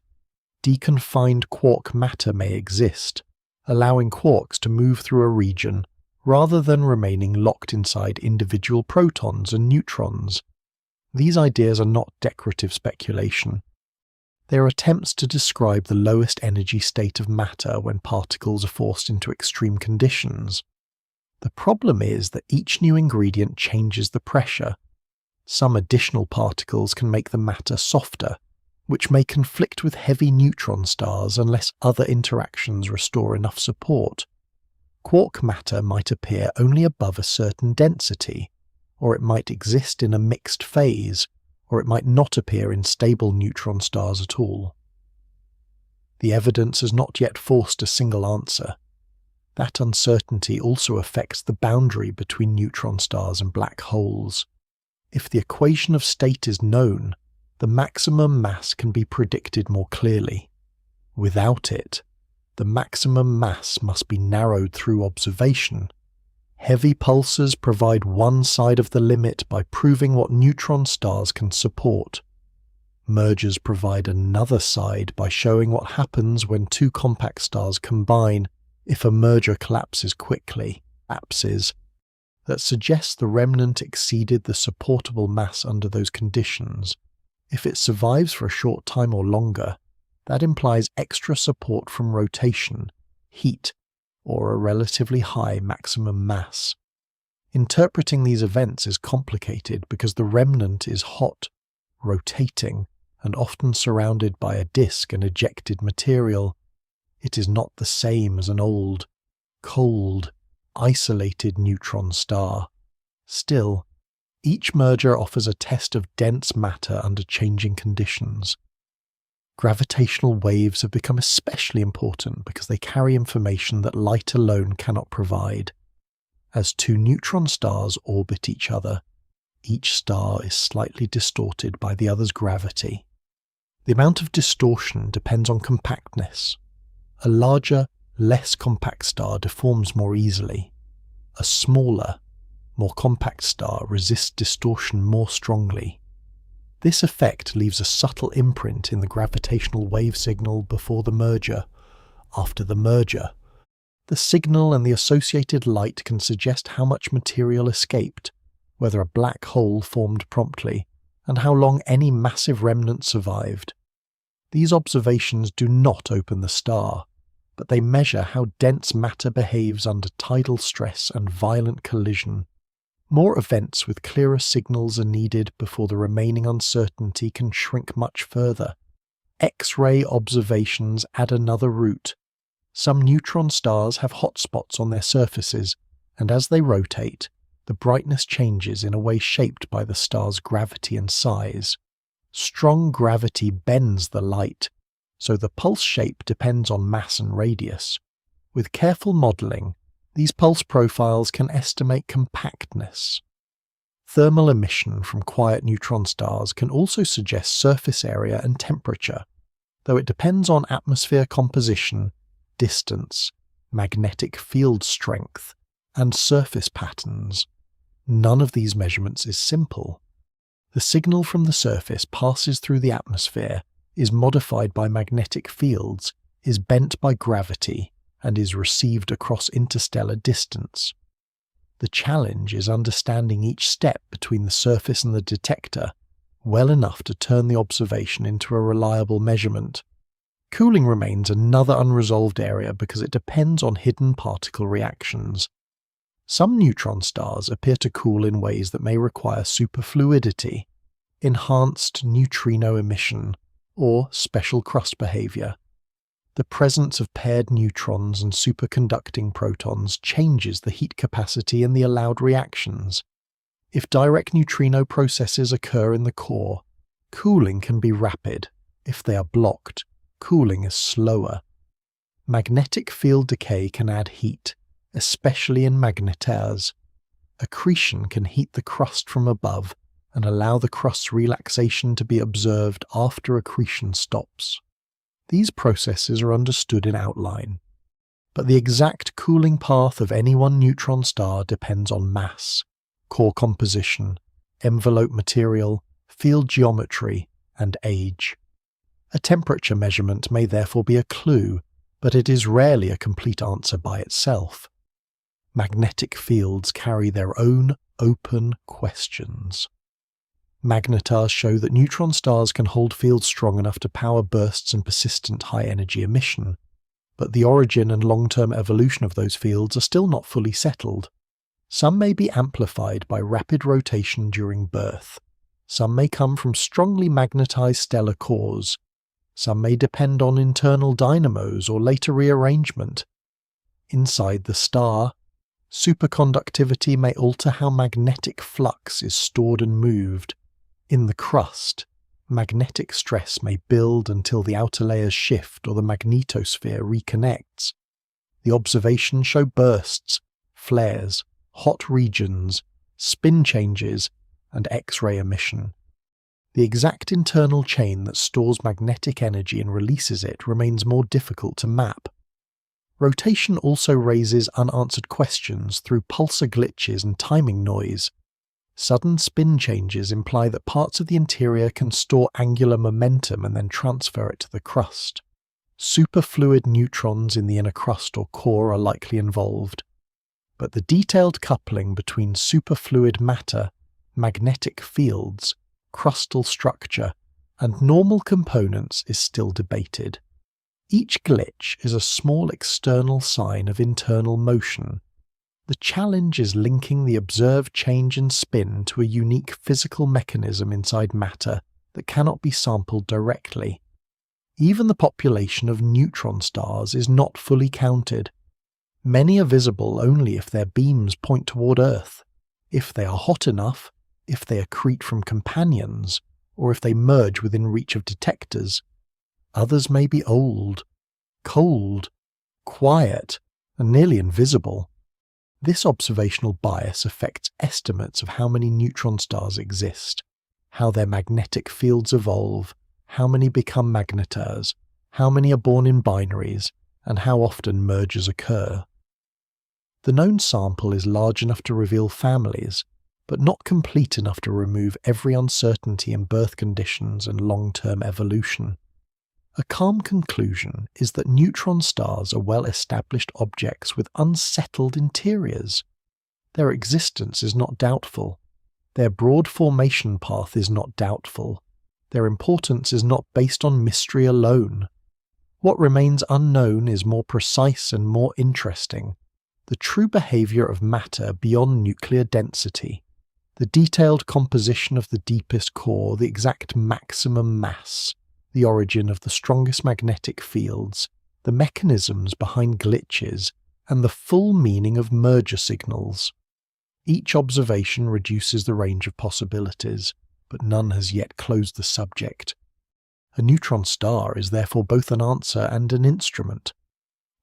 Deconfined quark matter may exist, allowing quarks to move through a region rather than remaining locked inside individual protons and neutrons. These ideas are not decorative speculation. They are attempts to describe the lowest energy state of matter when particles are forced into extreme conditions. The problem is that each new ingredient changes the pressure. Some additional particles can make the matter softer, which may conflict with heavy neutron stars unless other interactions restore enough support. Quark matter might appear only above a certain density, or it might exist in a mixed phase, or it might not appear in stable neutron stars at all. The evidence has not yet forced a single answer. That uncertainty also affects the boundary between neutron stars and black holes. If the equation of state is known, the maximum mass can be predicted more clearly. Without it, the maximum mass must be narrowed through observation. Heavy pulsars provide one side of the limit by proving what neutron stars can support. Mergers provide another side by showing what happens when two compact stars combine if a merger collapses quickly. At that suggests the remnant exceeded the supportable mass under those conditions. If it survives for a short time or longer, that implies extra support from rotation, heat, or a relatively high maximum mass. Interpreting these events is complicated because the remnant is hot, rotating, and often surrounded by a disk and ejected material. It is not the same as an old, cold, isolated neutron star. Still, each merger offers a test of dense matter under changing conditions. Gravitational waves have become especially important because they carry information that light alone cannot provide. As two neutron stars orbit each other, each star is slightly distorted by the other's gravity. The amount of distortion depends on compactness. A larger, less compact star deforms more easily. A smaller, more compact star resists distortion more strongly. This effect leaves a subtle imprint in the gravitational wave signal before the merger. After the merger, the signal and the associated light can suggest how much material escaped, whether a black hole formed promptly, and how long any massive remnant survived. These observations do not open the star, but they measure how dense matter behaves under tidal stress and violent collision. More events with clearer signals are needed before the remaining uncertainty can shrink much further. X-ray observations add another route. Some neutron stars have hotspots on their surfaces, and as they rotate, the brightness changes in a way shaped by the star's gravity and size. Strong gravity bends the light, so the pulse shape depends on mass and radius. With careful modelling, these pulse profiles can estimate compactness. Thermal emission from quiet neutron stars can also suggest surface area and temperature, though it depends on atmosphere composition, distance, magnetic field strength, and surface patterns. None of these measurements is simple. The signal from the surface passes through the atmosphere, is modified by magnetic fields, is bent by gravity, and is received across interstellar distance. The challenge is understanding each step between the surface and the detector well enough to turn the observation into a reliable measurement. Cooling remains another unresolved area because it depends on hidden particle reactions. Some neutron stars appear to cool in ways that may require superfluidity, enhanced neutrino emission, or special crust behavior. The presence of paired neutrons and superconducting protons changes the heat capacity and the allowed reactions. If direct neutrino processes occur in the core, cooling can be rapid. If they are blocked, cooling is slower. Magnetic field decay can add heat, especially in magnetars. Accretion can heat the crust from above and allow the crust's relaxation to be observed after accretion stops. These processes are understood in outline, but the exact cooling path of any one neutron star depends on mass, core composition, envelope material, field geometry, and age. A temperature measurement may therefore be a clue, but it is rarely a complete answer by itself. Magnetic fields carry their own open questions. Magnetars show that neutron stars can hold fields strong enough to power bursts and persistent high-energy emission, but the origin and long-term evolution of those fields are still not fully settled. Some may be amplified by rapid rotation during birth. Some may come from strongly magnetized stellar cores. Some may depend on internal dynamos or later rearrangement. Inside the star, superconductivity may alter how magnetic flux is stored and moved. In the crust, magnetic stress may build until the outer layers shift or the magnetosphere reconnects. The observations show bursts, flares, hot regions, spin changes, and X-ray emission. The exact internal chain that stores magnetic energy and releases it remains more difficult to map. Rotation also raises unanswered questions through pulsar glitches and timing noise. Sudden spin changes imply that parts of the interior can store angular momentum and then transfer it to the crust. Superfluid neutrons in the inner crust or core are likely involved. but the detailed coupling between superfluid matter, magnetic fields, crustal structure, and normal components is still debated. Each glitch is a small external sign of internal motion. The challenge is linking the observed change in spin to a unique physical mechanism inside matter that cannot be sampled directly. Even the population of neutron stars is not fully counted. Many are visible only if their beams point toward Earth, if they are hot enough, if they accrete from companions, or if they merge within reach of detectors. Others may be old, cold, quiet, and nearly invisible. This observational bias affects estimates of how many neutron stars exist, how their magnetic fields evolve, how many become magnetars, how many are born in binaries, and how often mergers occur. The known sample is large enough to reveal families, but not complete enough to remove every uncertainty in birth conditions and long-term evolution. A calm conclusion is that neutron stars are well-established objects with unsettled interiors. Their existence is not doubtful. Their broad formation path is not doubtful. Their importance is not based on mystery alone. What remains unknown is more precise and more interesting. The true behavior of matter beyond nuclear density, the detailed composition of the deepest core, the exact maximum mass, the origin of the strongest magnetic fields, the mechanisms behind glitches, and the full meaning of merger signals. Each observation reduces the range of possibilities, but none has yet closed the subject. A neutron star is therefore both an answer and an instrument.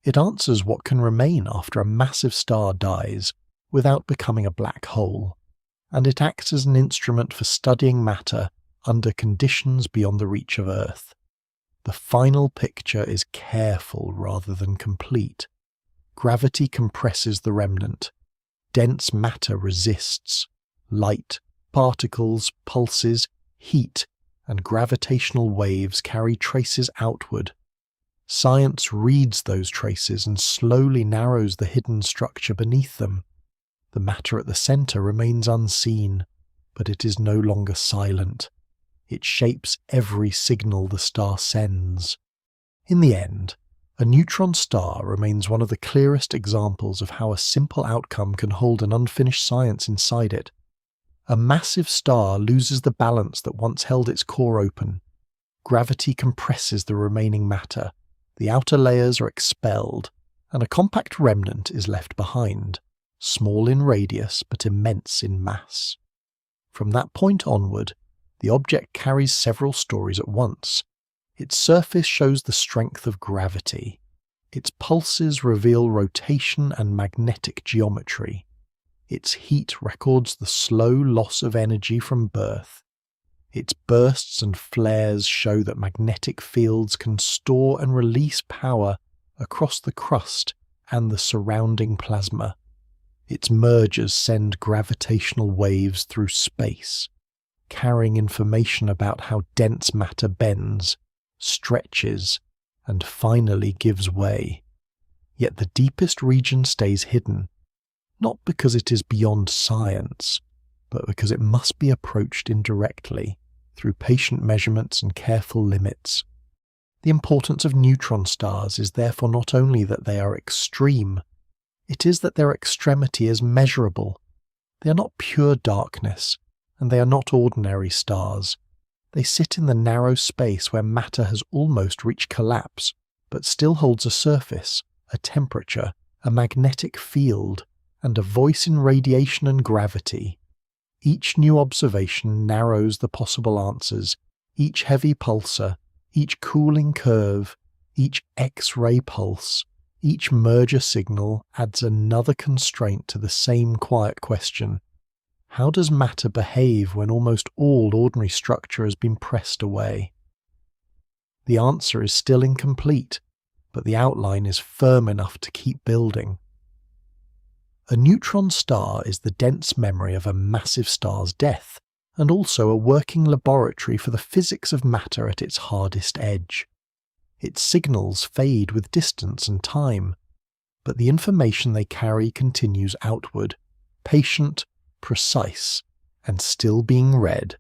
It answers what can remain after a massive star dies without becoming a black hole, and it acts as an instrument for studying matter under conditions beyond the reach of Earth. The final picture is careful rather than complete. Gravity compresses the remnant. Dense matter resists. Light, particles, pulses, heat, and gravitational waves carry traces outward. Science reads those traces and slowly narrows the hidden structure beneath them. The matter at the center remains unseen, but it is no longer silent. It shapes every signal the star sends. In the end, a neutron star remains one of the clearest examples of how a simple outcome can hold an unfinished science inside it. A massive star loses the balance that once held its core open. Gravity compresses the remaining matter, the outer layers are expelled, and a compact remnant is left behind, small in radius but immense in mass. From that point onward, the object carries several stories at once. Its surface shows the strength of gravity. Its pulses reveal rotation and magnetic geometry. Its heat records the slow loss of energy from birth. Its bursts and flares show that magnetic fields can store and release power across the crust and the surrounding plasma. Its mergers send gravitational waves through space, carrying information about how dense matter bends, stretches, and finally gives way. Yet the deepest region stays hidden, not because it is beyond science, but because it must be approached indirectly, through patient measurements and careful limits. The importance of neutron stars is therefore not only that they are extreme, it is that their extremity is measurable. They are not pure darkness, and they are not ordinary stars. They sit in the narrow space where matter has almost reached collapse, but still holds a surface, a temperature, a magnetic field, and a voice in radiation and gravity. Each new observation narrows the possible answers, each heavy pulsar, each cooling curve, each X-ray pulse, each merger signal adds another constraint to the same quiet question. How does matter behave when almost all ordinary structure has been pressed away? The answer is still incomplete, but the outline is firm enough to keep building. A neutron star is the dense memory of a massive star's death, and also a working laboratory for the physics of matter at its hardest edge. Its signals fade with distance and time, but the information they carry continues outward, patient, precise, and still being read.